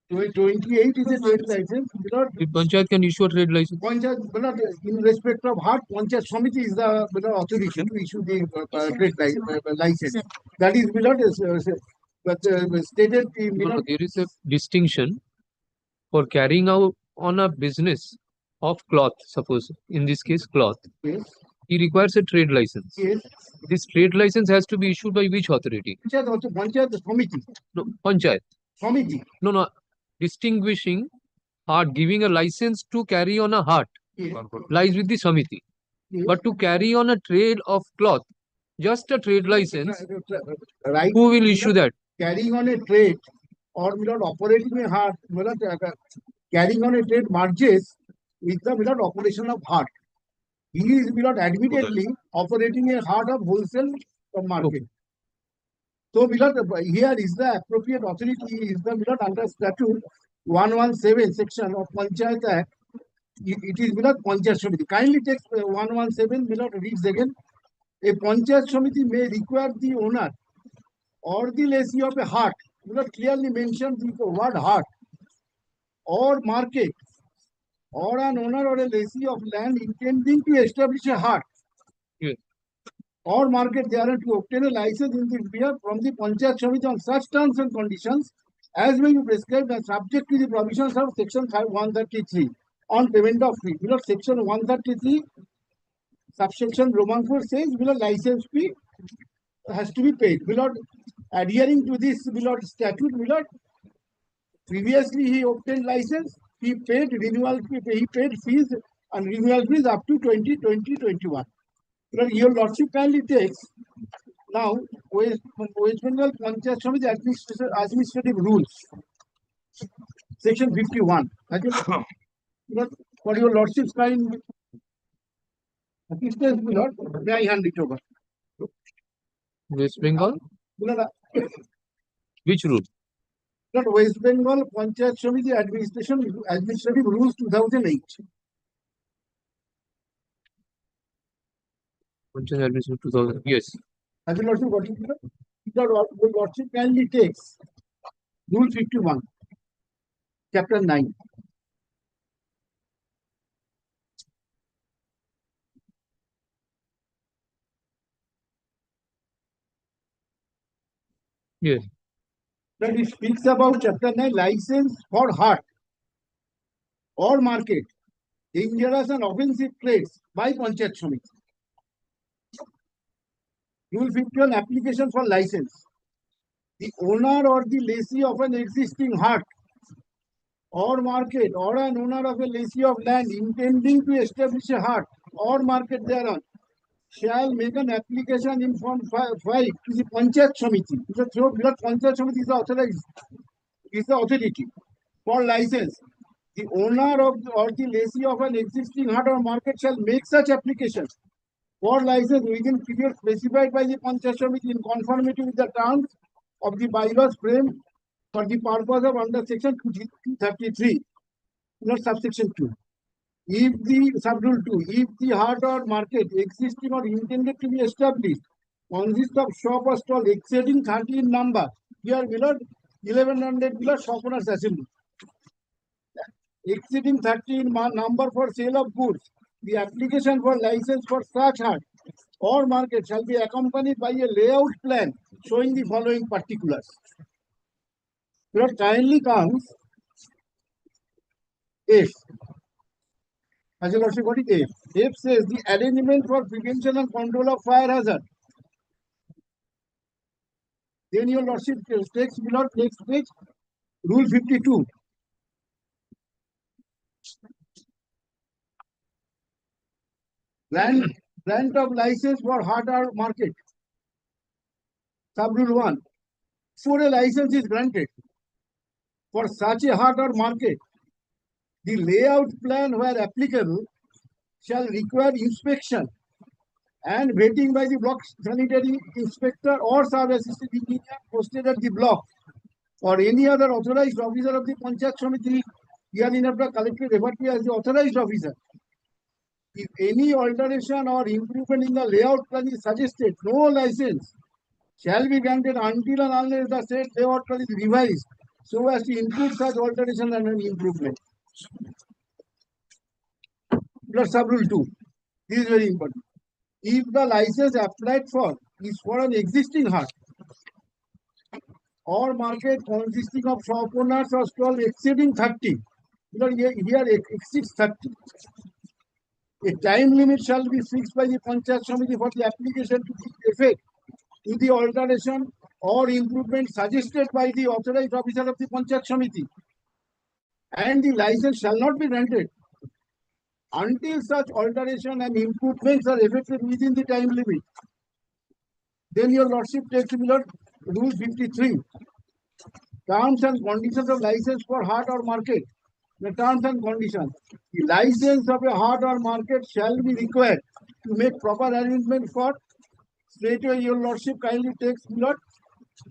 Q: 28 is a trade license.
B: The Panchayat can issue a trade license.
Q: Panchayat, in respect of hut, Panchayat Samiti is the authority to issue the trade license. That is stated.
B: No, there is a distinction for carrying out on a business of cloth, suppose in this case cloth.
Q: Yes.
B: He requires a trade license.
Q: Yes.
B: This trade license has to be issued by which authority?
Q: Panchayat also, Panchayat Samiti.
B: No, Panchayat.
Q: Samiti.
B: No, distinguishing hut, giving a license to carry on a hut lies with the Samiti. But to carry on a trade of cloth, just a trade license,
G: Right.
B: who will issue that?
G: Carrying on a trade or without operating a heart, carrying on a trade merges with the without operation of heart. He is without admittedly operating a heart of wholesale market. So without here is the appropriate authority is the without under statute 117 section of Panchayat Act. It is without Panchayat Samiti. Kindly take 117 without reads again. A Panchayat Samiti may require the owner or the lessee of a hut, clearly mention the word hut, or market, or an owner or a lessee of land intending to establish a hut,
B: Yes.
G: or market therein to obtain a license in the beer from the Panchayat Samiti on such terms and conditions as may be prescribed and subject to the provisions of section 133 on payment of fee. Section 133 subsection Roman 4 says license fee has to be paid. Adhering to this statute, previously he obtained license, he paid renewal fee, he paid fees and renewal fees up to 2021. Your lordship kindly takes now West Bengal Panchayat Samiti administrative rules, section 51. For your lordship's kind assistance, may I hand it over?
B: West Bengal? Which rule?
G: West Bengal Panchayat Samiti Administrative Rules 2008.
B: Panchayat Administration 2000. Yes.
G: Has the lordship got it? The lordship kindly takes Rule 51, Chapter 9.
B: Yes.
G: That it speaks about Chapter 9 license for hut or market, dangerous and offensive trades by Panchayat Samiti. Rule 51 application for license. The owner or the lessee of an existing hut or market or an owner of a lessee of land intending to establish a hut or market thereon shall make an application in Form 5 to the Panchayat Samiti. Panchayat Samiti is authorized, is the authority for license. The owner of or the lessee of an existing hut or market shall make such application for license within period specified by the Panchayat Samiti in conformity with the terms of the bylaws framed for the purpose of under section 233, subsection 2. If the sub-rule 2, if the hut or market existing or intended to be established consists of shop or stall exceeding 30 in number, here below 1100 below shop owners assembly, exceeding 30 in number for sale of goods, the application for license for such hut or market shall be accompanied by a layout plan showing the following particulars. What kindly comes F. As you what is F? F says the arrangement for prevention and control of fire hazard. Then your lordship takes below next page, Rule 52. Grant of license for hut or market. Sub-rule 1. Before a license is granted for such a hut or market, the layout plan where applicable shall require inspection and vetting by the block sanitary inspector or sub-assistant engineer posted at the block or any other authorized officer of the Panchayat Samiti, herein after collected referred to as the authorized officer. If any alteration or improvement in the layout plan is suggested, no license shall be granted until and unless the said layout plan is revised so as to include such alteration and an improvement. Sub-rule 2. This is very important. If the license applied for is for an existing hut or market consisting of shop owners or stall exceeding 30, here exceeds 30, a time limit shall be fixed by the Panchayat Samiti for the application to give effect to the alteration or improvement suggested by the authorized officer of the Panchayat Samiti, and the license shall not be granted
Q: until such alteration and improvements are effected within the time limit. Then your lordship takes rule 53. Terms and conditions of license for hart or market. The terms and conditions. The license of a hart or market shall be required to make proper arrangement for. Straightway your lordship kindly takes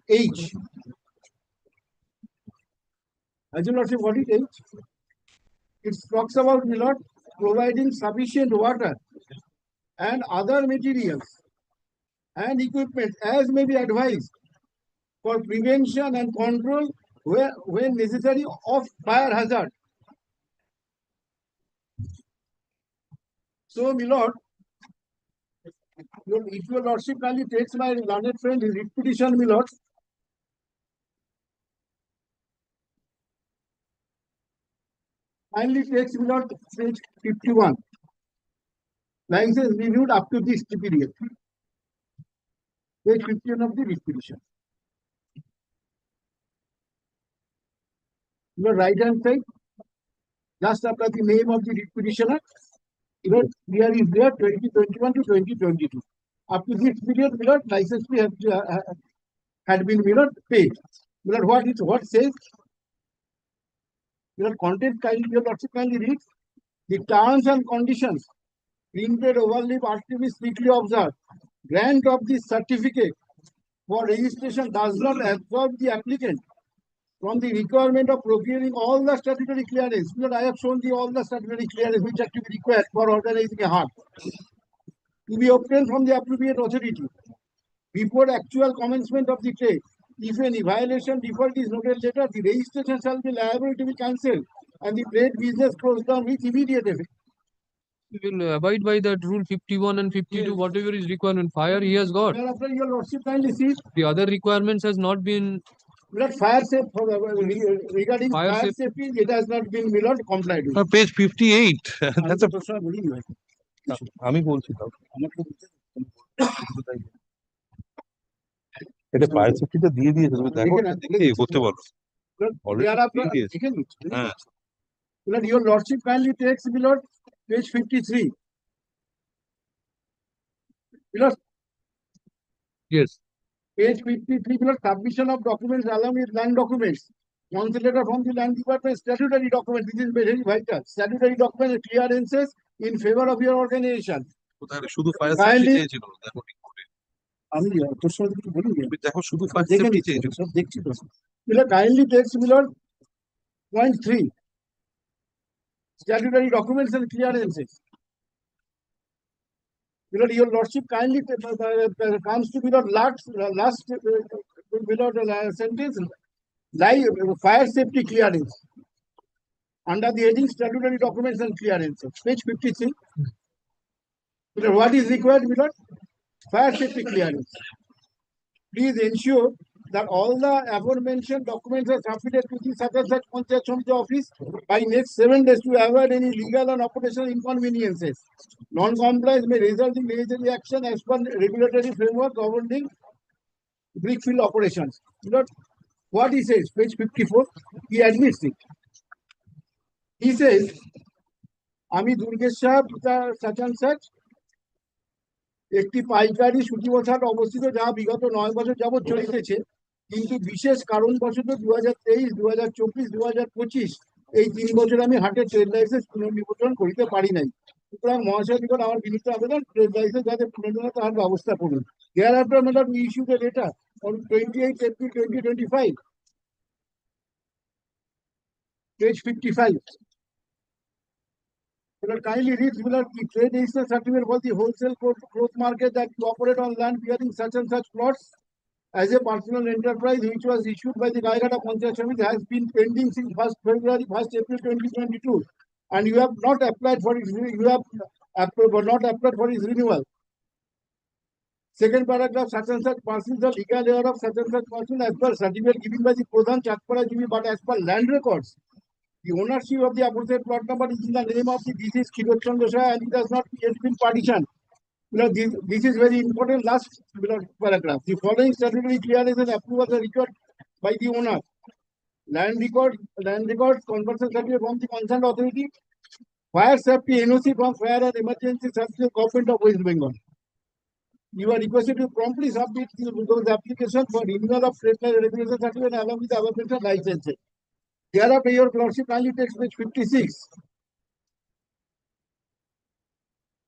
Q: H. As your lordship, what is H? It talks about providing sufficient water and other materials and equipment as may be advised for prevention and control when necessary of fire hazard. So, my lord, if your lordship kindly takes my learned friend his writ petition, my lord, kindly takes my lord page 51. License renewed up to this period. Page 51 of the writ petition. Your right hand side, just after the name of the writ petitioner, here is there 2021 to 2022. Up to this period, license fee had been paid. What says? Content kindly, your lordship kindly read. The terms and conditions printed overleaf are to be strictly observed. Grant of the certificate for registration does not absolve the applicant from the requirement of procuring all the statutory clearance. I have shown you all the statutory clearance which are to be required for organizing a hart to be obtained from the appropriate authority before actual commencement of the trade. If any violation default is noted later, the registration shall be liable to be cancelled and the trade business closed down with immediate effect.
B: We will abide by that rule 51 and 52, whatever is requirement. Fire he has got.
Q: Thereafter, your lordship kindly see.
B: The other requirements has not been.
Q: Fire safety regarding fire safety, it has not been complied with.
P: Page 58. That's a আমি বলছি তাও এটা fire সেফটিটা দিয়ে দিয়েছে তুমি দেখো দেখে করতে বলো already
Q: your lordship kindly takes page 53.
B: Yes.
Q: Page 53 submission of documents along with land documents. Council letter from the land department, statutory document. This is very vital. Statutory document clearances in favor of your organization.
P: শুধু fire safety চেয়েছিল দেখো ঠিক করে
Q: আমি তোর সাথে কিছু বলি
P: দেখো শুধু ফায়ার সেফটি চেয়েছিল
Q: সব দেখছি তো kindly takes point 3 statutory documents and clearances. Your lordship kindly comes to last sentence, fire safety clearance under the heading statutory documents and clearances. Page 53. What is required? Fire safety clearance. Please ensure that all the aforementioned documents are submitted to the such and such Panchayat Samiti office by next 7 days to avoid any legal and operational inconveniences. Non-compliance may result in necessary action as per regulatory framework governing brickfield operations. What he says, page 54, he admits it. He says, Ami Durgesha such and such একটি পাইকারি সূচিবসাট অবস্থিত যা বিগত 9 বছর যাবৎ চলিতেছে, কিন্তু বিশেষ কারণবশত 2023, 2024, 2025 এই 3 বছর আমি হাটের ট্রেড লাইসেন্স পুনর্নিবন্ধন করিতে পারি নাই। সুতরাং মহাশয় নিকট আমার বিনীত আবেদন ট্রেড লাইসেন্স যাতে পুনর্নিবন্ধন তাহার ব্যবস্থা করুন। Thereafter, madam, we issued a letter on 28 April 2025, page 55. Kindly read the trade register certificate for the wholesale growth market that you operate on land bearing such and such plots as a personal enterprise, which was issued by the Calcutta Panchayat Samiti, has been pending since 1st February, 1st April 2022, and you have not applied for its renewal. Second paragraph, such and such persons, the legal heir of such and such person as per certificate given by the Pradhan Chatpara GB, but as per land records, the ownership of the aforesaid plot number is in the name of the deceased Kirot Chandra Shah, and it has not yet been partitioned. This is very important. Last paragraph. The following statutory clearance and approval are required by the owner. Land records, conversion certificate from the concerned authority, Fire safety NOC from Fire and Emergency Services Government of West Bengal. You are requested to promptly submit those applications for renewal of trade regulation certificate along with other printed licenses. Thereafter, your lordship kindly takes page 56.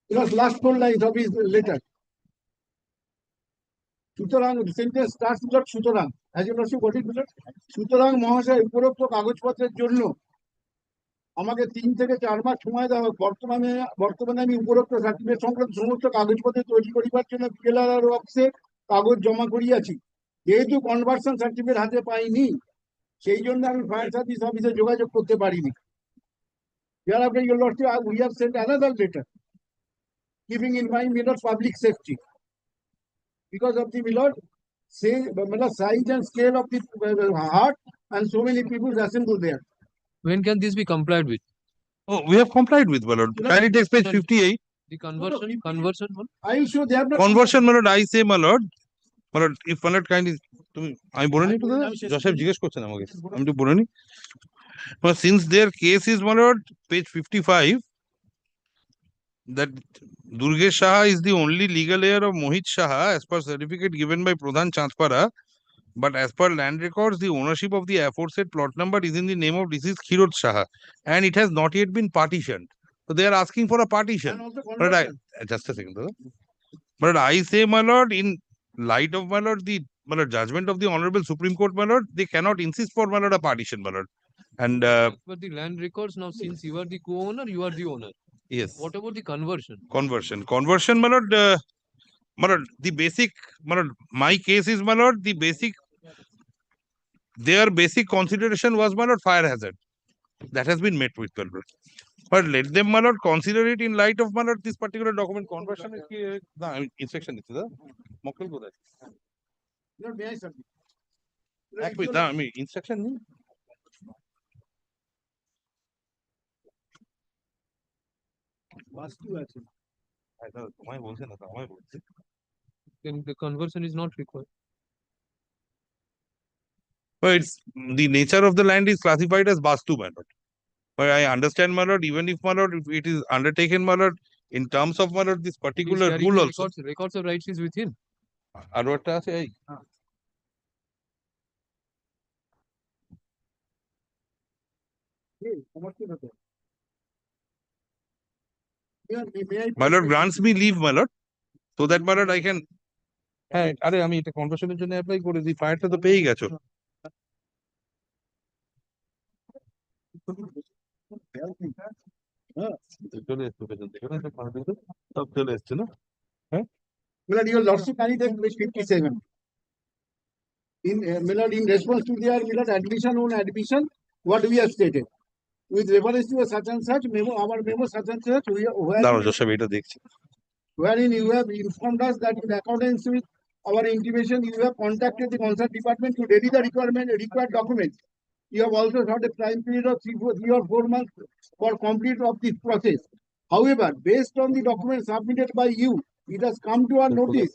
Q: Because last 4 lines of his letter. সুতরাং sentence starts with সুতরাং as you lordship what is সুতরাং মহাশয় উপরোক্ত কাগজপত্রের জন্য আমাকে 3 থেকে 4 মাস সময় দেওয়া হোক। বর্তমানে আমি উপরোক্ত সার্টিফিকেট সংক্রান্ত সমস্ত কাগজপত্র তৈরি করিবার জন্য পিএলআর অফিসে কাগজ জমা করিয়াছি। যেহেতু কনভার্সন সার্টিফিকেট হাতে পাইনি, সেই জন্য আমি ফায়ার সার্ভিস অফিসে যোগাযোগ করতে পারিনি। Thereafter, your lordship, we have sent another letter keeping in mind public safety. Because of the size and scale of the heart and so many people assembled there.
B: When can this be complied with?
P: Oh, we have complied with, my lord. Kindly take page 58.
B: The conversion one?
Q: I am sure they have not.
P: Conversion, my lord, I say, my lord, if my lord kindly, আমি বলে নি তো Joseph জিজ্ঞেস করছেন আমাকে, আমি তো বলে নি। Since their case is, my lord, page 55, that Durgesh Saha is the only legal heir of Mohit Saha as per certificate given by Pradhan Chanspara, but as per land records, the ownership of the aforesaid plot number is in the name of deceased Khirot Saha, and it has not yet been partitioned. So they are asking for a partition. But just a second, but I say, my lord, in light of, my lord, the judgment of the Honorable Supreme Court, my lord, they cannot insist for, my lord, a partition, my lord. And
B: but the land records now, since you are the co-owner, you are the owner.
P: Yes.
B: What about the conversion?
P: Conversion, my lord, the basic, my lord, my case is, my lord, their basic consideration was, my lord, fire hazard. That has been met with, my lord. But let them, my lord, consider it in light of, my lord, this particular document. Conversion is inspection. Mokkel ko dai.
Q: Lord, may I submit?
P: Ek minute, I mean, instruction.
B: Then the conversion is not required.
P: But it's the nature of the land is classified as Vastu, my lord. But I understand, my lord, even if, my lord, if it is undertaken, my lord, in terms of, my lord, this particular rule also.
B: Records of rights is with him.
P: Arvata se hai. My lord grants me leave, my lord, so that, my lord, I can. হ্যাঁ, আরে আমি এটা কনভার্সনের জন্য apply করেছি, ফায়ারটা তো পেয়ে গেছো। চলে এসছে পেছন থেকে না, সব চলে এসছে না। হ্যাঁ,
Q: Milord, your lordship, can you take page 57? Milord, in response to their admission on admission, what we have stated. With reference to a such and such memo, our memo such and such,
P: দাঁড়াও Joseph, এটা দেখছি।
Q: wherein you have informed us that in accordance with our intimation, you have contacted the concerned department to ready the required documents. You have also sought a time period of 3 or 4 months for complete of this process. However, based on the documents submitted by you, it has come to our notice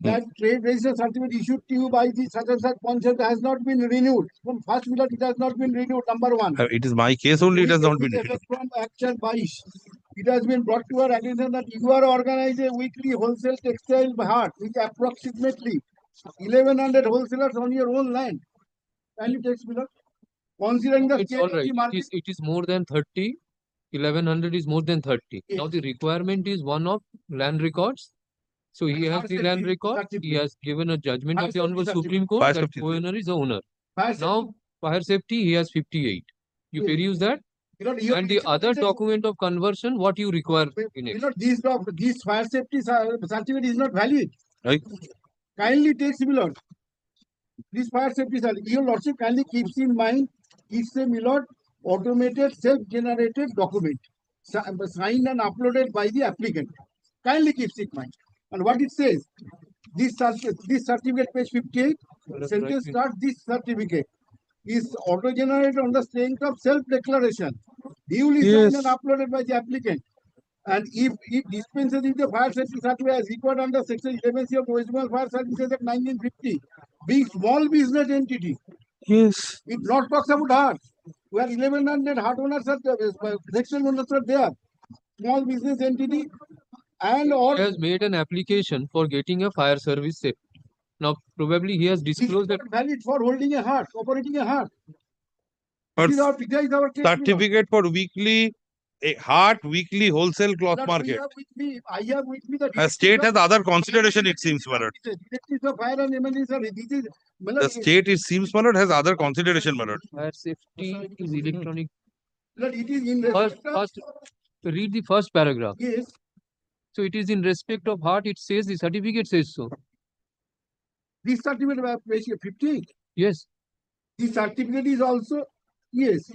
Q: that trade register certificate issued to you by the such and such Panchayat has not been renewed. From first minute, it has not been renewed. Number 1.
P: It is my case only, it has not been renewed.
Q: From Action 22, it has been brought to our attention that you are organizing a weekly wholesale textile heart with approximately 1100 wholesalers on your own land. Can you text me that? Considering the
B: It's all right. It is more than 30. 1100 is more than 30.
Q: Yes.
B: Now the requirement is one of land records. So he has the land record. He has given a judgment of the Honorable Supreme Court
P: Fire
B: that
P: safety.
B: owner is the owner.
Q: Fire
B: Now fire safety, he has 58. You
Q: Yes.
B: peruse that.
Q: You
B: And the other document of conversion, what you require in it.
Q: This fire safety certificate is not valid.
P: Right.
Q: Kindly takes me, Lord. This fire safety certificate, your lordship kindly keeps in mind, it's a Milord automated self-generated document signed and uploaded by the applicant. Kindly keeps in mind. And what it says, this certificate, page 58, sentence starts, this certificate is auto-generated on the strength of self-declaration, duly signed and uploaded by the applicant. And if it dispenses with the fire safety certificate as required under section 11C of West Bengal Fire Services Act 1950, being small business entity,
P: Yes.
Q: it not talks about heart. where 1100 hut owners are, section owners are there, small business entity, and or
B: He has made an application for getting a fire service safe. Now, probably he has
Q: this is
B: disclosed that
Q: not valid for holding a hut, operating a hut.
P: But
Q: This is our case.
P: certificate for weekly, a heart weekly wholesale cloth
Q: That
P: market.
Q: I have with me the
P: A state has other consideration, it seems, my lord.
Q: directives of fire and emergency service. This is,
P: The state, it seems, my lord, has other consideration, my lord.
B: fire safety is electronic.
Q: it is in
B: First, read the first paragraph.
Q: Yes.
B: So it is in respect of heart, it says, the certificate says so.
Q: This certificate of page 50.
B: Yes.
Q: This certificate is also, yes.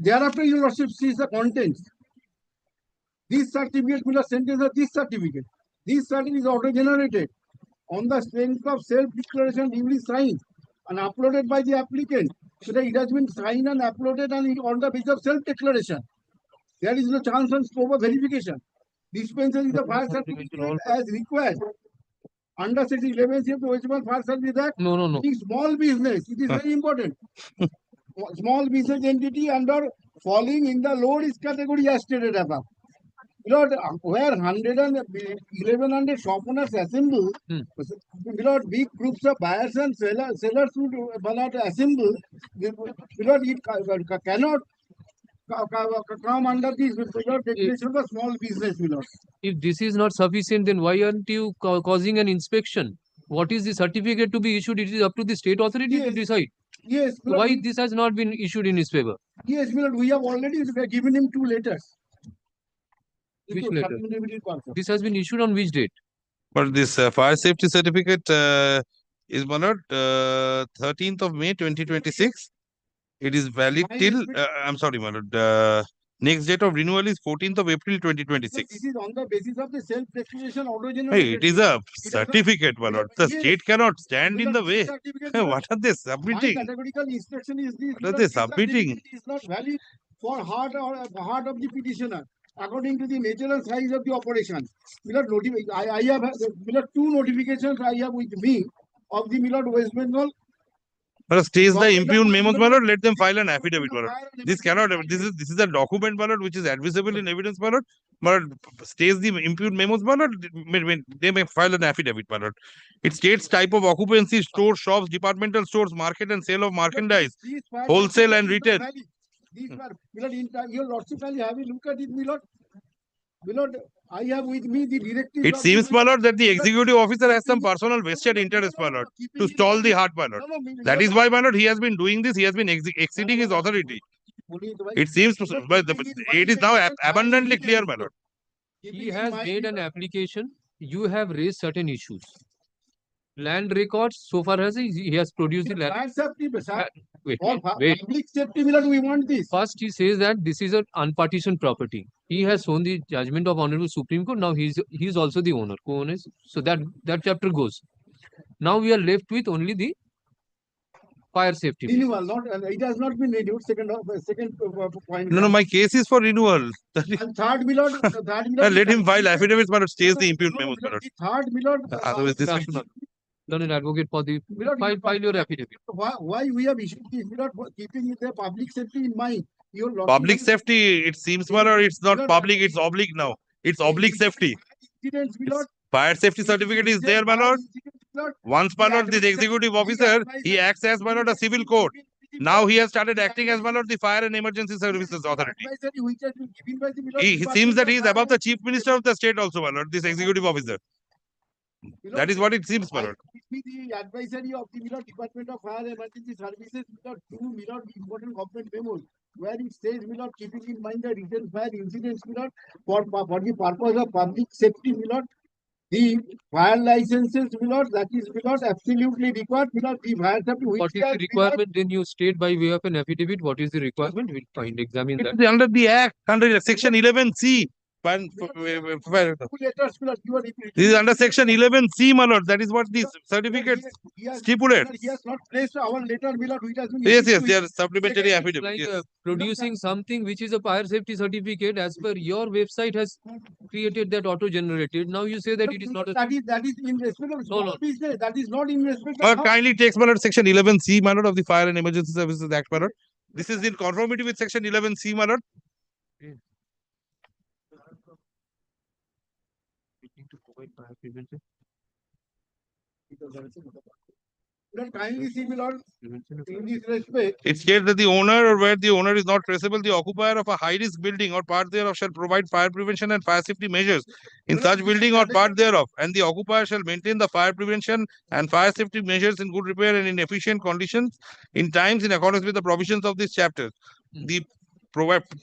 Q: Thereafter your lordship sees the contents. This certificate will sentence of this certificate. This certificate is auto-generated on the strength of self-declaration duly signed and uploaded by the applicant. So that it has been signed and uploaded and on the basis of self-declaration. There is no chance and scope of verification. Dispensation is the fire certificate as required. Under section 11C of the West Bengal Fire Service Act,
B: No.
Q: in small business, it is very important. Small business entity under falling in the low risk category as stated above. Lord, where 100 and 1100 shop owners assemble, Lord, big groups of buyers and sellers would assemble. Lord, it cannot come under this definition of a small business. Lord.
B: If this is not sufficient, then why aren't you causing an inspection? What is the certificate to be issued? It is up to the state authority to decide.
Q: Yes.
B: So why this has not been issued in his favor?
Q: Yes, Lord, we have already given him 2 letters.
B: Which letter? This has been issued on which date?
P: But this fire safety certificate is, my lord, 13th of May 2026. It is valid till, I'm sorry, my lord, next date of renewal is 14th of April 2026.
Q: This is on the basis of the self-declaration auto-generated.
P: Hey, it is a certificate, my lord. The state cannot stand in the way. What are they submitting?
Q: My categorical instruction is this.
P: What are they submitting?
Q: It is not valid for heart of the petitioner according to the nature and size of the operation. I have 2 notifications I have with me of the West Bengal.
P: Stays the impugned memos, my lord. Let them file an affidavit, my lord. This cannot. This is a document, my lord, which is admissible in evidence, my lord. My lord, stays the impugned memos, my lord. They may file an affidavit, my lord. It states type of occupancy: stores, shops, departmental stores, market and sale of merchandise, wholesale and retail.
Q: These were, your lordship, have a look at it, Milord. I have with me the directive.
P: It seems, my lord, that the executive officer has some personal vested interest, my lord, to stall the heart, my lord. That is why, my lord, he has been doing this. He has been exceeding his authority. It seems, but it is now abundantly clear, my lord.
B: He has made an application. You have raised certain issues. Land records, so far as he has produced the land. Wait.
Q: Public safety, we want this.
B: First, he says that this is an unpartitioned property. He has shown the judgment of Honorable Supreme Court. Now he is also the owner, co-owner. So that chapter goes. Now we are left with only the fire safety.
Q: Renewal, it has not been renewed. Second point.
P: No, my case is for renewal.
Q: And third, Milord,
P: let him file affidavits, but stays the impugned memos, my lord.
Q: Third, Milord,
P: otherwise this.
B: Learned advocate for the file your affidavit.
Q: Why we have issued this? Milord, keeping the public safety in mind.
P: Public safety, it seems, my lord, it's not public, it's oblique now. It's oblique safety. Fire safety certificate is there, my lord. Once, my lord, this executive officer, he acts as, my lord, a civil court. Now he has started acting as, my lord, the Fire and Emergency Services Authority. He seems that he is above the Chief Minister of the state also, my lord, this executive officer. That is what it seems, my lord.
Q: The advisory of the Department of Fire and Emergency Services, two important government memos, where it says, keeping in mind the recent fire incidents, for the purpose of public safety, the fire licenses, that is, absolutely required, the fire safety.
B: What is the requirement? Then you state by way of an affidavit, what is the requirement? We'll examine that.
P: Under the Act, under Section 11C.
Q: Letters, my lord, you are repeating.
P: This is under section 11C, my lord. That is what these certificates stipulate.
Q: He has not placed our letter, my lord, which has been
P: Yes,
Q: issued
P: yes,
Q: to
P: they
Q: him.
P: are supplementary
B: It's
P: affidavit.
B: like
P: Yes.
B: producing something which is a fire safety certificate as per your website has created that auto-generated. Now you say that it is not a.
Q: That is in respect of small business. That is not in respect
P: My
Q: of.
P: lord, kindly takes, my lord, section 11C, my lord, of the Fire and Emergency Services Act, my lord. This is in conformity with section 11C, my lord.
Q: Lord, kindly see, my lord, in this respect.
P: It states that the owner or where the owner is not traceable, the occupier of a high-risk building or part thereof shall provide fire prevention and fire safety measures in such building or part thereof, and the occupier shall maintain the fire prevention and fire safety measures in good repair and in efficient conditions in times in accordance with the provisions of this chapter. The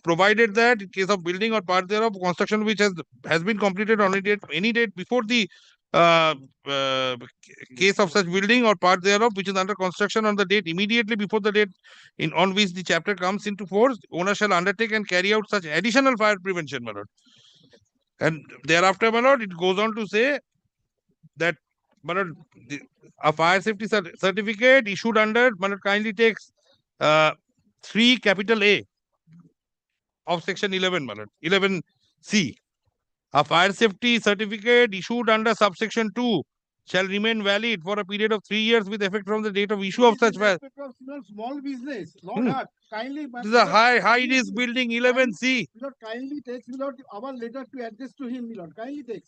P: provided that in case of building or part thereof, construction which has been completed on any date before the uh, uh, case of such building or part thereof which is under construction on the date immediately before the date on which the chapter comes into force, owner shall undertake and carry out such additional fire prevention, my lord. And thereafter, my lord, it goes on to say that, my lord, a fire safety certificate issued under, my lord, kindly takes 3 capital A of section 11, my lord, 11C. A fire safety certificate issued under subsection 2 shall remain valid for a period of 3 years with effect from the date of issue of such fire.
Q: Small business, not hard. Kindly.
P: This is a high risk building 11C.
Q: Lord, kindly takes, Lord, our letter to address to him, Lord. Kindly takes.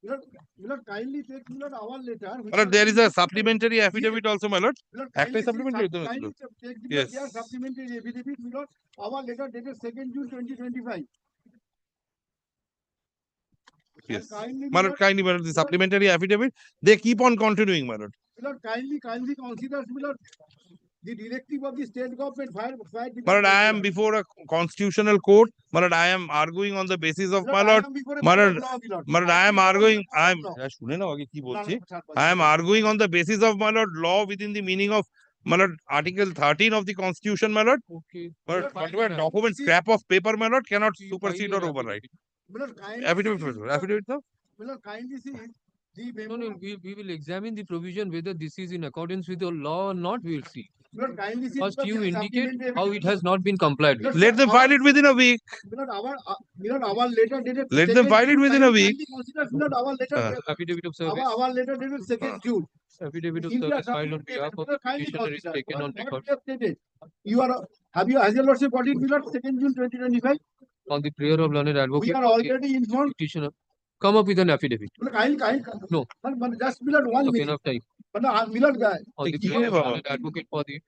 Q: Lord, kindly take, Lord, our letter.
P: My lord, there is a supplementary affidavit also, my lord.
Q: Lord,
P: Actually, supplementary.
Q: kindly take,
P: Yes.
Q: their supplementary affidavit, Lord. Our letter dated 2nd June 2025.
P: Yes. My lord, kindly, my lord, the supplementary affidavit, they keep on continuing, my lord.
Q: Lord, kindly consider, Lord, the directive of the state government fire.
P: My lord, I am before a constitutional court. My lord, I am arguing on the basis of, my lord, my lord, I am arguing, I am arguing on the basis of, my lord, law within the meaning of, my lord, Article 13 of the Constitution, my lord.
B: Okay.
P: My lord, whatever document, scrap of paper, my lord, cannot supersede or override. Affidavit, sir.
Q: Kindly see.
B: No, we will examine the provision whether this is in accordance with the law or not. We will see.
Q: Lord, kindly see.
B: First, you indicate how it has not been complied with.
P: Let them file it within a week.
Q: Our letter dated.
P: Let them file it within a week.
Q: Our letter.
B: Affidavit of service.
Q: Our letter dated 2nd June.
B: Affidavit of service filed on behalf of the petitioner is taken on record.
Q: Has your lordship got it, Lord, 2nd June 2025?
B: On the prayer of learned advocate.
Q: We are already informed.
B: Petitioner. Come up with an affidavit. No.
Q: Just Milord, 1 minute.
B: Enough time.
Q: Milord,
B: On the prayer of learned advocate for the.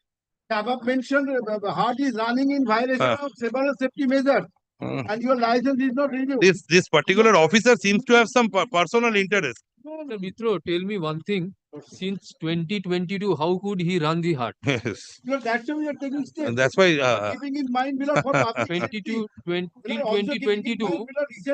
Q: Above mentioned, heart is running in violation of several safety measures. And your license is not renewed.
P: This particular officer seems to have some personal interest.
B: No, Mitro, tell me one thing. Since 2022, how could he run the heart?
P: Yes.
Q: That's why we are taking steps.
P: And that's why
Q: Keeping in mind, Milord, for public
B: 2022,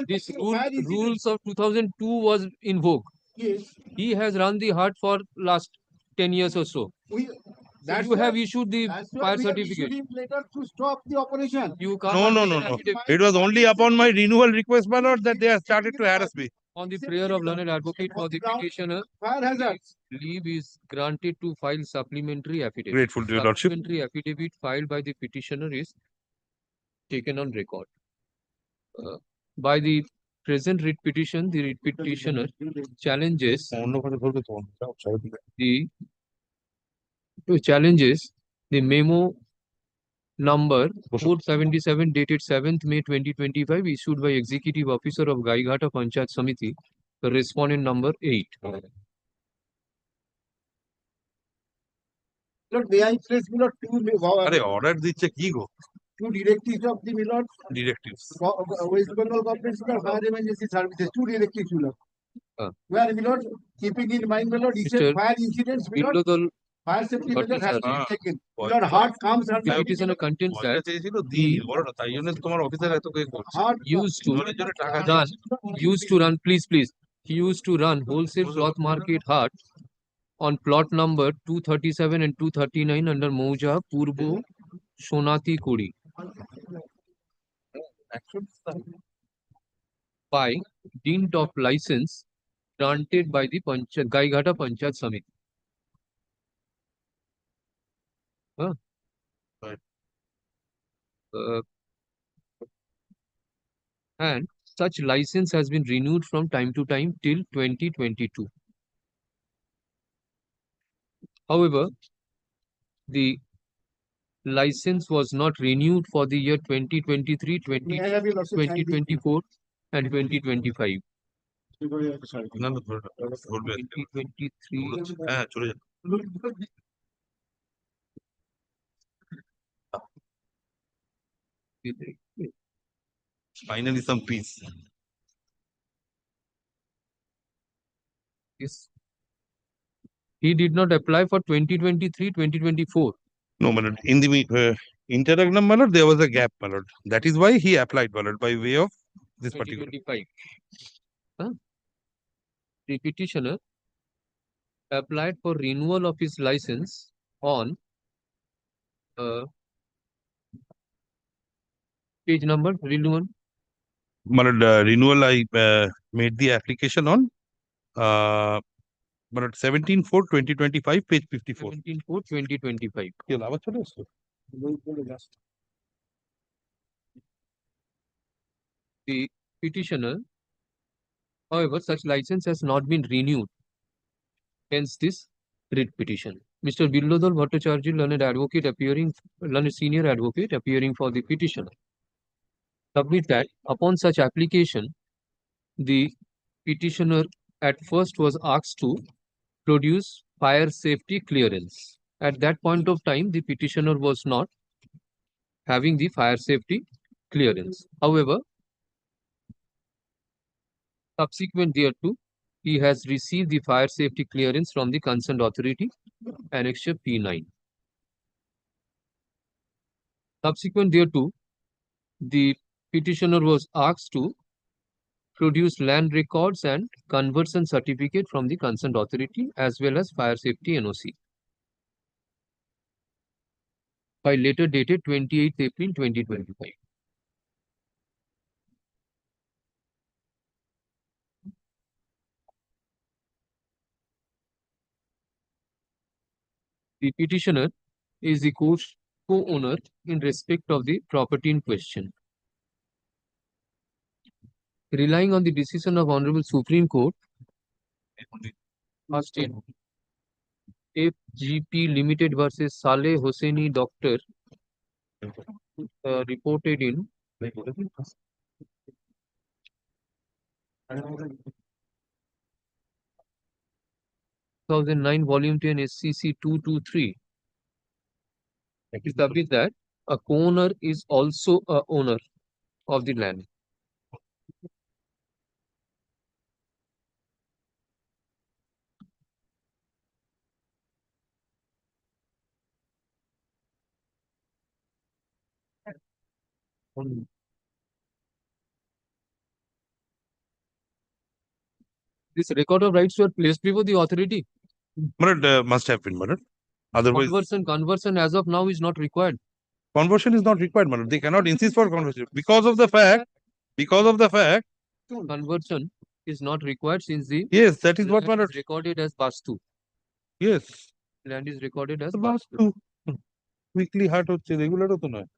B: this rules of 2002 was in vogue.
Q: Yes.
B: He has run the heart for last 10 years or so. You have issued the fire certificate.
Q: Later to stop the operation.
B: You can't.
P: No. It was only upon my renewal request, my lord, that they have started to harass me.
B: On the prayer of learned advocate for the petitioner, leave is granted to file supplementary affidavit.
P: Grateful to your lordship.
B: Supplementary affidavit filed by the petitioner is taken on record. By the present writ petition, the writ petitioner challenges the memo number 477 dated 7th May 2025 issued by Executive Officer of Gaighata Panchayat Samiti, the respondent number 8.
Q: Lord, may I place Milord
P: order দিচ্ছে কি গো?
Q: two directives of the Milord
P: Directives.
Q: West Bengal government fire emergency services, two directives, Milord. Where Milord, keeping in mind, Milord, fire incidents, Milord, fire safety measures has to be taken. Milord, heart comes under.
B: The petitioner contends that
Q: heart
B: used to run, please, he used to run wholesale cloth market heart on plot number 237 and 239 under Mouja, Purbo, Sonati Kuri. by dint of license granted by the Gaigata Panchayat Samiti. Huh?
P: Right.
B: And such license has been renewed from time to time till 2022. However, the license was not renewed for the year 2023, 2024 and 2025.
P: না, না, ধরে রাখ, ধরবে আজকে।
B: 2023.
P: হ্যাঁ, চলে যান। Finally some peace.
B: Yes. He did not apply for 2023, 2024.
P: No, my lord, in the interregnum, my lord, there was a gap, my lord. That is why he applied, my lord, by way of this particular.
B: 2025. Huh? The petitioner applied for renewal of his license on page number, renewal.
P: My lord, renewal, I made the application on my lord, 17/4/2025, page 54.
B: 17/4/2025.
P: কি হলো, আবার চলে এসছো?
B: The petitioner, however, such license has not been renewed. Hence this writ petition. Mr. Billodol Bhattacharya, learned senior advocate appearing for the petitioner, submit that upon such application, the petitioner at first was asked to produce fire safety clearance. At that point of time, the petitioner was not having the fire safety clearance. However, subsequent thereto, he has received the fire safety clearance from the concerned authority, Annexure P9. Subsequent thereto, the petitioner was asked to produce land records and conversion certificate from the concerned authority as well as fire safety NOC. By later dated 28th April 2025. The petitioner is the co-owner in respect of the property in question. Relying on the decision of Honorable Supreme Court, first in FGP Limited versus Saleh Hosseini Doctor, reported in 2009 volume 10 SCC 223. Established that a co-owner is also a owner of the land. This record of rights were placed before the authority.
P: My lord, must have been, my lord. Otherwise,
B: Conversion as of now is not required.
P: conversion is not required, my lord. They cannot insist for conversion because of the fact.
B: Conversion is not required since the
P: Yes, that is what, my
B: land
P: lord.
B: is recorded as Bastu.
P: Yes.
B: Land is recorded as
P: Bastu. Weekly হাট হচ্ছে, regular তো নয়।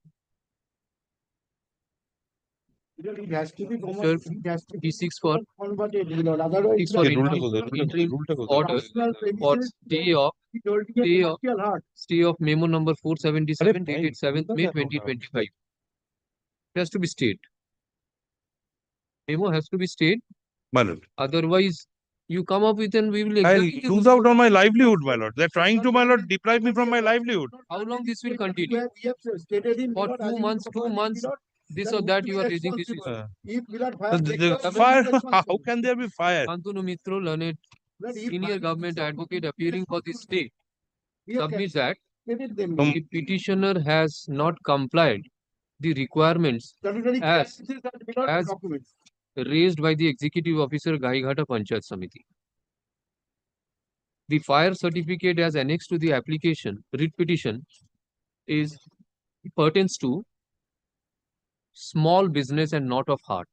B: It seeks for interim order for stay of memo number 477 dated 7th May 2025. It has to be stayed. Memo has to be stayed.
P: My lord,
B: Otherwise, you come up with and we will
P: I'll
B: execute.
P: lose out on my livelihood, my lord. They're trying to, my lord, deprive me from my livelihood.
B: How long this will continue? For 2 months, this or that you are raising this issue.
P: The fire, how can there be fire?
B: Shantanu Mitro, learned senior government advocate appearing for the state, submits that the petitioner has not complied the requirements as raised by the executive officer Gaigata Panchayat Samiti. The fire certificate as annexed to the application, writ petition, pertains to small business and not of heart.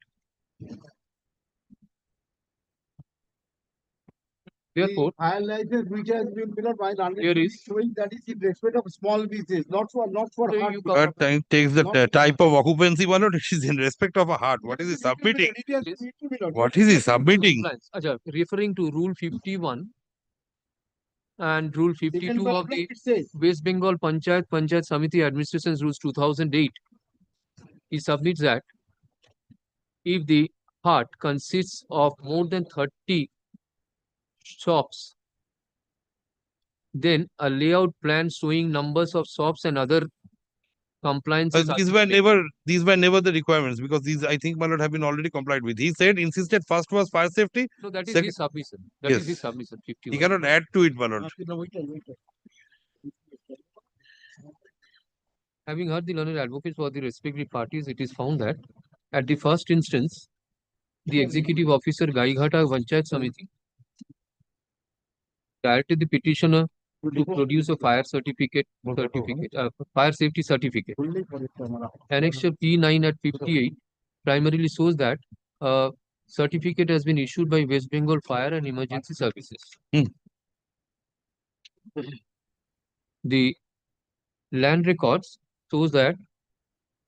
B: Therefore,
Q: Higher license which has been built by
B: here is
Q: showing that is in respect of small business, not for
B: so
Q: hard
B: you
Q: business.
P: That time takes the
Q: Not-
P: type of occupancy, my lord. It is in respect of a heart. What is he submitting?
Q: It has to be done.
P: What is he submitting?
B: compliance. Acha, referring to Rule 51 and Rule 52 of
Q: paragraph
B: the
Q: it says.
B: West Bengal Panchayat Samiti Administration Rules 2008, he submits that if the hut consists of more than 30 shops, then a layout plan showing numbers of shops and other compliances are
P: These were never the requirements, because these, I think, my lord, have been already complied with. He said, insisted first was fire safety.
B: No, that is
P: Second-
B: his submission. That is his
P: Yes.
B: submission.
P: He
B: 51.
P: cannot add to it, my lord.
B: Having heard the learned advocates for the respective parties, it is found that at the first instance, the executive officer Gaighata Panchayat Samiti directed the petitioner to produce a fire fire safety certificate. Annexure P9 at 58 primarily shows that a certificate has been issued by West Bengal Fire and Emergency Services. The land records shows that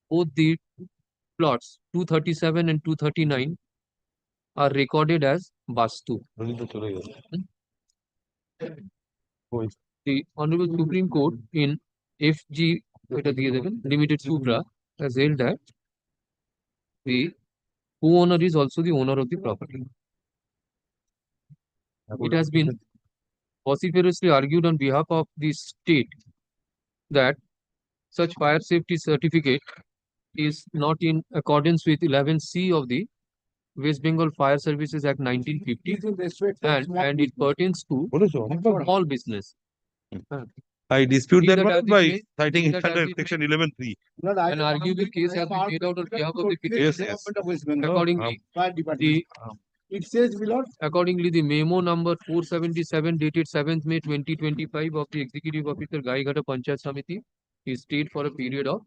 B: both the plots 237 and 239 are recorded as Bastu. The Honorable Supreme Court in FG Limited Supra has held that the co-owner is also the owner of the property. It has been vociferously argued on behalf of the state that such fire safety certificate is not in accordance with 11C of the West Bengal Fire Services Act 1950 and it pertains to small business.
P: I dispute
B: Being
P: that,
B: that
P: my
B: as
P: lord,
B: it
P: by
B: may-
P: citing
B: being
P: it
B: that as
P: under
B: it
P: section 11(3).
B: An arguable case has been made out on behalf of the petitioner.
P: Yes.
B: Accordingly, accordingly, the memo number 477 dated 7th May 2025 of the Executive Officer Gaighata Panchayat Samiti is stayed for a period of.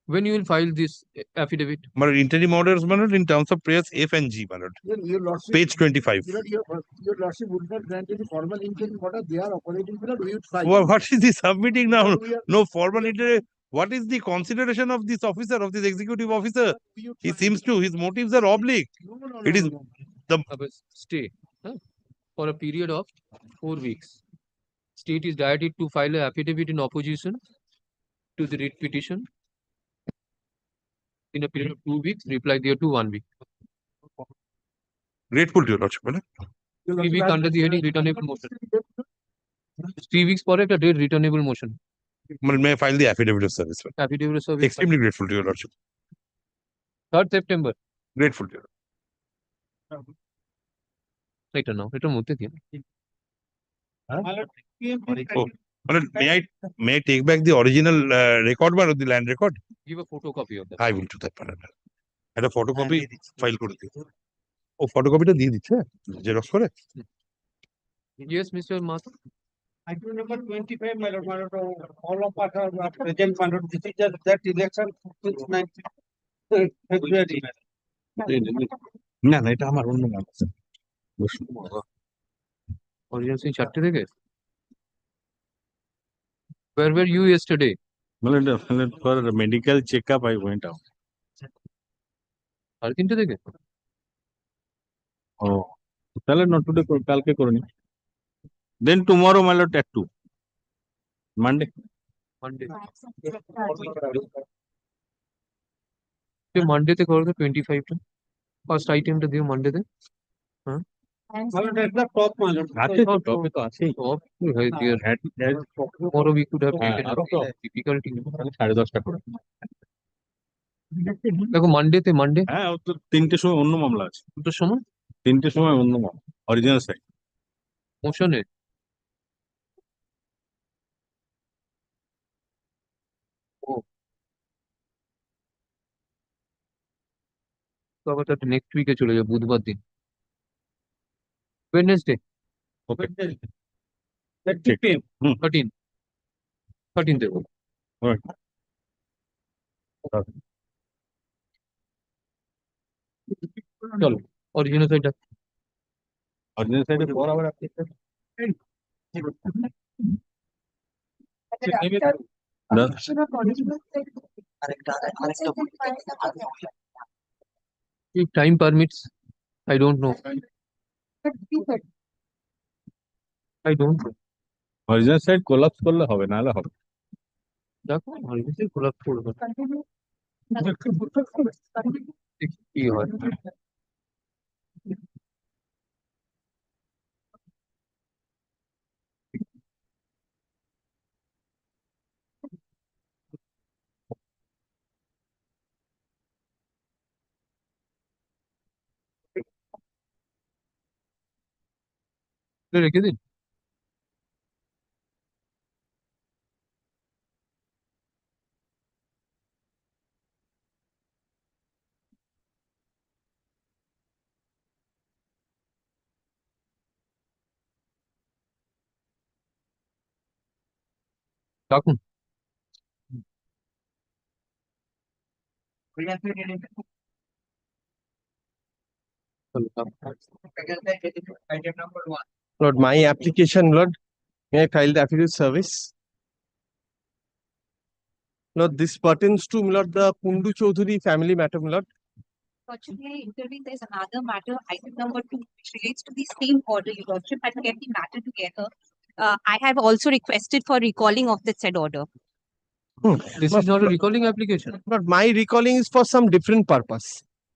B: When you will file this affidavit?
P: My lord, interim orders, my lord, in terms of prayers F and G, my lord.
Q: Your lordship,
P: Page 25.
Q: your lordship would not grant any formal interim order. They are operating without we would file.
P: What is he submitting now?
Q: We are-
P: No formal interim. What is the consideration of this officer, of this executive officer? He seems to, his motives are oblique. It is
B: Stay for a period of 4 weeks. State is directed to file an affidavit in opposition to the writ petition in a period of 2 weeks. Reply there to 1 week.
P: Grateful to your lordship, my lord.
B: 3 weeks under the heading returnable motion. 3 weeks for a date returnable motion.
P: My lord, may I file the affidavit of service? My lord?
B: Affidavit of service.
P: Extremely grateful to your lordship.
B: 3rd September.
P: Grateful to you.
B: Later now. Later মধ্যে দিন।
P: Oh, my lord, may I take back the original record, my lord, the land record?
B: Give a photocopy of that.
P: I will do that, my lord. একটা photocopy file করে দিই। ও photocopy-টা দিয়ে দিচ্ছে xerox করে?
B: Yes, Mr. Mathur.
C: Item number 25, my lord, all of us are present, my lord. This is just that election since 19th February.
N: না না এটা আমার অন্য নাম আছে
B: Original সেই 4টে থেকে? Where were you yesterday?
N: for a medical checkup I went out.
B: 3:30 থেকে?
N: ও তাহলে not today কালকে করে নি then tomorrow my lord at 2 Monday.
B: Monday. Monday তে করো তো 25 টা। First item টা দিও Monday তে। হ্যাঁ।
C: My lord, at the top, my lord.
N: আছে তো টপে তো আছেই
B: Top হয় dear. Tomorrow we could have taken
N: আরো তো
B: difficulty.
N: 10:30 করে
B: দেখো মানডেতে মানডে
N: হ্যাঁ ও তো 3টের সময় অন্য মামলা আছে
B: 2টোর সময়
N: 3টের সময় অন্য মামলা অরিজিনাল সাইড
B: মোশনে ও তো আবার তাহলে নেক্সট উইকে চলে যাবে বুধবার দিন ওয়েডনেসডে
N: ওকে
B: 13 দেবো চলো অরিজিনাল সাইডটা
J: Original side is 4 hour application.
B: If time permits, I don't know. I don't know.
J: Original side collapse করলে হবে নাহলে হবে
B: দেখো অলরেডি গোলাপ করবে কি হয় রেখে দিন রাখুন
I: Lord, my application, Lord, may I file the affidavit service? Lord, this pertains to, Lord, the Pundu Chaudhary family matter, Lord.
L: Fortunately, intervene, there's another matter, item number 2, which relates to the same order, Your Lordship. I kept the matter together. I have also requested for recalling of the said order.
B: This is not a recalling application.
I: Lord, my recalling is for some different purpose.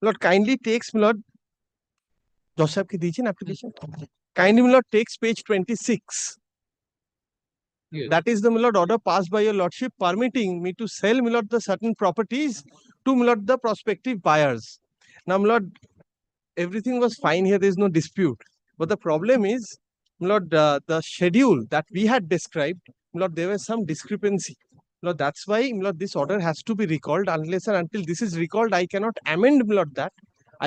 I: Lord, kindly takes, Lord, Joseph ki dijiye na application. Kindly, Lord, takes page 26.
B: Yes.
I: That is the, my lord, order passed by your lordship permitting me to sell, my lord, the certain properties to, my lord, the prospective buyers. Now, my lord, everything was fine here. There is no dispute. But the problem is, my lord, the schedule that we had described, my lord, there was some discrepancy. My lord, that's why, my lord, this order has to be recalled. Unless and until this is recalled, I cannot amend, my lord, that.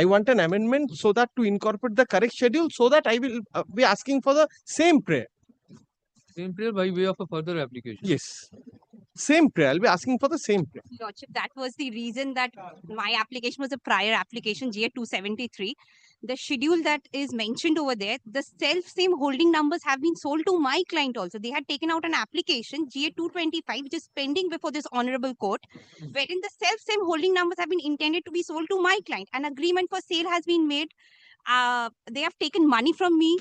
I: I want an amendment so that to incorporate the correct schedule so that I will be asking for the same prayer.
B: Same prayer by way of a further application.
I: Yes. Same prayer. I'll be asking for the same prayer.
L: Lordship, that was the reason that my application was a prior application, GA 273. The schedule that is mentioned over there, the self-same holding numbers have been sold to my client also. They had taken out an application, GA 225, which is pending before this honorable court, wherein the self-same holding numbers have been intended to be sold to my client. An agreement for sale has been made. They have taken money from me,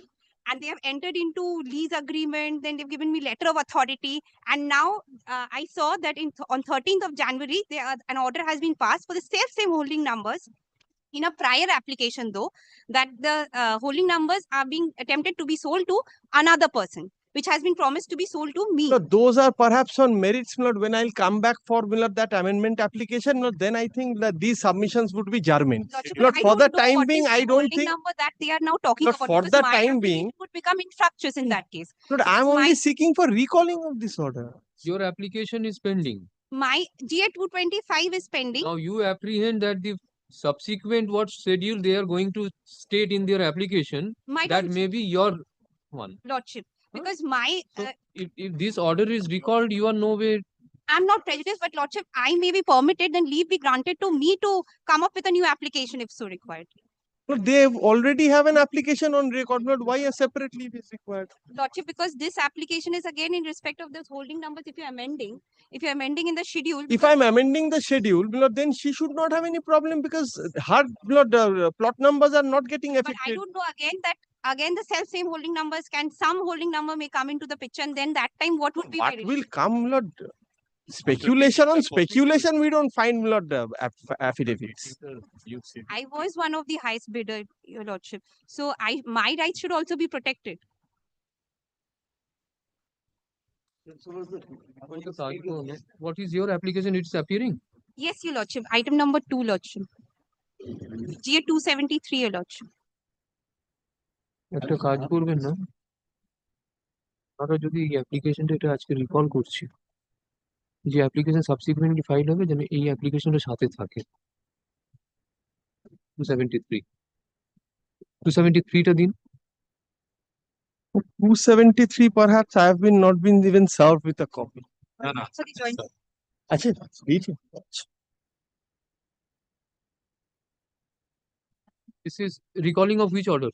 L: and they have entered into lease agreement. Then they've given me letter of authority. And now I saw that on 13th of January, an order has been passed for the same holding numbers in a prior application, though, that the holding numbers are being attempted to be sold to another person, which has been promised to be sold to me.
I: No, those are perhaps on merits, my lord. When I'll come back for, my lord, that amendment application, my lord, then I think that these submissions would be germane.
L: Lordship,
I: Lord,
L: I
I: for
L: don't
I: the
L: know
I: time
L: what
I: being,
L: is the
I: I don't
L: holding
I: think.
L: number that they are now talking
I: Lord,
L: about,
I: for
L: because
I: the
L: my
I: time
L: application
I: being,
L: would become infructuous in that case.
I: Lord, I'm
L: Because
I: only
L: my-
I: seeking for recalling of this order.
B: Your application is pending.
L: My GA 225 is pending.
B: Now you apprehend that the subsequent what schedule they are going to state in their application, that may be your one.
L: Lordship, because my
B: If this order is recalled, you are no way.
L: I'm not prejudiced, but Lordship, I may be permitted, then leave be granted to me to come up with a new application if so required.
I: Lord, they already have an application on record. Lord, why a separate leave is required?
L: Lordship, because this application is again in respect of those holding numbers. If you're amending in the schedule.
I: If I'm amending the schedule, Lord, then she should not have any problem because her Lord, plot numbers are not getting affected.
L: But I don't know again the same holding numbers some holding number may come into the picture, and then that time what would be
I: What
L: my
I: will come, Lord? Speculation on speculation, we don't find, Lord, affidavits.
L: I was one of the highest bidder, Your Lordship. So my rights should also be protected.
B: What is your application? It's appearing.
L: Yes, Your Lordship. Item number 2, Lordship. GA 273, Your Lordship.
B: একটা কাজ করবেন না আমরা যদি এই অ্যাপ্লিকেশনটা এটা আজকে রিকল করছি যে অ্যাপ্লিকেশন সাবসিকুয়েন্টলি ফাইল হবে যেন এই অ্যাপ্লিকেশনটা সাথে থাকে 273 273 টা দিন
I: 273, perhaps I have not been even served with a copy.
L: Sorry, joint.
I: Achha,
B: This is recalling of which order?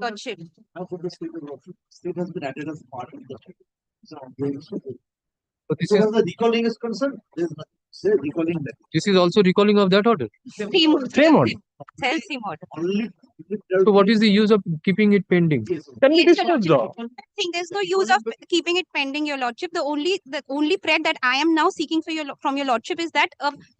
L: Lordship.
O: Now for the state has been added as part of the. So
B: this
O: as far
B: is
O: as the recalling is concerned, there is nothing. Say recalling that.
B: this is also recalling of that order.
L: Same
B: order.
L: Self-same order.
O: Only.
B: So what is the use of keeping it pending?
L: Then it is withdraw. I think there's no use of keeping it pending, your lordship. The only prayer that I am now seeking from your lordship is that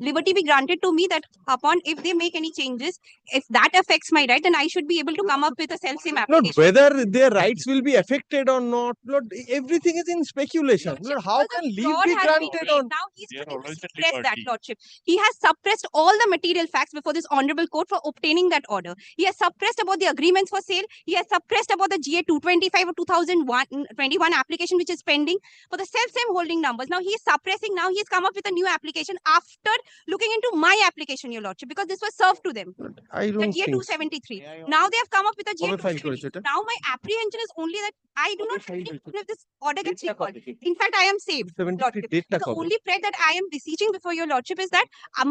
L: liberty be granted to me that upon if they make any changes, if that affects my right, then I should be able to come up with a self-same
I: Lord,
L: application.
I: whether their rights will be affected or not, Lord, everything is in speculation. Lord, how can leave
L: Fraud
I: be
L: has been
I: granted
L: made.
I: on?
L: Now he's trying to suppress that, lordship. He has suppressed all the material facts before this honorable court for obtaining that order. He has suppressed about the agreements for sale. He has suppressed about the GA 225 or 2021 application which is pending for the self-same holding numbers. Now he is suppressing. Now he has come up with a new application after looking into my application, your lordship, because this was served to them.
I: I
L: The
I: don't
L: GA
I: think so.
L: 273. Now they have come up with a GA
I: কবে file
L: 273.
I: করেছো এটা?
L: Now my apprehension is only that I do not think if this order gets recalled. In fact, I am saved.
I: 73
L: Lordship.
I: date টা
L: The
I: কবে?
L: only prayer that I am beseeching before your lordship is that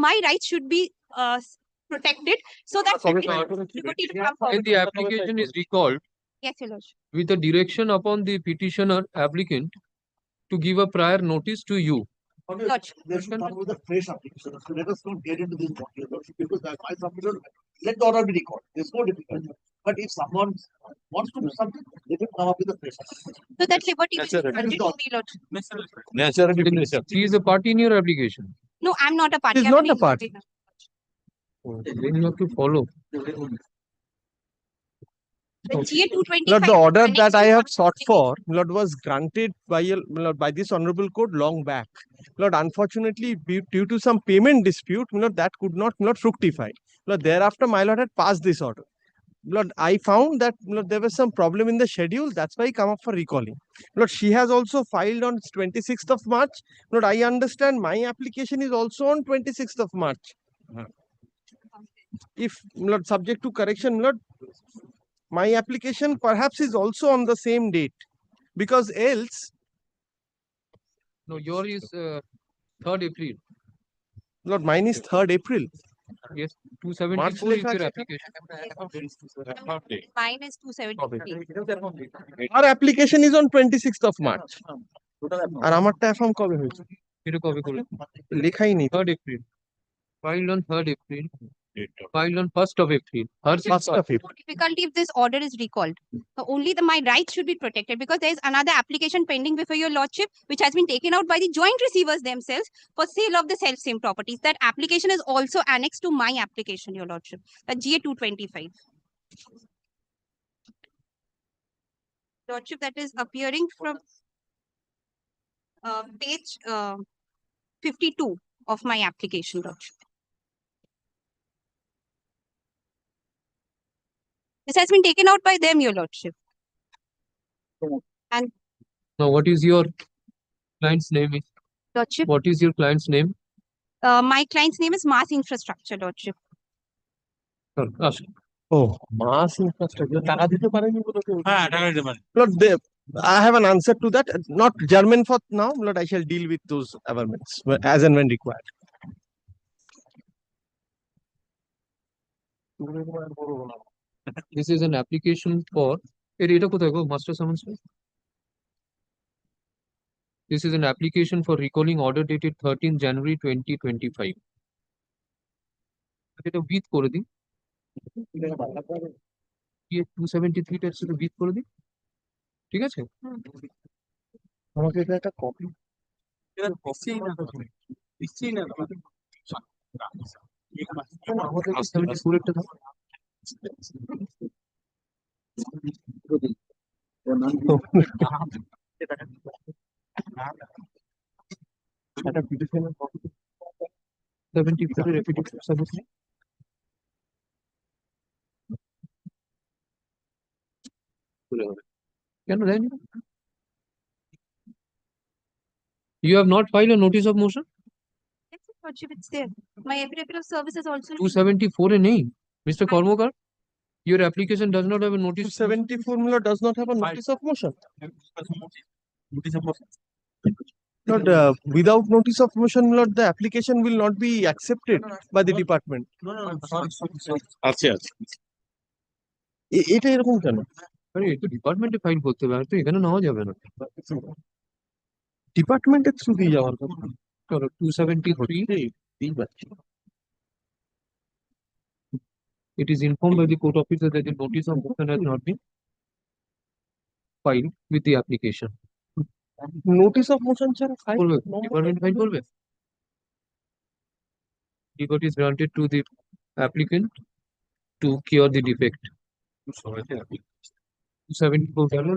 L: my rights should be protected so that
B: When
L: liberty to come forward.
B: the application is recalled
L: Yes, your lordship.
B: with the direction upon the petitioner applicant to give a prior notice to you.
L: Lordship.
O: There should come with a fresh application. So let us not get into this because that my submission, let the order be recalled. There's no difficulty. But if someone wants to do something, they can come up with a fresh application.
L: So that liberty will be granted to me, lordship.
B: She is a party in your application.
L: No, I'm not a party.
I: She's
L: I'm
I: not
L: an
I: a party.
L: individual.
B: Then you have to follow.
L: The GA 225.
I: Lord, the order
L: connects
I: that
L: to
I: I have
L: one
I: sought
L: application.
I: for, Lord, was granted by Lord, by this honorable court long back. Lord, unfortunately, due to some payment dispute, Lord, that could not fructify. Lord, thereafter, my lord had passed this order. Lord, I found that Lord, there was some problem in the schedule. That's why I come up for recalling. Lord, she has also filed on 26th of March. Lord, I understand my application is also on 26th of March. If Lord, subject to correction, Lord, my application perhaps is also on the same date, because else,
B: No, yours is 3rd April.
I: Lord, mine is 3rd April.
B: Yes,
I: March
B: 274 is
I: লেখা
B: your
I: আছে
B: application.
L: Mine is 273.
I: Our application is on 26th of March. আর আমারটা affirm কবে হয়েছে?
B: এটা কবে করে?
I: লেখাই নেই।
B: 3rd April. Filed on 3rd April. Filed on 1st of April. Hers is
I: 1st of April.
L: Difficulty if this order is recalled. So only my rights should be protected because there is another application pending before your lordship which has been taken out by the joint receivers themselves for sale of the self-same properties. That application is also annexed to my application, your lordship. The GA 225. Lordship, that is appearing from page 52 of my application, lordship. This has been taken out by them, your lordship. And
B: Now, what is your client's name?
L: lordship,
B: What is your client's name?
L: my client's name is Mass Infrastructure, lordship.
B: Sir, ask.
I: Oh, mass infrastructure. টাকা দিতে পারেনি বলে তো- Lord, I have an answer to that. Not German for now. Lord, I shall deal with those amendments as and when required.
B: This is an application for এটা কোথায় গো master summons? This is an application for recalling order dated 13 January 2025. এটা with করে দিই। 273 টা শুধু with করে দিই। ঠিক আছে?
I: আমাকে এটা একটা কপি
B: কেন দেয়নি? You have not filed a notice of motion?
L: Yes, lordship, it's there. My affidavit of service is also.
B: 274 এ নেই। Mr. Karmokar, your application does not have a notice.
I: 274 Lord, does not have a notice of motion. Lord, without notice of motion, Lord, the application will not be accepted by the department.
N: এটা এরকম কেন?
B: আরে এটা ডিপার্টমেন্টে file করতে হবে, আর তো এখানে নেওয়া যাবে না।
N: ডিপার্টমেন্টের থ্রু দিয়ে যাওয়ার কথা।
B: চলো 273.
N: এই পাচ্ছি।
B: It is informed by the court officer that the notice of motion has not been filed with the application.
N: Notice of motion ছাড়া ফাইল
B: করবে, ডিপার্টমেন্ট ফাইল করবে। Default is granted to the applicant to cure the defect. 274 গেল,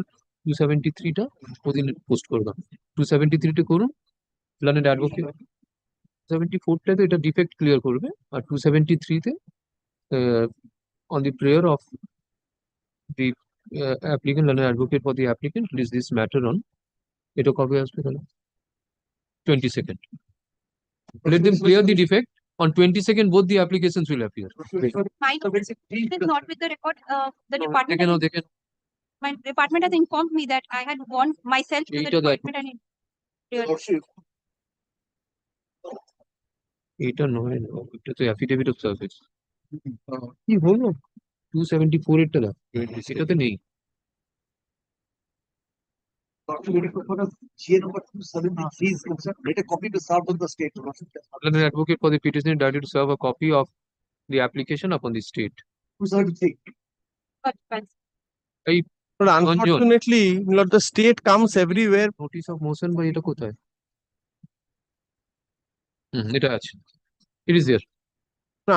B: 273 টা ওদিন post করলাম। 273 টা করুন, প্ল্যানেড advocate. 74 টাতে এটা ডিফেক্ট ক্লিয়ার করবে, আর 273 তে on the prayer of the applicant, learned advocate for the applicant, list this matter on, এটা কবে আসবে তাহলে? 22nd. Let them clear the defect. On 22nd, both the applications will appear.
L: My is not with the record. The department.
B: They can.
L: My department has informed me that I had gone myself to the
B: Eight of that.
L: department and
B: এটা নয়, এটা তো affidavit of service. কি হলো 274 এরটা দাও, এটাতে নেই।
O: Get a copy to serve on the state.
B: Learned advocate for the petitioner directed to serve a copy of the application upon the state.
N: But unfortunately, Lord, the state comes everywhere.
B: Notice of motion বা এটা কোথায়? এটা আছে, it is there.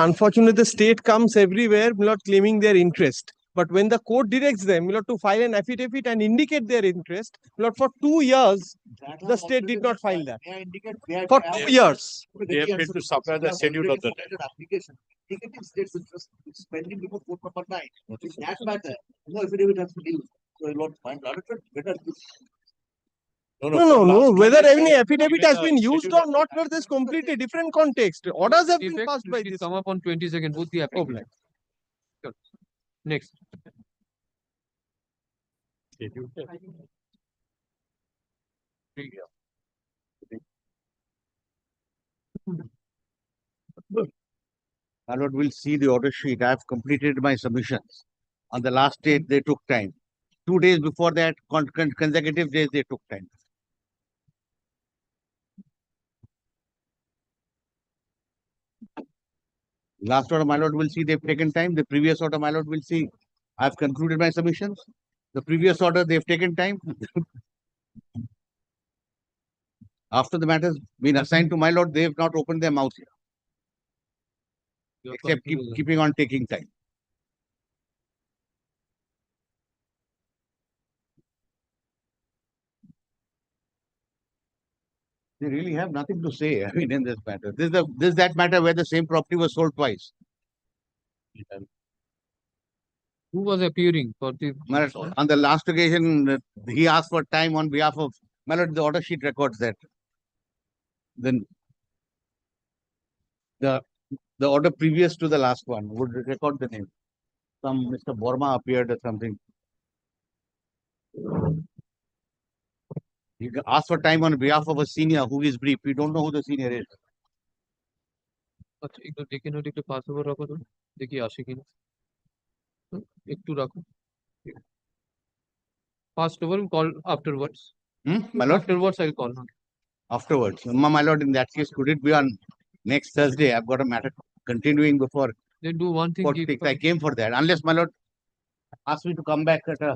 N: Unfortunately, the state comes everywhere, Lord, claiming their interest. But when the court directs them, Lord, to file an affidavit and indicate their interest, Lord, for 2 years, the state did not file that. For 2 years.
J: They have failed to supply the schedule of the
O: application. Ticketing state's interest is pending before court number 9. In that matter, no affidavit has to be used. So, Lord, find better.
N: No. Whether any affidavit has been used or not, Lord, there's completely different context. Orders have been passed by this.
B: Come up on 22nd, both the application. Next.
A: My lord will see the order sheet. I have completed my submissions. On the last date, they took time. 2 days before that, consecutive days, they took time. Last order, my lord will see they've taken time. The previous order, my lord will see I've concluded my submissions. The previous order, they've taken time. After the matter has been assigned to my lord, they have not opened their mouth here. Except keeping on taking time. They really have nothing to say, I mean, in this matter. This is that matter where the same property was sold twice.
B: Who was appearing for the...
A: On the last occasion, he asked for time on behalf of... My lord, the order sheet records that. Then the order previous to the last one would record the name. Some Mr. Borma appeared or something. You can ask for time on behalf of a senior who is brief. We don't know who the senior is.
B: আচ্ছা, একটু দেখে নাও, একটু pass over রাখো তো, দেখি আসে কিনা। একটু রাখো। Passed over, call afterwards.
A: My lord?
B: Afterwards, I'll call.
A: Afterwards. My lord, in that case, could it be on next Thursday? I've got a matter continuing before.
B: Then do one thing.
A: I came for that. Unless my lord asked me to come back at a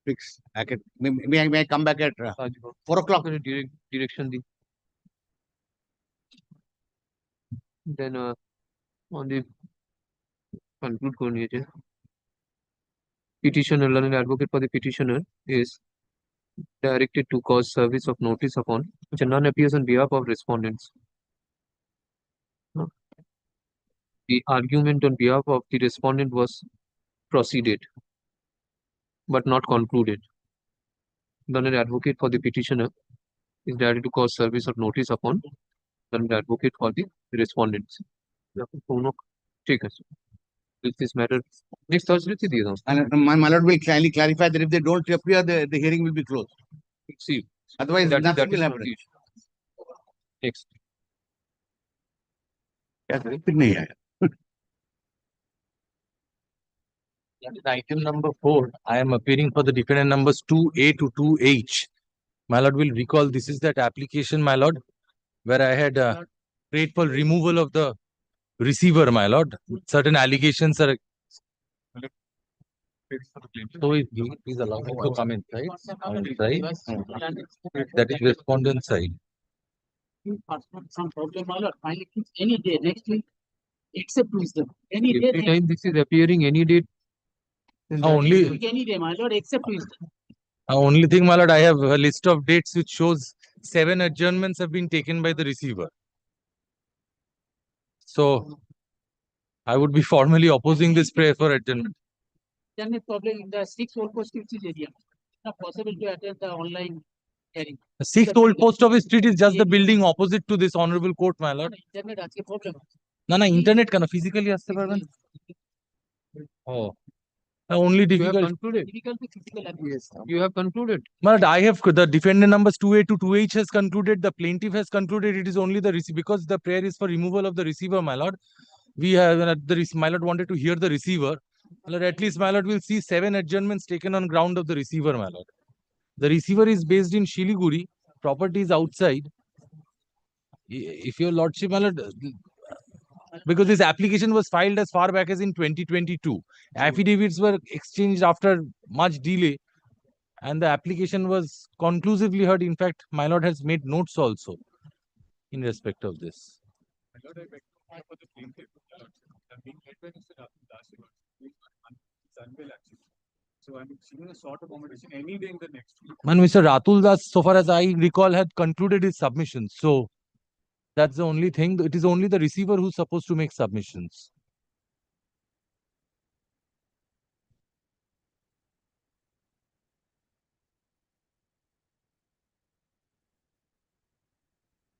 A: fix. May I come back at 4 o'clock?
B: Direction. Then on the conclude করে নিয়েছে। Petitioner, learned advocate for the petitioner is directed to cause service of notice upon which none appears on behalf of respondents. The argument on behalf of the respondent was proceeded but not concluded. Learned advocate for the petitioner is directed to cause service of notice upon learned advocate for the respondents. ঠিক আছে, with this matter next Thursday দিয়ে দাও।
A: And my lord will kindly clarify that if they don't appear, the hearing will be closed.
B: See,
A: otherwise nothing
B: that
A: will
B: is
A: happen.
B: Next.
A: फिर नहीं आया।
R: Item number 4, I am appearing for the defendant numbers 2A to 2H. My lord will recall this is that application, my lord, where I had prayed for removal of the receiver, my lord. Certain allegations are. So if he is allowed to come inside, that is respondent side.
S: Some problem, my lord. Finally, any day next week, except wisdom. Any day.
B: Every time this is appearing any date.
R: Only
S: Any day, my lord, except wisdom.
R: only thing, my lord, I have a list of dates which shows 7 adjournments have been taken by the receiver. So I would be formally opposing this prayer for adjournment.
S: Then the problem in the 6 old post office area. Not possible to attend the online hearing.
R: The 6th old post office street is just the building opposite to this honorable court, my lord.
S: Internet আছে problem.
R: না internet কেন physically আসতে পারবেন? Oh, only difficult.
S: Difficult to physical.
B: Yes, you have concluded.
R: But I have the defendant numbers 2A to 2H has concluded. The plaintiff has concluded. It is only the receiver because the prayer is for removal of the receiver, my lord. We have my lord wanted to hear the receiver. My lord, at least my lord will see 7 adjournments taken on ground of the receiver, my lord. The receiver is based in Shiliguri. Property is outside. If your lordship, my lord, because this application was filed as far back as in 2022. Affidavits were exchanged after much delay and the application was conclusively heard. In fact, my lord has made notes also in respect of this.
T: So I'm seeing a sort of accommodation any day in the next week.
R: Man, Mr. Ratul Das, so far as I recall, had concluded his submissions. So that's the only thing. It is only the receiver who's supposed to make submissions.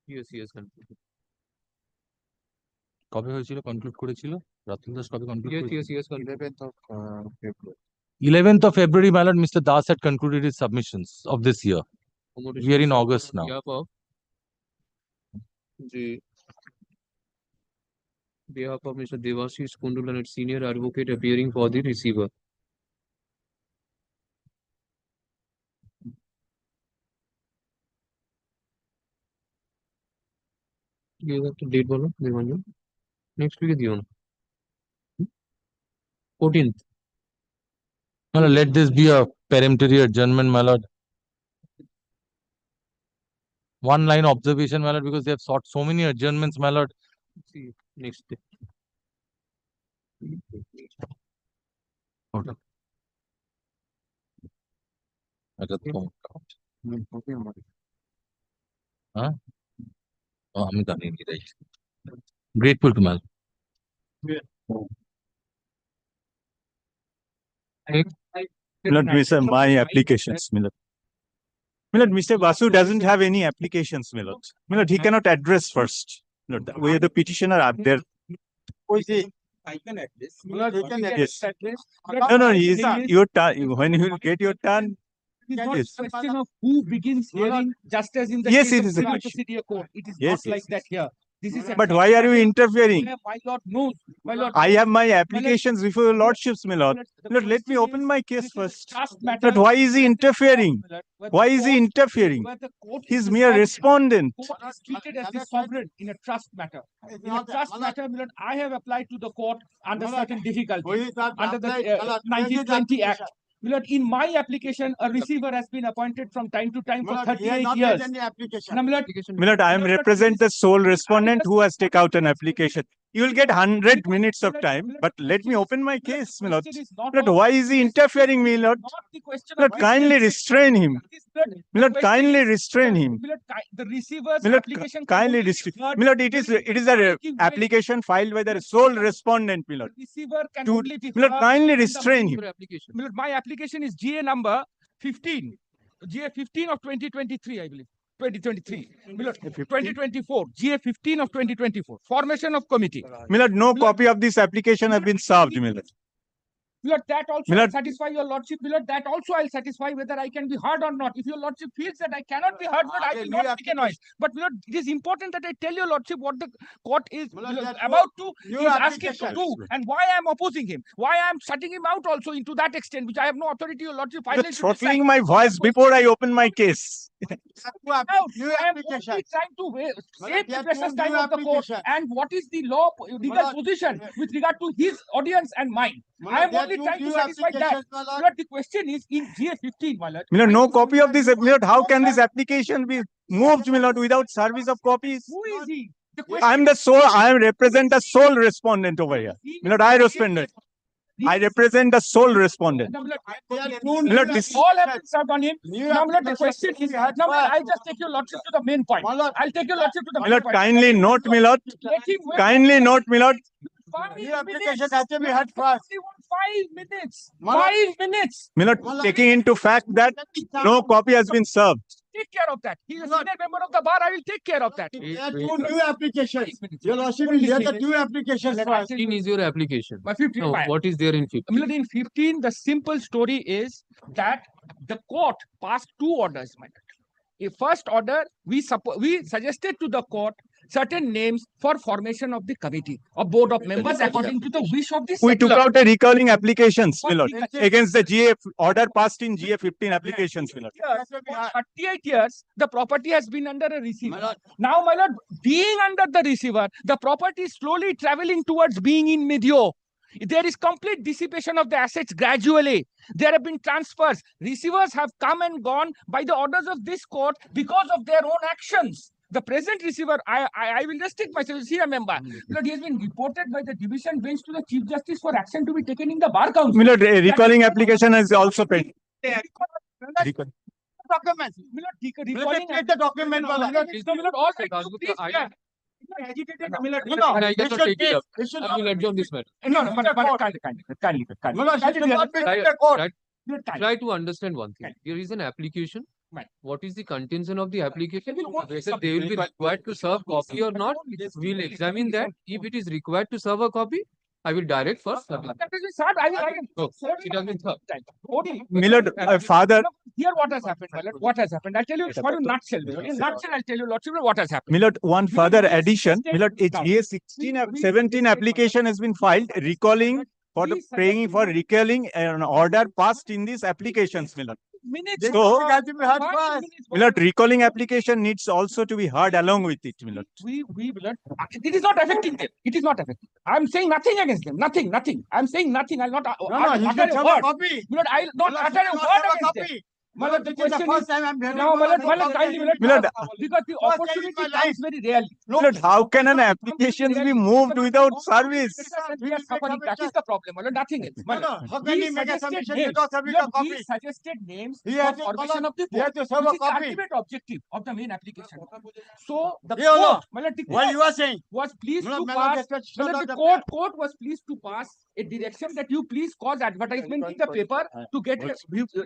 B: Yes, yes, concluded.
R: কবে হয়েছিল conclude করেছিল রাতুল দাস কবে conclude
B: Yes,
R: করেছিল
B: yes, yes,
F: 11th of February.
R: 11th of February, my lord, Mr. Das had concluded his submissions of this year. We are in August now.
B: Behalf of Mr. Devashish Kundulan, senior advocate appearing for the receiver. You have to date bolo, Devanju. Next week is 14th.
R: My lord, let this be a peremptory adjournment, my lord. One line observation, my lord, because they have sought so many adjournments, my lord.
B: See, next day.
R: Okay. Huh? Oh, I'm done. Right. Grateful to my lord.
U: Milord, my applications, Milord. Milord, Mr. Basu doesn't have any applications, Milord. Milord, he cannot address first. Milord, we are the petitioner are there.
C: I can address.
U: Yes. No, your turn. When you will get your turn,
C: It is not
U: yes.
C: a question of who begins hearing, just as in the
U: Yes,
C: case
U: it
C: of
U: is a
C: civil
U: question.
C: procedure court. It is
U: Yes,
C: not like that here. This is a
U: But why are you interfering?
C: My lord knows. My lord,
U: I have my applications before your lordships, my lord. Milord, let me open my case first.
C: trust matter.
U: But why is he interfering? Why is he interfering?
C: Where the court
U: He's
C: is
U: mere
C: the
U: respondent.
C: court is treated as the sovereign in a trust matter. In a trust matter, my lord, I have applied to the court under certain difficulties under the 1920 Act. My lord, in my application, a receiver has been appointed from time to time for 38 years. Now, my lord,
U: Milord, I am represent the sole respondent who has take out an application. You will get 100 minutes of time, but let me open my case, Milord. Milord, why is he interfering, Milord? Milord, kindly restrain him. Milord, kindly restrain him.
C: the receiver's
U: Milord,
C: application
U: kindly restrain. Milord, it is a application filed by the sole respondent, Milord.
C: receiver can
U: To-
C: only be
U: Milord,
C: heard
U: kindly
C: when the
U: restrain him.
C: Milord, my application is GA number 15. GA 15 of 2023, I believe. 2023. Milord, 2024. GA 15 of 2024. Formation of committee.
U: Milord, no copy of this application has been served, Milord.
D: Lord, that also
U: My
D: will
U: lord,
D: satisfy your lordship. Lord, that also I'll satisfy whether I can be heard or not. If your lordship feels that I cannot be heard, Lord, I will not make a noise. But Lord, it is important that I tell your lordship what the court is about to, is asking to do, and why I am opposing him, why I am shutting him out also into that extent, which I have no authority, your lordship.
U: you're
D: Finally, to
U: throttling
D: decide.
U: my voice before I open my case.
D: I am only trying to save the precious time of the court and what is the legal position with regard to his audience and mine. I am only trying to satisfy that. But the question is in GA15, my lord.
U: My lord, no copy of this. My lord, how can this application be moved, my lord, without service of copies?
D: Who is he?
U: I represent the sole respondent over here. My lord, I represent the sole respondent.
D: Lord, this all have been served on him. Now, Lord, the question is, now, I'll just take your lordship to the main point. I'll take your lordship to the
U: My
D: main
U: lord,
D: point.
U: kindly note, my lord.
D: Let him wait.
U: Kindly note, my lord.
D: 5 minutes. Has to be heard first. 5 minutes. 5 minutes.
U: My lord, taking into fact that no copy has been served.
D: Take care of that. He is a senior member of the bar. I will take care of that.
U: There are
D: two new applications. Your lordship will hear the two applications first.
B: 15 is your application.
D: My 15.
B: Now, what is there in 15?
D: In 15, the simple story is that the court passed 2 orders, my lord. A first order, we suggested to the court certain names for formation of the committee or board of members according to the wish of the
U: We took
D: settler.
U: out a recalling applications, my lord, against the GA order passed in GA 15 applications, my lord.
D: For 38 years, the property has been under a receiver. Now, my lord, being under the receiver, the property is slowly traveling towards being in medio. There is complete dissipation of the assets gradually. There have been transfers. Receivers have come and gone by the orders of this court because of their own actions. The present receiver, I will just take myself, see, remember, Lord, he has been reported by the division bench to the Chief Justice for action to be taken in the Bar Council.
U: My lord, a recalling application is also pending.
D: Documents. Recalling the document. All agitated.
B: And I cannot take it up. I will adjourn this matter. Try to understand one thing. There is an application. What is the contention of the application? Whether they will be required to serve copy or not, we will examine that. If it is required to serve a copy, I will direct first.
D: That has been served.
B: It has been served.
U: My lord, father.
D: Here what has happened, my lord? What has happened? I'll tell you for a nutshell. In nutshell, I'll tell you what has happened.
U: My lord, one further addition. My lord, GA 17 application has been filed recalling for the praying for recalling an order passed in these applications, my lord. So, my lord, recalling application needs also to be heard along with it, my lord.
D: It is not affecting them. It is not affecting. I'm saying nothing against them. Nothing. I'm saying nothing. I'll not utter a word. I'll not utter a word against them. Malad, the question is, now, Malad, kindly, Malad, because the opportunity comes very rarely.
U: Lord, how can an application be moved without service?
D: We are suffering. That is the problem. Malad, nothing else. Malad, how can he make a submission without having a copy? We suggested names for formation of the board, which is the ultimate objective of the main application. So, the court, Malad, the court was pleased to pass, Malad, the court was pleased to pass a direction that you please cause advertisement in the paper to get a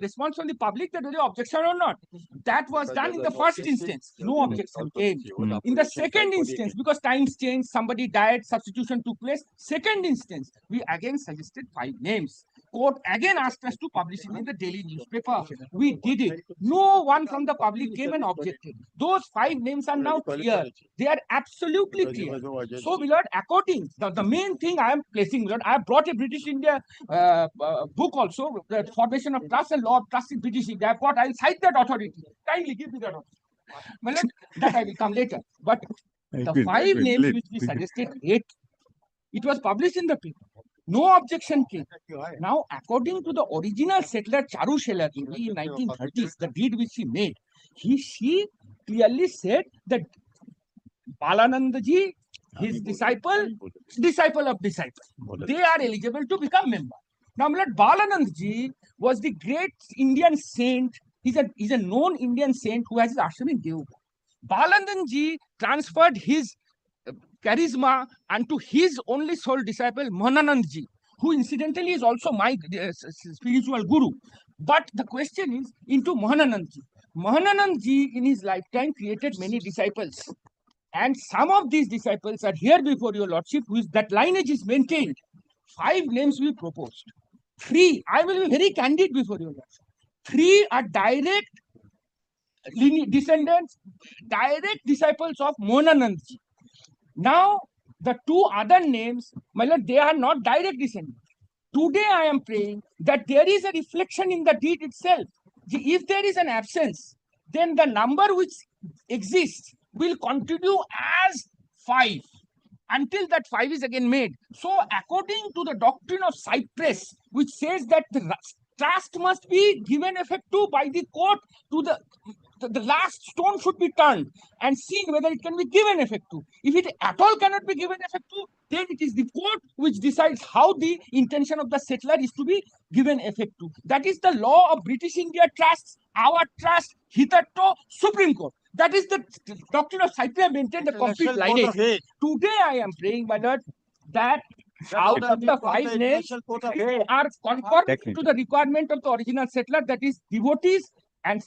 D: response from the public that whether objection or not. That was done in the first instance. No objection came. In the second instance, because times changed, somebody died, substitution took place. Second instance, we again suggested 5 names. Court again asked us to publish it in the daily newspaper. We did it. No one from the public came and objected. Those 5 names are now clear. They are absolutely clear. So, my lord, according the main thing I am placing, my lord, I have brought a British India book also, the formation of trust and law of trust in British India. I'll cite that authority. Kindly give me that authority. My lord, that I will come later. But the 5 names which we suggested, 8, it was published in the paper. No objection came. Now, according to the original settler Charu Shelar in 1930s, the deed which he made, she clearly said that Balanandaji, his disciple of disciple, they are eligible to become member. Now, Lord Balanandji was the great Indian saint. He's a known Indian saint who has his ashram in Deoghar. Balanandji transferred his charisma unto his only sole disciple, Mohananandji, who incidentally is also my spiritual guru. But the question is into Mohananandji. Mohananandji in his lifetime created many disciples. And some of these disciples are here before your lordship, that lineage is maintained. 5 names we proposed. Three, I will be very candid before you. Three are direct descendants, direct disciples of Monanandji. Now, the two other names, my lord, they are not direct descendants. Today, I am praying that there is a reflection in the deed itself. If there is an absence, then the number which exists will continue as 5 until that 5 is again made. So, according to the doctrine of Cyprus, which says that the trust must be given effect to by the court to the last stone should be turned and seen whether it can be given effect to. If it at all cannot be given effect to, then it is the court which decides how the intention of the settler is to be given effect to. That is the law of British India trusts, our trust, hitherto Supreme Court. That is the doctrine of Cyprus maintained the complete lineage. Today I am praying, my lord, that out of the 5 names, they are conformed to the requirement of the original settler, that is devotees and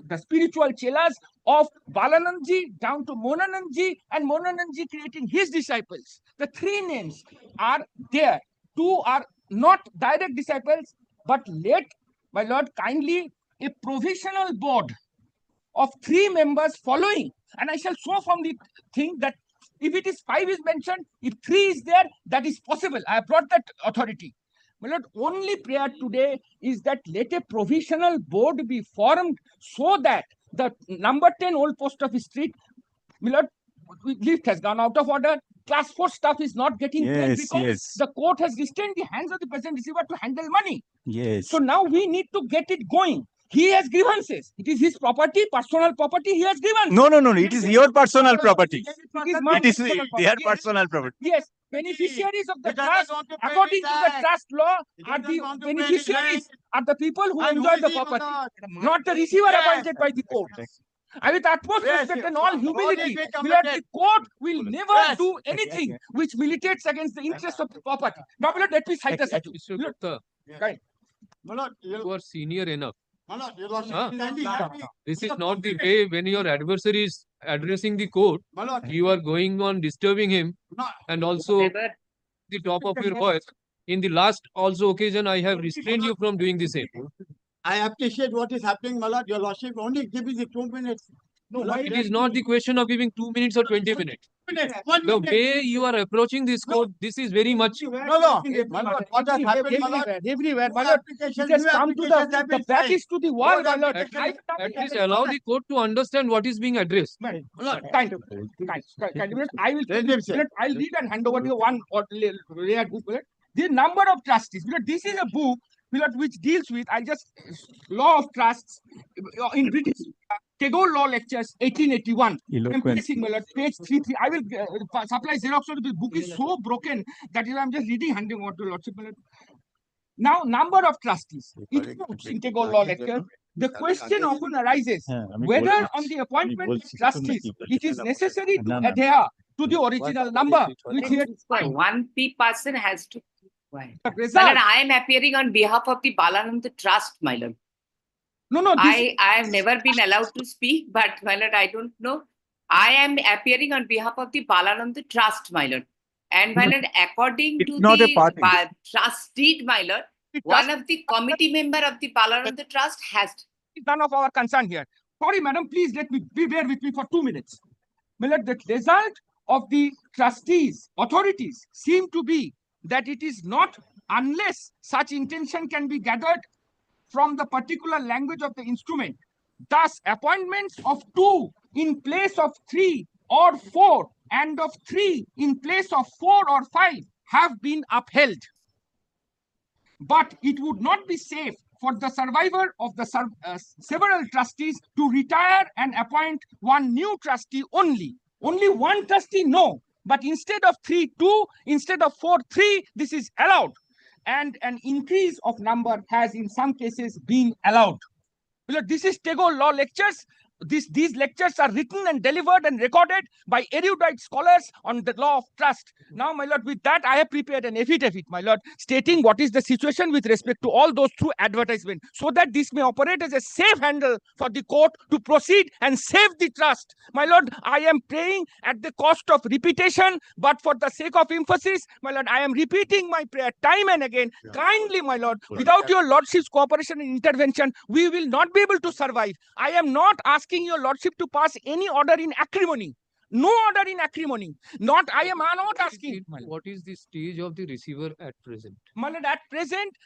D: the spiritual chelas of Balanandji down to Monanandji, and Monanandji creating his disciples. The 3 names are there. 2 are not direct disciples, but let, my lord, kindly a provisional board of 3 members following, and I shall show from the thing that if it is 5 is mentioned, if 3 is there, that is possible. I have brought that authority. My lord, only prayer today is that let a provisional board be formed so that the number 10 Old Post Office Street, my lord, lift has gone out of order. Class 4 staff is not getting paid because the court has restrained the hands of the present receiver to handle money. So now we need to get it going. He has grievances. It is his property, personal property. He has grievances.
U: No. It is your personal property.
D: It is
U: their personal property.
D: Yes, beneficiaries of the trust, according to the trust law, are the beneficiaries, are the people who enjoy the property, not the receiver appointed by the court. And with utmost respect and all humility, the court will never do anything which militates against the interests of the property. Now, let me cite the statute.
B: You are senior enough. This is not the way when your adversary is addressing the court, you are going on disturbing him and also the top of your voice. In the last also occasion, I have restrained you from doing the same.
K: I appreciate what is happening, my lord. Your lordship only give me the 2 minutes.
B: No, it is not the question of giving 2 minutes or 20 minutes. The way you are approaching this court, this is very much.
K: No. My lord, what has happened, my lord?
D: Everywhere, my lord. It has come to the back is to the wall, my lord.
B: At least allow the court to understand what is being addressed.
D: Kind. I will I'll read and hand over to you one or rare book. The number of trustees. This is a book which deals with, I just, law of trusts in British Tagore Law Lectures 1881. Page 33. I will supply Xerox. The book is so broken that I'm just reading, handing over to Lordship. Now, number of trustees. In Tagore Law Lecture, the question often arises whether on the appointment of trustees it is necessary to adhere to the original number.
V: One person has to. Why?
D: Result.
V: My lord, I am appearing on behalf of the Balananda Trust, my lord.
D: No.
V: I have never been allowed to speak, but my lord, I don't know. I am appearing on behalf of the Balananda Trust, my lord. And my lord, according to the trust deed, my lord, one of the committee member of the Balananda Trust has.
D: None of our concern here. Sorry, madam, please let me bear with me for 2 minutes. My lord, the result of the trustees, authorities seem to be that it is not unless such intention can be gathered from the particular language of the instrument. Thus, appointments of 2 in place of 3 or 4 and of 3 in place of 4 or 5 have been upheld. But it would not be safe for the survivor of the several trustees to retire and appoint one new trustee only. Only one trustee, no. But instead of 3, 2, instead of 4, 3, this is allowed. And an increase of number has in some cases been allowed. This is Tagore Law Lectures. these lectures are written and delivered and recorded by erudite scholars on the law of trust. Now, my lord, with that, I have prepared an affidavit, my lord, stating what is the situation with respect to all those through advertisement, so that this may operate as a safe handle for the court to proceed and save the trust. My lord, I am praying at the cost of repetition, but for the sake of emphasis, my lord, I am repeating my prayer time and again. Kindly, my lord, without your lordship's cooperation and intervention, we will not be able to survive. I am not asking your lordship to pass any order in acrimony. No order in acrimony. I am not asking.
B: What is the stage of the receiver at present?
D: My lord, at present,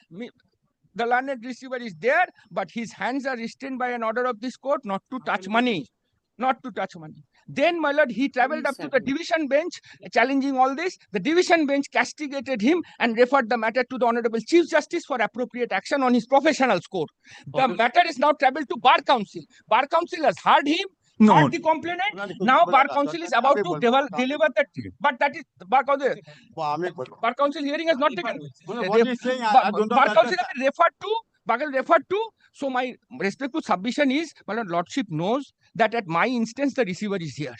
D: the learned receiver is there, but his hands are restrained by an order of this court not to touch money. Not to touch money. Then, my lord, he traveled up to the division bench, challenging all this. The division bench castigated him and referred the matter to the Honorable Chief Justice for appropriate action on his professional score. The matter is now traveled to Bar Council. Bar Council has heard him, heard the complainant. Now, Bar Council is about to deliver that. But that is Bar Council. Bar Council hearing has not taken. Bar Council has been referred to. So my respectful submission is, my lordship knows that at my instance, the receiver is here.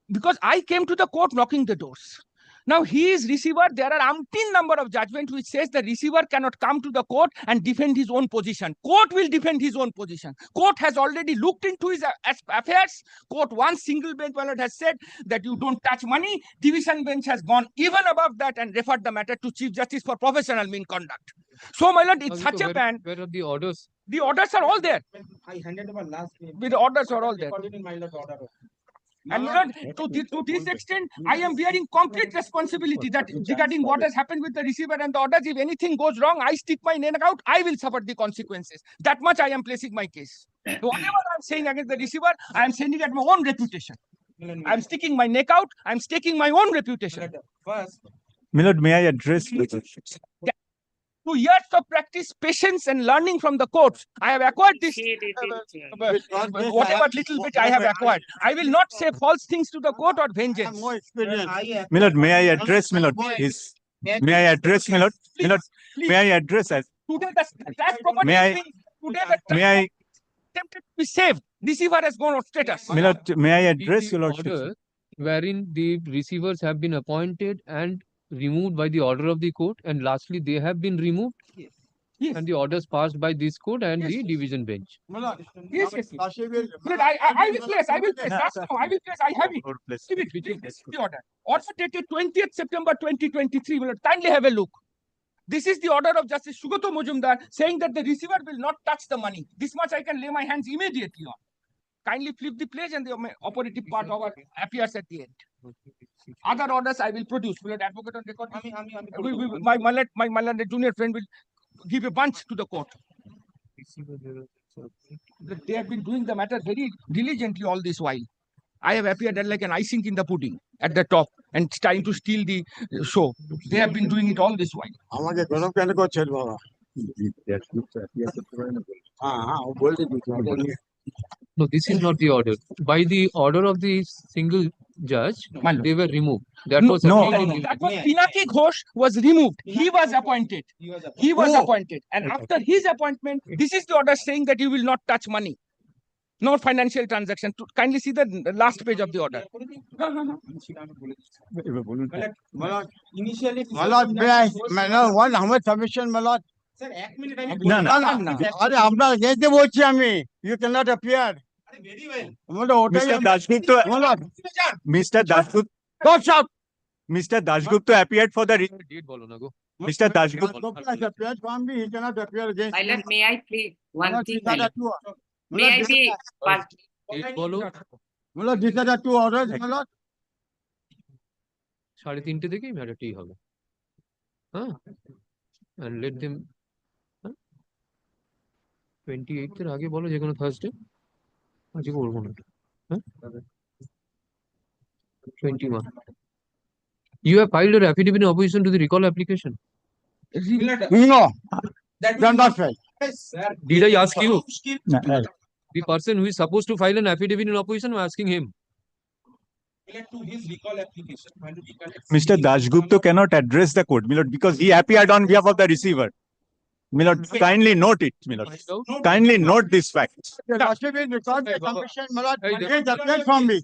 D: Because I came to the court knocking the doors. Now he is receiver. There are umpteen number of judgments which says the receiver cannot come to the court and defend his own position. Court will defend his own position. Court has already looked into his affairs. Court, one single bench, my lord, has said that you don't touch money. Division bench has gone even above that and referred the matter to Chief Justice for professional misconduct. So, my lord, it's such a ban.
B: Where are the orders?
D: The orders are all there.
C: I handed over last week.
D: The orders are all there.
C: Recorded in my lord order.
D: And to this extent, I am bearing complete responsibility that regarding what has happened with the receiver and the orders. If anything goes wrong, I stick my neck out, I will suffer the consequences. That much I am placing my case. Whatever I'm saying against the receiver, I am saying it at my own reputation. I'm sticking my neck out, I'm staking my own reputation.
C: First,
U: my lord, may I address?
D: 2 years of practice, patience, and learning from the courts. I have acquired this, whatever little bit I have acquired. I will not say false things to the court or vengeance.
U: My lord, may I address, my lord? May I address, my lord? My lord, may I address?
D: Today the tax property may I attempted to be saved. Receiver has gone out status.
U: My lord, may I address
B: The
U: your lordship?
B: order wherein the receivers have been appointed and removed by the order of the court, and lastly they have been removed.
D: Yes.
B: And the orders passed by this court and the division bench.
D: Yes. But I will place. I will place. I have it. Give it. This is the order. Order dated 20th September 2023. Will kindly have a look. This is the order of Justice Sugato Mujumdar saying that the receiver will not touch the money. This much I can lay my hands immediately on. Kindly flip the page and the operative part of our appears at the end. Other orders I will produce. Will advocate on record? My Malad junior friend will give a bunch to the court. They have been doing the matter very diligently all this while. I have appeared like an icing in the pudding at the top and trying to steal the show. They have been doing it all this while.
B: No, this is not the order. By the order of the single judge, they were removed. That was
D: That was Pinaki Ghosh was removed. He was appointed. He was appointed. And after his appointment, this is the order saying that you will not touch money. No financial transaction. Kindly see the last page of the order.
K: Initially, how much submission, my lord?
C: Sir, 1 minute.
K: You cannot appear.
C: Very well.
U: Mr. Dashgupta, Mr. Dashgupta,
K: Don't shout.
U: Mr. Dashgupta appeared for the Mr.
K: Dashgupta has appeared from me. He cannot appear against
V: My lord,
K: me.
V: may I plead one thing?
K: These are the two.
V: May I be one?
K: My lord, these are the two orders, my lord.
B: 3:30 থেকেই ম্যাটারটি হবে। হ্যাঁ, and let them 28th এর আগে বলো, যে কোনো Thursday. আজকে করবো না। হ্যাঁ, 21. You have filed your affidavit in opposition to the recall application.
K: No, that's not fair.
B: Did I ask you? The person who is supposed to file an affidavit in opposition, I'm asking him.
C: To his recall application.
U: Mr. Dashgupta cannot address the court, my lord, because he appeared on behalf of the receiver. Milord, kindly note it, Milord. Kindly note this fact.
K: Your Lordship is because the commission, Milord, is appeared from me.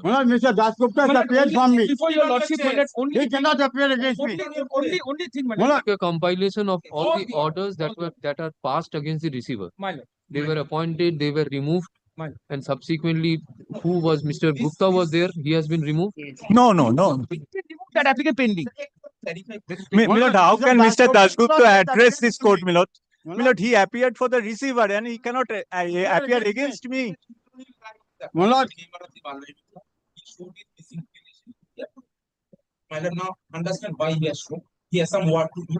K: Milord, Mr. Dasgupta has appeared from me.
D: Before your lordship, my lord, only
K: He cannot appear against me.
D: only thing, my
K: Milord,
D: lord.
B: A compilation of all the orders that are passed against the receiver.
D: My lord.
B: They were appointed, they were removed,
D: My
B: and subsequently, who was Mr. Gupta was there? He has been removed.
U: No.
D: That applicant pending.
U: Milord, how can Mr. Dasgupta address this court, Milord? Milord, he appeared for the receiver and he cannot appear against me.
K: Milord,
E: My lord, now understand why he has shown. He has some work to do.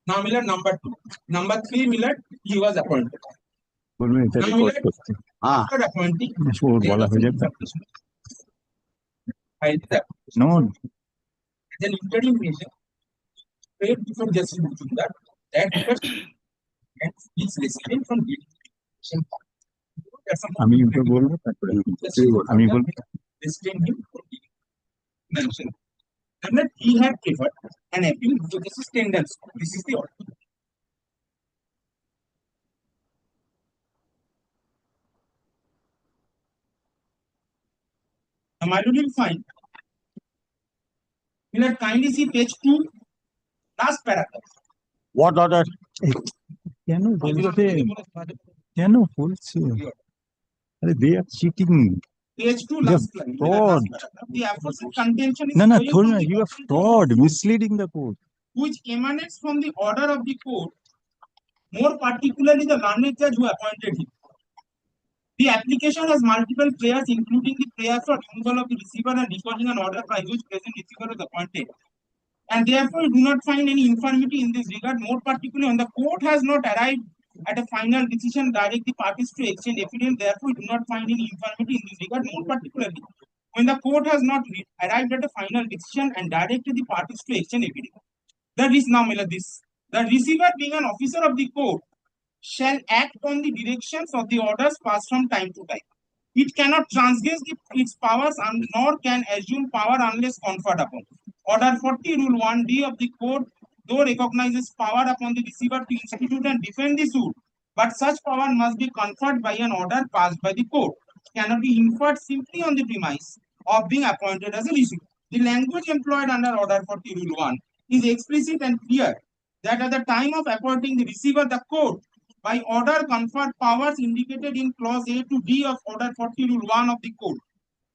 E: Now, Milord, number 2. Number 3, Milord, he was appointed. Now, Milord, after appointing,
U: No.
E: then interim measure, paid before Justice that first and is receiving from the restrain him from the mention. And that he had preferred an appeal to Justice Tendence. This is the order. Now, my lord will find. Milord, kindly see page 2, last paragraph.
U: What order? They are cheating.
E: Page 2,
U: They are
E: last line.
U: fraud.
E: The aforesaid contention is
U: No,
E: flowing from the
U: you are fraud, misleading the court.
E: which emanates from the order of the court, more particularly the learned judge who appointed him. The application has multiple prayers, including the prayers for removal of the receiver and recording an order by which present receiver is appointed. And therefore, we do not find any infirmity in this regard. More particularly, when the court has not arrived at a final decision, direct the parties to exchange evidence. Therefore, we do not find any infirmity in this regard. More particularly, when the court has not arrived at a final decision and directed the parties to exchange evidence. That is now, this. The receiver, being an officer of the court, shall act on the directions of the orders passed from time to time. It cannot transgress its powers and nor can assume power unless conferred upon. Order 40, Rule 1D of the Code, though recognizes power upon the receiver to institute and defend the suit, but such power must be conferred by an order passed by the court. Cannot be inferred simply on the premise of being appointed as a receiver. The language employed under Order 40, Rule 1 is explicit and clear that at the time of appointing the receiver, the court by order conferred powers indicated in clause A to D of Order 40 Rule 1 of the Code.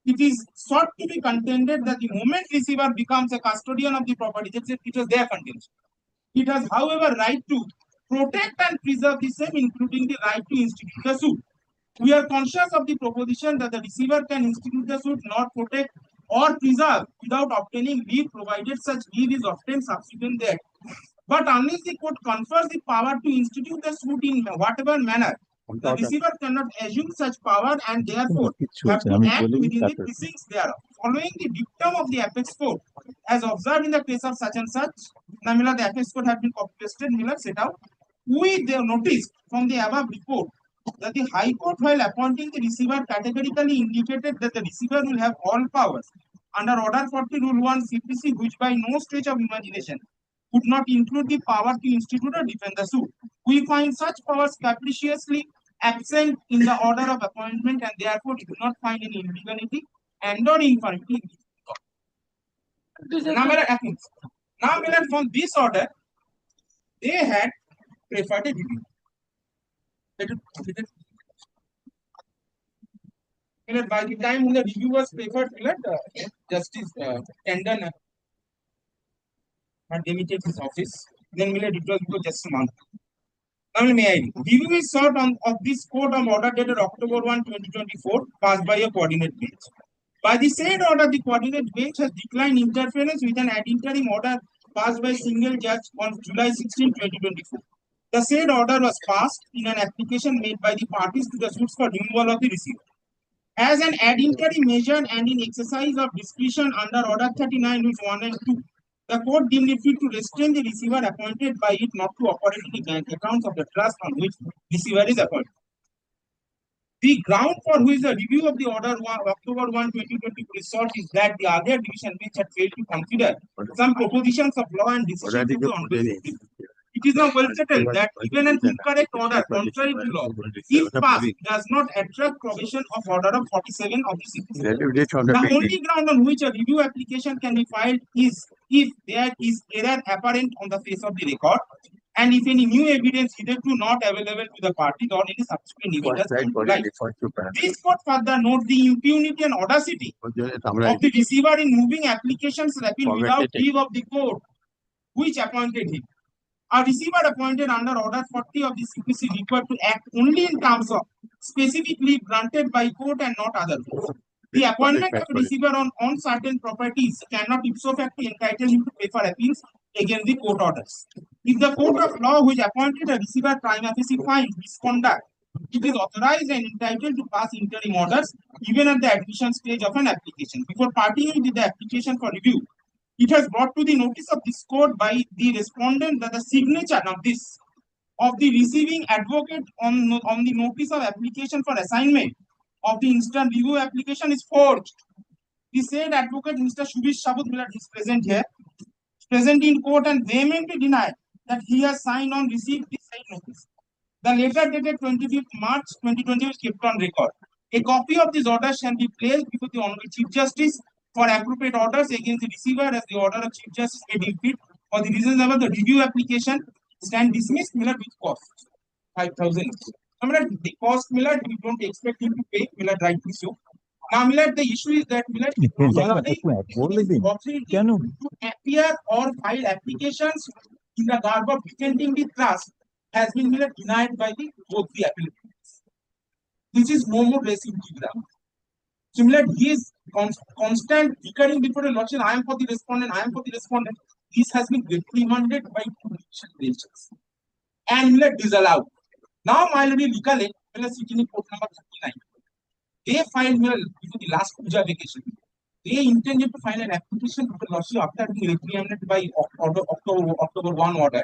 E: It is sought to be contended that the moment receiver becomes a custodian of the property, it was their contention. It has, however, right to protect and preserve the same, including the right to institute the suit. We are conscious of the proposition that the receiver can institute the suit, not protect or preserve without obtaining leave, provided such leave is obtained subsequent there. But unless the court confers the power to institute the suit in whatever manner, the receiver cannot assume such power and therefore have to act within the precincts thereof. Following the dictum of the apex court, as observed in the case of such and such, the apex court have been copy-pasted, set out. We noticed from the above report that the High Court, while appointing the receiver, categorically indicated that the receiver will have all powers under Order 40 Rule 1 CPC, which by no stretch of imagination would not include the power to institute or defend the suit. We find such powers capriciously absent in the order of appointment and therefore do not find any illegality and or infirmity. Now, from this order, they had preferred a review. By the time when the review was preferred, Justice Tendon had demitted his office. Then it was because just a month. Now, may I? Review is sought of this court of order dated October 1, 2024, passed by a coordinate bench. By the said order, the coordinate bench has declined interference with an ad interim order passed by a single judge on July 16, 2024. The said order was passed in an application made by the parties to the suits for removal of the receiver. As an ad interim measure and in exercise of discretion under Order 39, Rules 1 and 2, the court deemed it fit to restrain the receiver appointed by it not to operate in the bank accounts of the trust on which receiver is appointed. The ground for which the review of the order October 1, 2020 is sought is that the earlier division bench had failed to consider some propositions of law and decisions of the ongoing. It is now well settled that even an incorrect order contrary to law, if passed, does not attract provision of order of 47 of the CPC. The only ground on which a review application can be filed is if there is error apparent on the face of the record, and if any new evidence hitherto not available to the party or any subsequent evidence. This court further note the impunity and audacity of the receiver in moving applications rapid without leave of the court which appointed him. A receiver appointed under Order 40 of the CPC required to act only in terms of specifically granted by court and not otherwise. The appointment of a receiver on uncertain properties cannot ipso facto entitle him to pay for appeals against the court orders. If the court of law which appointed a receiver prima facie finds misconduct, it is authorized and entitled to pass interim orders even at the admission stage of an application. Before partying with the application for review, it has brought to the notice of this court by the respondent that the signature of the receiving advocate on the notice of application for assignment of the instant review application is forged. The said advocate, Mr. Shubhish Shabut Miller, is present in court and vehemently denied that he has signed on receipt the said notice. The letter dated 25th March 2020 is kept on record. A copy of this order shall be placed before the Honorable Chief Justice for appropriate orders against the receiver as the order of Chief Justice may deem fit. For the reasons above, the review application stand dismissed Miller with cost 5,000. Miller, the cost Miller, we don't expect him to pay. Miller, rightly so. Now, Miller, the issue is that Miller to appear or file applications in the garb of defending the trust has been Miller denied by both the appellants. This is no more less in ground. Similar, his constant recurring before a lordship, I am for the respondent, I am for the respondent. This has been reprimanded by two judges and Miller disallowed. Now, my lady recollect, Miller sitting in court number 39. They filed Miller before the last Puja vacation. They intended to file an application for the lordship after being reprimanded by October 1 order.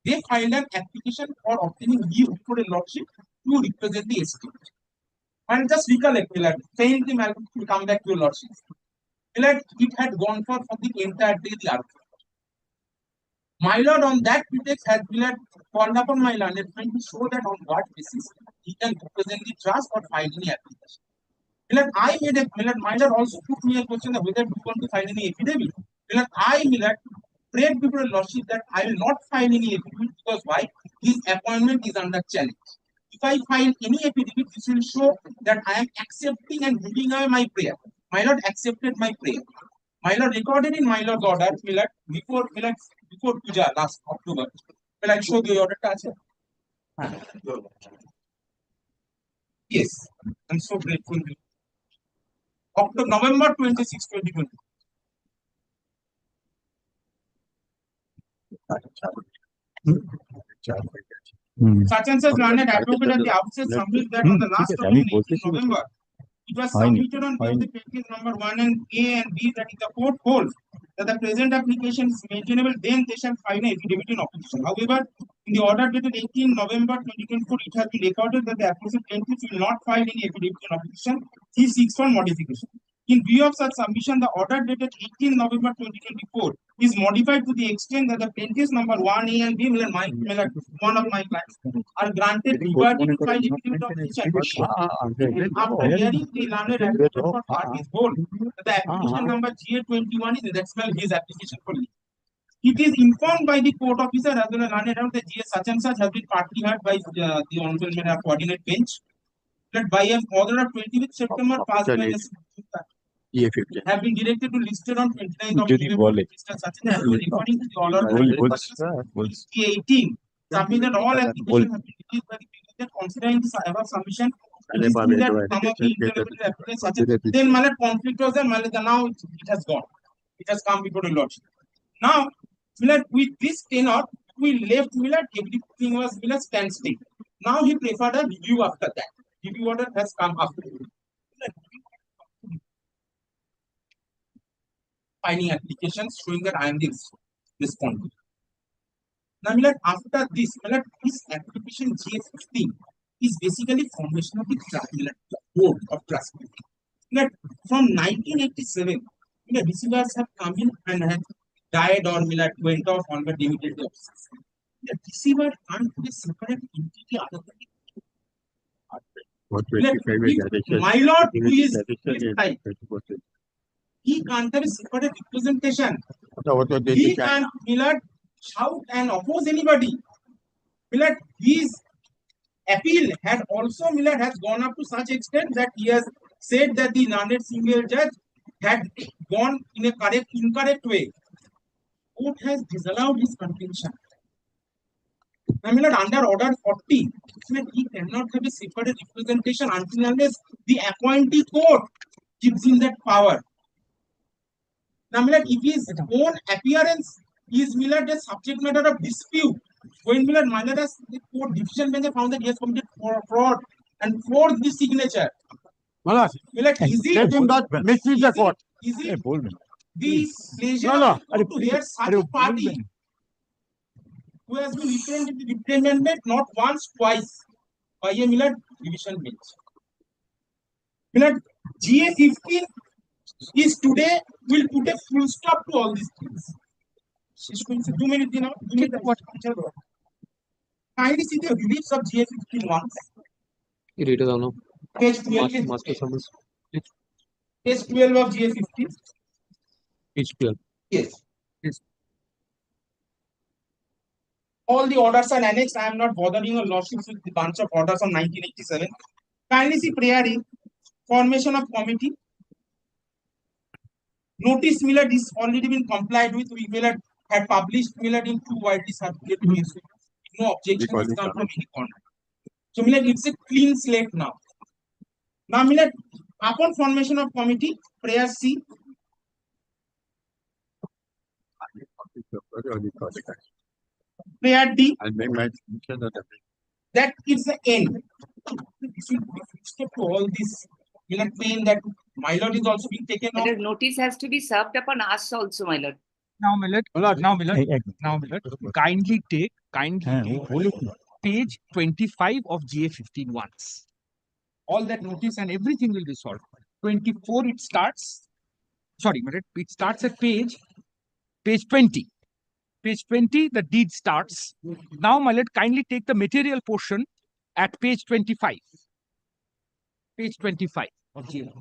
E: They filed an application for obtaining leave before a lordship to represent the estate. And just recollect, Miller, failed the matter to come back to your lordship. Miller, it had gone for the entire day the argument. My lord, on that pretext, has Miller called upon my learned friend to show that on what basis he can represent the trust or file any application. Miller, I made a Miller, my lord also put me a question of whether you want to file any affidavit. Miller, prayed before a lordship that I will not file any affidavit because why? His appointment is under challenge. If I file any affidavit, this will show that I am accepting and giving away my prayer. My lord accepted my prayer. My lord recorded in my lord's order, Miller, before Puja last October. Will I show the order touch? Yes, I'm so grateful. November 26, 2020. Such and such learned advocate at the outset submit that on the last of November, it was submitted on the pages number 1 and A and B that if the court holds that the present application is maintainable, then they shall file an affidavit in opposition. However, in the order dated 18 November 2024, it has been recorded that the apposite plaintiff will not file any affidavit in opposition. He seeks for modification. In view of such submission, the order dated 18 November 2024 is modified to the extent that the plaintiffs number 1A and B, one of my clients, are granted liberty to file affidavit of opposition. After hearing the learned advocate for parties hold that the application number GA21 is that's his application for leave. It is informed by the court officer as well as learned advocate that GA such and such has been partly heard by the Honorable Coordinate Bench. That by an order of 20th September passed by the have been directed to listed on 29th of November. Mr. Sachin has been referring to the order 18. Submitted all applications have been released by the President considering the above submission. Then Malad conflict was there, now it has gone. It has come before the lordship. Now, with this tenor, we left Millard, everything was Millard standstill. Now he preferred a review after that. Review order has come after. Filing applications showing that I am the respondent. Now, Millard, after this, Millard, this application GA15 is basically formation of the board of trust. Millard, from 1987, Millard, receivers have come in and have died or Millard went off on the demolition offices. The receiver can't be a separate entity other than my lord, who is right, he can't have a separate representation. He can't, Millard, shout and oppose anybody. Millard, his appeal had also, Millard, has gone up to such extent that he has said that the learned single judge had gone in a incorrect way. Court has disallowed his contention. Now, Millard, under order 40, Millard, he cannot have a separate representation until unless the appointee court gives him that power. Now, Millard, if his own appearance is, Millard, a subject matter of dispute, when Millard, has the court division bench found that he has committed fraud and forged the signature. Millard, is it,
K: let him not mislead the court.
E: Is it the pleasure to hear such a party who has been represented not once, twice by a Millard division bench? Millard, GA15 is today will put a full stop to all these things. 2 minutes, you know. Kindly see the reliefs of GA15 once. Page 12. Page 12 of GA15.
B: Page 12.
E: Yes. All the orders are annexed. I am not bothering your lordships with the bunch of orders on 1987. Kindly see prayer in formation of committee. Notice Millard is already been complied with. We Millard had published Millard in 2 widely circulated newspapers. No objection has come from any corner. So Millard, it's a clean slate now. Now Millard, upon formation of committee, prayer C. Prayer D. That is the end. This will step to all this. Millard pain that my lord is also being taken off.
V: The notice has to be served upon us also, my lord.
D: Now, Millard, kindly take page 25 of GA15 once. All that notice and everything will be solved. 24, it starts. Sorry, Millard, it starts at page 20. Page 20, the deed starts. Now, Millard, kindly take the material portion at page 25. Page 25 of GA.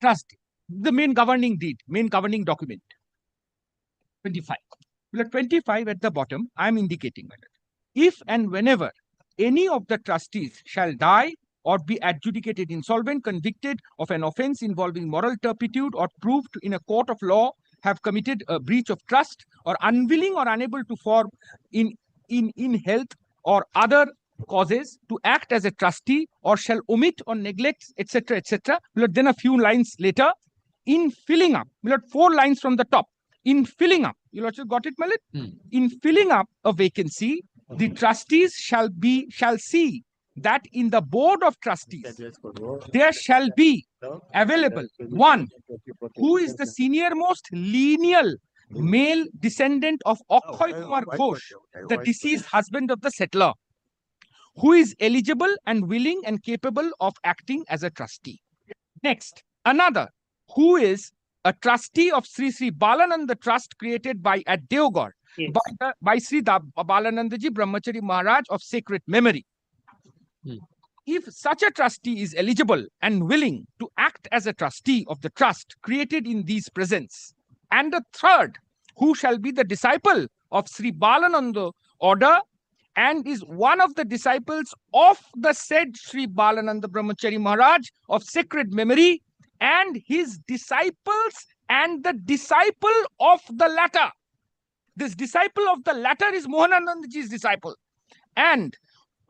D: Trust, the main governing deed, main governing document. 25. Well, at 25 at the bottom, I am indicating that if and whenever any of the trustees shall die or be adjudicated insolvent, convicted of an offense involving moral turpitude, or proved in a court of law have committed a breach of trust, or unwilling or unable to form in health or other causes to act as a trustee, or shall omit or neglect, etc., etc. Then a few lines later, in filling up, 4 lines from the top, in filling up, you also got it, Malit? In filling up a vacancy, the trustees shall see that in the board of trustees, there shall be available one who is the senior-most lineal male descendant of Akshay Kumar Ghosh, the deceased husband of the settler, who is eligible and willing and capable of acting as a trustee. Next, another who is a trustee of Sri Balananda Trust created at Deogar by Sri Balanandaji Brahmachari Maharaj of sacred memory. If such a trustee is eligible and willing to act as a trustee of the trust created in these presents, and the third who shall be the disciple of Sri Balananda order and is one of the disciples of the said Sri Balananda Brahmachari Maharaj of sacred memory, and his disciples and the disciple of the latter. This disciple of the latter is Mohananandaji's disciple, and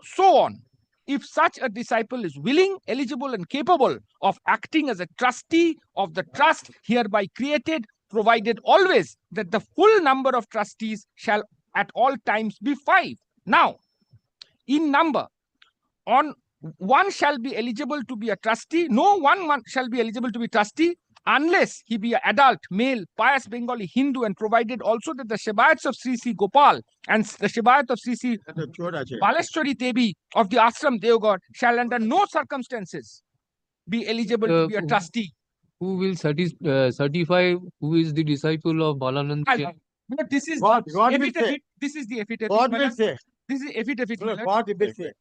D: so on. If such a disciple is willing, eligible, and capable of acting as a trustee of the trust hereby created, provided always that the full number of trustees shall at all times be 5. Now, in number, on one shall be eligible to be a trustee. No one shall be eligible to be trustee unless he be an adult, male, pious Bengali Hindu, and provided also that the Shebayats of Sri Gopal and the Shebayat of Sri Baleshwari Devi of the Ashram Deogar shall under no circumstances be eligible to be a trustee.
B: Who will certify who is the disciple of Balananda?
D: But this is
K: God will say.
D: affidavit. This is the affidavit.
K: God
D: my
K: will
D: lord.
K: say.
D: This is affidavit, my lord,
K: God will say.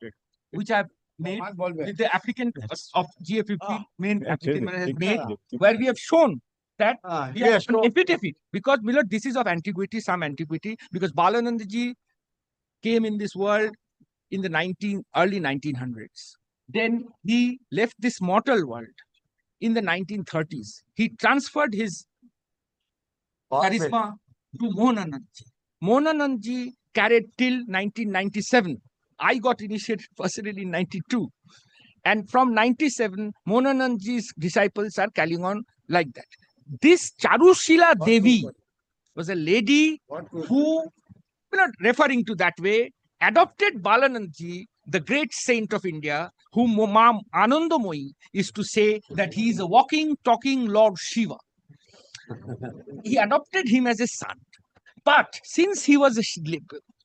D: which I've made with the applicant of GA15 main applicant has made, where we have shown that we have an affidavit, because my lord, this is of antiquity, some antiquity, because Balananda ji came in this world in the early 1900s. Then he left this mortal world in the 1930s. He transferred his charisma to Mohananand ji. Mohananand ji carried till 1997. I got initiated personally in 92. And from 97, Mohananand ji's disciples are carrying on like that. This Charushila Devi was a lady who, referring to that way, adopted Balanand ji, the great saint of India, whom Mom Anandamoyi is to say that he is a walking, talking Lord Shiva. He adopted him as a son. But since he was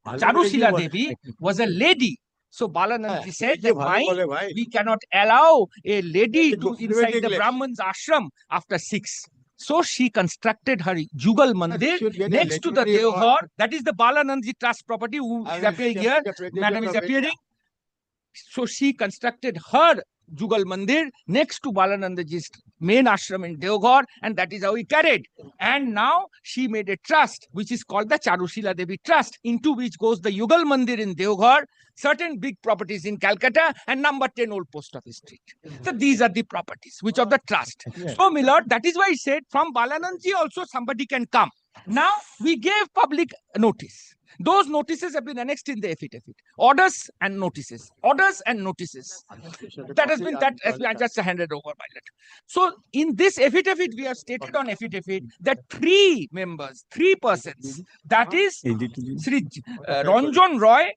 D: Charushila Devi was a lady, so Balanand ji said that we cannot allow a lady to inside the Brahman's ashram after 6. So she constructed her Jugal Mandir next to the Devghar. That is the Balanandji Trust property who is appearing here. Madam is appearing. So she constructed her Jugal Mandir next to Balanandaji's main ashram in Devghar, and that is how he carried. And now she made a trust which is called the Charushila Devi Trust, into which goes the Yugal Mandir in Devghar, certain big properties in Calcutta, and number 10 Old Post Office Street. So these are the properties which of the trust. So, my lord, that is why I said from Balanandji also somebody can come. Now we gave public notice. Those notices have been annexed in the affidavit. Orders and notices. Orders and notices. That has been just handed over, my lord. So in this affidavit, we have stated on affidavit that 3 members, 3 persons, that is Sri Ranjan Roy,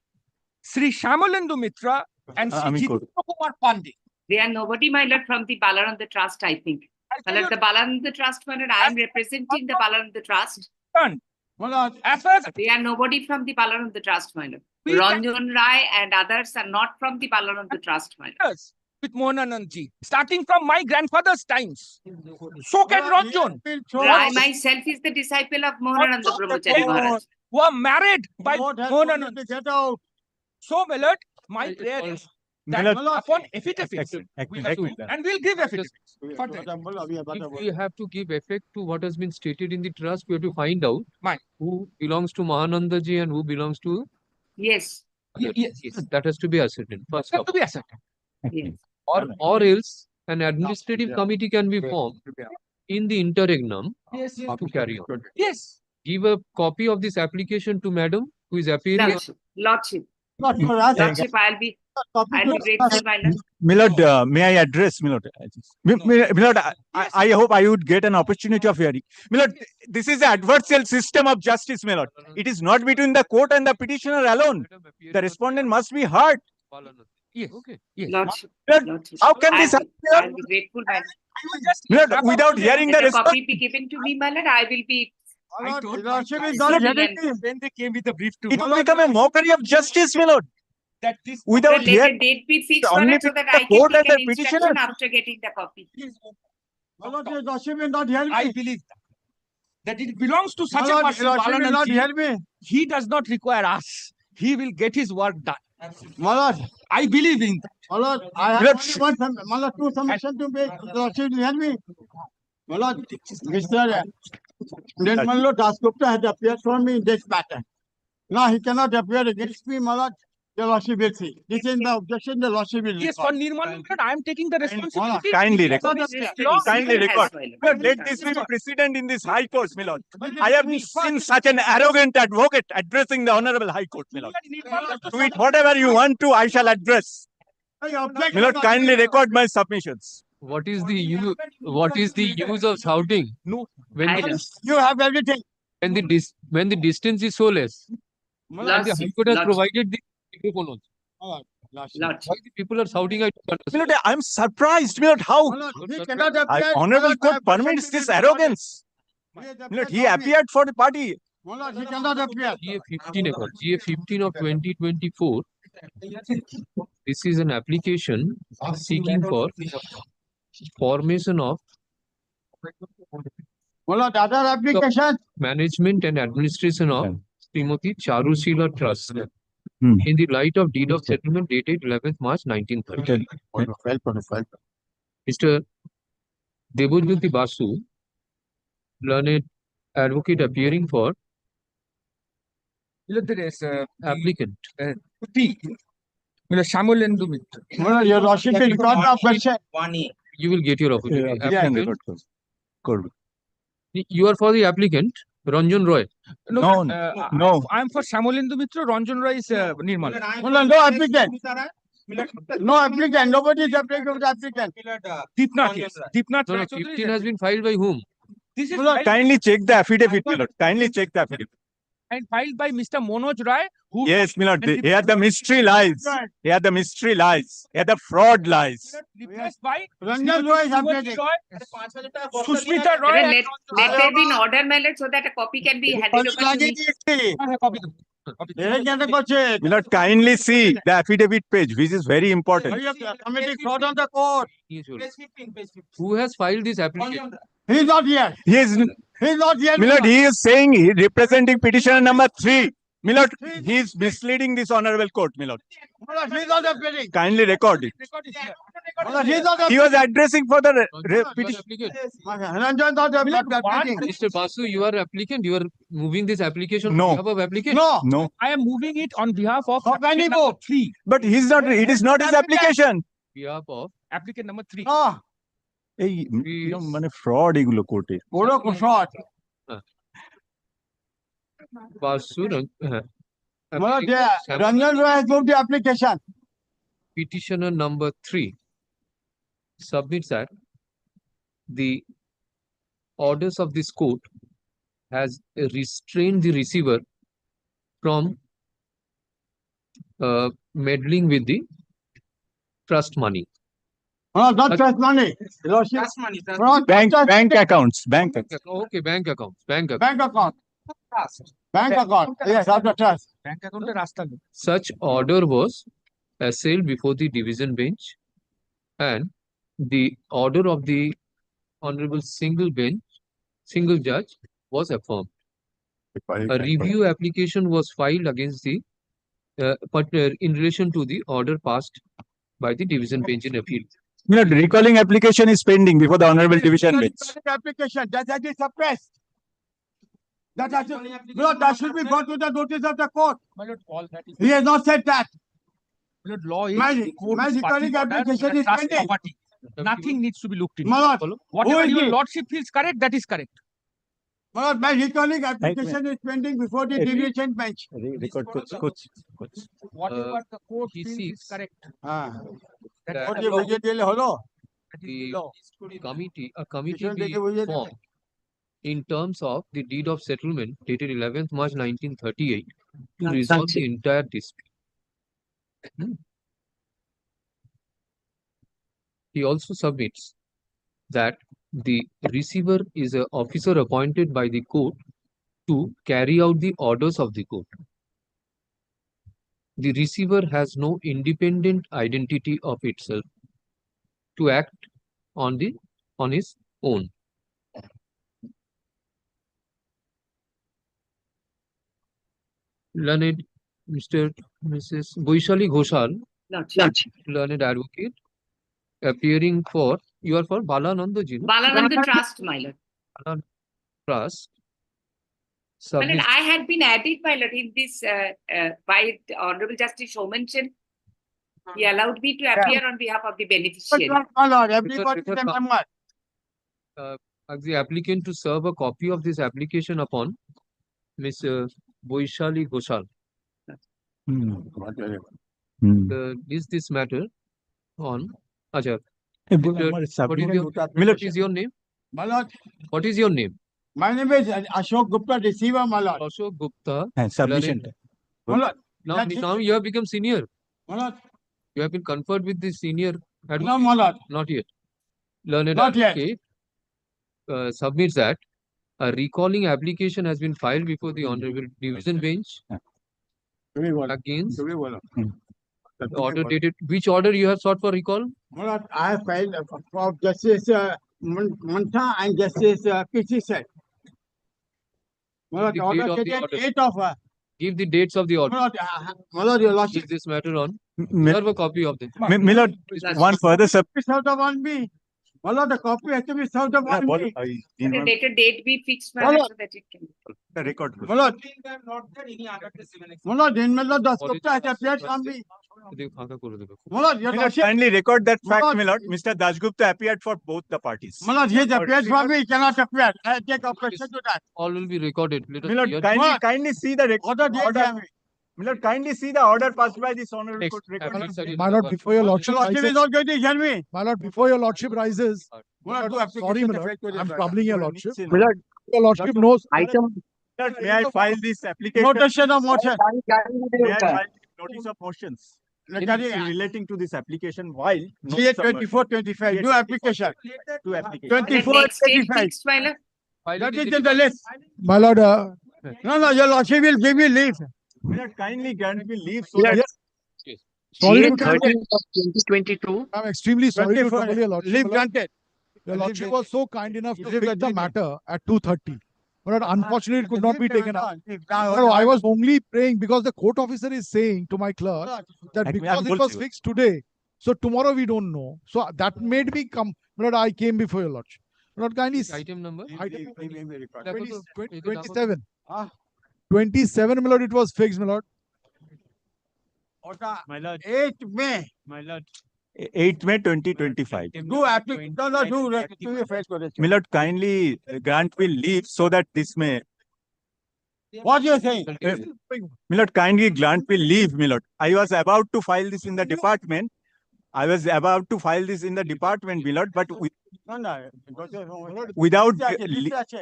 D: Sri Shamalendu Mitra, and Sri Jitendra Kumar Pandey.
V: They are nobody, my lord, from the Balananda Trust, I think. My lord, the Balananda Trust, my lord, I am representing the Balananda Trust.
D: As far as
V: they are nobody from the Balananda Trust, my lord. Ranjan Rai and others are not from the Balananda Trust, my lord.
D: With Mohananandji, starting from my grandfather's times. So can Ranjan.
V: I myself is the disciple of Mohanananda Brahmachari Maharaj.
D: Who are married by Mohananand. Get out. So, my lord, my prayer is that upon affidavits, and we'll give affidavits.
B: If we have to give effect to what has been stated in the trust, we have to find out who belongs to Mahananda ji and who belongs to.
V: Yes.
B: Yes. That has to be ascertained. First
D: to be ascertained.
V: Yes.
B: Or else an administrative committee can be formed in the interregnum to carry on.
D: Yes.
B: Give a copy of this application to madam who is appearing.
V: Lordship. Lordship, I'll be grateful, my lord.
U: Milord, may I address, Milord? Milord, I hope I would get an opportunity of hearing. Milord, this is the adversarial system of justice, Milord. It is not between the court and the petitioner alone. The respondent must be heard.
D: Yes. Okay. Yes.
V: Lordship.
U: How can this happen?
V: I'll be grateful, my
U: lord. Milord, without hearing the response.
V: Copy be given to me, my lord, I will be.
D: I told when they came with the brief to
U: it will become a mockery of justice, my lord.
D: That this
V: without let the date be fixed on it so that I can take an instruction after getting the copy.
D: I believe that it belongs to such a person. He does not require us. He will get his work done. I believe in that.
K: I have only two submissions to make. Lordship, help me. Mr. Malad Dasgupta has appeared for me in this matter. Now he cannot appear against me, Malad. The Lordship will see. This is the objection the Lordship will
D: Yes, for Nirmal, I am taking the responsibility.
U: Kindly record. Kindly record. Let this be precedent in this High Court, my lord. I have seen such an arrogant advocate addressing the Honorable High Court, my lord. Do it whatever you want to, I shall address. My lord, kindly record my submissions.
B: What is the use of shouting?
U: No,
B: when
K: you have everything.
B: When the distance is so less, and the High Court has provided the microphone also. Why the people are shouting? I don't understand.
U: I am surprised, Milord, how Honorable Court permits this arrogance. Milord, he appeared for the party.
K: He cannot appear.
B: GA15 of 2024. This is an application seeking for formation of
K: Well, the other application.
B: Management and administration of Srimati Charushila Trust
U: Hmm.
B: in the light of deed of settlement dated 11th March 1930. Mr. Debojyoti Basu, learned advocate appearing for applicant.
K: Shamulendu Mitra. Well, your lordship is got a question.
B: You will get your opportunity.
U: Yeah,
B: Applicant. You are for the applicant, Ranjan Roy.
U: No, no.
K: I am for Shamulendu Mitra. Ranjan Roy is Nirmal. No applicant. No applicant. Nobody is applying to the applicant.
D: Deepnath, yes. Deepnath.
B: No, no, 15 has been filed by whom?
D: This is
U: Milord, kindly check the affidavit, Milord. Kindly check the affidavit.
D: and filed by Mr. Manoj Rai, who
U: Yes, Milord. Here the mystery lies. Here the mystery lies. Here the fraud lies.
D: replaced by
K: Ranjan Roy is
D: Srimati
K: applying.
D: Roy, Susmita Roy.
V: Let there be an order, my lord, so that a copy can be handed over to me.
U: Milord, kindly see the affidavit page, which is very important.
K: Committing fraud on the court.
B: Who has filed this application?
K: He is not here.
U: He is,
K: He is not here.
U: Milord, he is saying he representing petitioner number 3. Milord, he is misleading this honorable court, Milord.
K: He is not appearing.
U: Kindly record it.
K: He is not
U: He was addressing for the petition.
K: Ranjan not applying.
B: Mr. Basu, you are applicant. You are moving this application
U: No.
B: on behalf of applicant.
K: No.
U: No.
D: I am moving it on behalf of
K: How can he
D: applicant number
K: vote?
D: 3.
U: But he is not, it is not his application.
B: Behalf of
D: Applicant number 3.
K: No.
U: এই মানে fraud এগুলো কোর্টে
K: Puro fraud.
B: Basu.
K: Well, Ranjan Roy has moved the application.
B: Petitioner number 3 submits that the orders of this court has restrained the receiver from meddling with the trust money.
K: No, not trust money.
E: Trust money.
U: bank accounts.
B: Okay, bank accounts.
K: Bank account. Bank account. Yes, after trust.
D: Bank account rasta.
B: Such order was assailed before the division bench, and the order of the honorable single judge was affirmed. A review application was filed against the in relation to the order passed by the division bench in appeal.
U: Milord, recalling application is pending before the honorable division bench.
K: Application that has been suppressed. That should be brought to the notice of the court.
D: My lord, all that is.
K: He has not said that.
D: My lord, law is
K: My
D: the court is
K: recalling
D: party
K: application
D: order,
K: is
D: trust
K: pending.
D: property. Nothing needs to be looked into.
K: My lord,
D: Whatever
K: is
D: your
K: he?
D: lordship feels correct, that is correct.
K: My recalling application is pending before the division bench.
U: Record
D: Whatever the court
B: he
D: feels is
B: seeks
D: correct.
K: Ah.
D: That
K: What
D: is
K: you
D: law.
K: will tell hello?
B: The committee
K: Petition
B: be
K: take away the-
B: formed in terms of the deed of settlement dated 11th March 1938 to resolve the entire dispute. He also submits that the receiver is an officer appointed by the court to carry out the orders of the court. The receiver has no independent identity of itself to act on his own. Learned Mrs. Boishali Ghoshal, learned advocate, appearing for, you are for Balananda ji, no?
V: Balananda Trust, my lord.
B: Balananda Trust.
V: My lord,
B: Submit,
V: I had been added, my lord, in this by the Honorable Justice Showmanship. He allowed me to appear on behalf of the beneficiary.
K: My lord, everybody is a
B: Refer-
K: member.
B: ask the applicant to serve a copy of this application upon Ms. Boishali Ghoshal. Is this matter on Ajay? What is your name?
K: My lord,
B: What is your name?
K: my name is Ashok Gupta, receiver, my lord.
B: Ashok Gupta.
U: Submission.
K: My lord,
B: Now you have become senior.
K: my lord,
B: You have been conferred with the senior advocate.
K: no, my lord.
B: Not yet. Learned
K: Not yet.
B: advocate submits that a recalling application has been filed before the Honorable Division Bench against the order dated. Which order you have sought for recall?
K: My lord, I have filed for Justice Mantha and Justice PC said. My lord,
B: The
K: the order
B: date of the
K: dated
B: order.
K: 8 of,
B: Give the dates of the order.
K: my lord, your lordship.
B: Is this matter on?
U: Mi-
B: Serve a copy of them.
U: Mi lord, one further sub.
K: Served of 1B. My lord, the copy has to be served of 1B.
V: The later date be fixed, my
K: Hello.
V: lord, so that it can.
U: The record.
K: My lord, my lord, in my lord, the sculptor has appeared from me. My lord, your
U: Mi lord,
K: lordship.
U: kindly record that
K: My
U: fact,
K: lord.
U: my lord. Mr. Dasgupta appeared for both the parties.
K: My lord, he has appeared from me, he cannot appear. I take objection to that.
B: All will be recorded. Let us
U: My lord,
B: hear.
U: kindly see the
K: Order date,
U: order. My lord, kindly see the order passed by this honorable
B: Next.
U: court.
B: Appellate side is
F: My lord,
B: over.
F: before your
K: Your
F: lordship
K: lordship is
F: rises,
K: not going to hear me.
F: my lord, before your lordship rises,
K: My lord, do
F: sorry,
K: application
F: my lord,
K: effective
F: I'm
K: effect.
F: troubling your lordship.
U: My lord,
F: Your lordship knows.
U: may I file this application?
K: Notation of motion.
U: May I file notice of motions
K: Regarding
U: relating to this application while
K: GA 24-25, do application.
U: to application.
K: 24
V: Next date
K: 25.
V: fixed, my lord.
K: That is in the list.
F: My lord,
K: No, your lordship will give me leave.
U: My lord, kindly grant me leave so
F: yes,
U: that
F: sorry
K: GA
F: to trouble.
K: 13
O: of 2022.
F: I'm extremely sorry to
K: 24,
F: trouble your lordship.
K: leave
F: My lord.
K: granted.
F: Your lordship was so kind enough to
K: Leave
F: fix the
K: granted.
F: matter at 2:30. But unfortunately, it could not be taken up.
K: Leave
F: No, I was only praying because the court officer is saying to my clerk that because it was fixed today, so tomorrow we don't know. So that made me come. But I came before your lordship. Not kindly.
B: Item number?
F: Item
B: 20,
F: 27. 27, my lord, it was fixed, my lord.
U: my lord,
K: 8 May.
U: my lord, 8 May 2025.
K: Do application. No, do your face correction.
U: My lord, kindly grant me leave so that this may.
K: What you are saying?
U: My lord, kindly grant me leave, my lord. I was about to file this in the department. I was about to file this in the department, my lord, but
K: No, no.
U: without
K: It's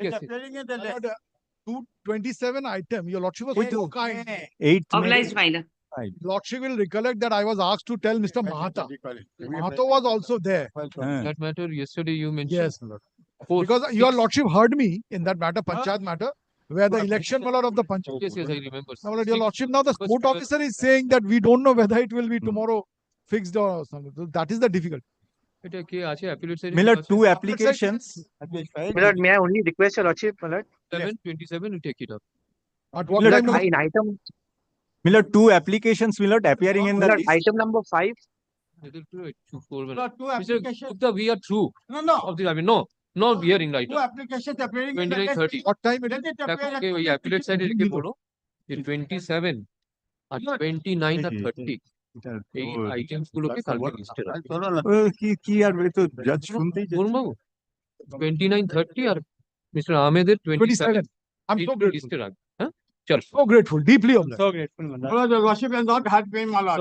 B: Yes,
K: appearing in the list.
F: 227 item. Your lordship was
K: Wait,
F: so kind.
U: 8 May.
V: Obliged, my lord.
F: Lordship will recollect that I was asked to tell Mr. Mahata. Mahata was also there.
B: That matter yesterday you mentioned.
F: Yes, my lord. Because your lordship heard me in that matter, Panchayat matter, where the election, my lord, of the Panchayat.
B: Yes, yes, I remember.
F: Now, my lord, your lordship, now the
B: First,
F: court officer is saying that we don't know whether it will be tomorrow fixed or something. So that is the difficult.
B: এটা কে আছে appellate side?
U: My lord, two applications.
O: My lord, may I only request your lordship, my lord?
B: 27, you take it up.
F: At what
U: My lord,
F: time?
O: In item,
U: my lord, two applications, my lord, appearing in
O: my
U: the
O: lord,
U: list.
O: item number 5.
K: Two
B: Mr.
K: applications.
B: Gupta, we are through.
K: No.
B: Of this, I mean, no hearing right
K: Two
B: now.
K: applications appearing in the
B: 29:30.
K: list.
F: What time it is?
K: Let it appear at
B: Okay, वही appellate side लिख के बोलो. ये 27 আর 29 আর 30 এই items গুলোকে কালকে লিস্টে রাখবেন।
U: কি আর তো জাজ শুনতেই
B: বলুন বাবু 29 30 আর মিস্টার আহমেদের 27
F: I'm so grateful.
B: লিস্টে রাখবেন। হ্যাঁ চল
F: So grateful, deeply obliged.
K: My lord, your lordship has not had been, my lord.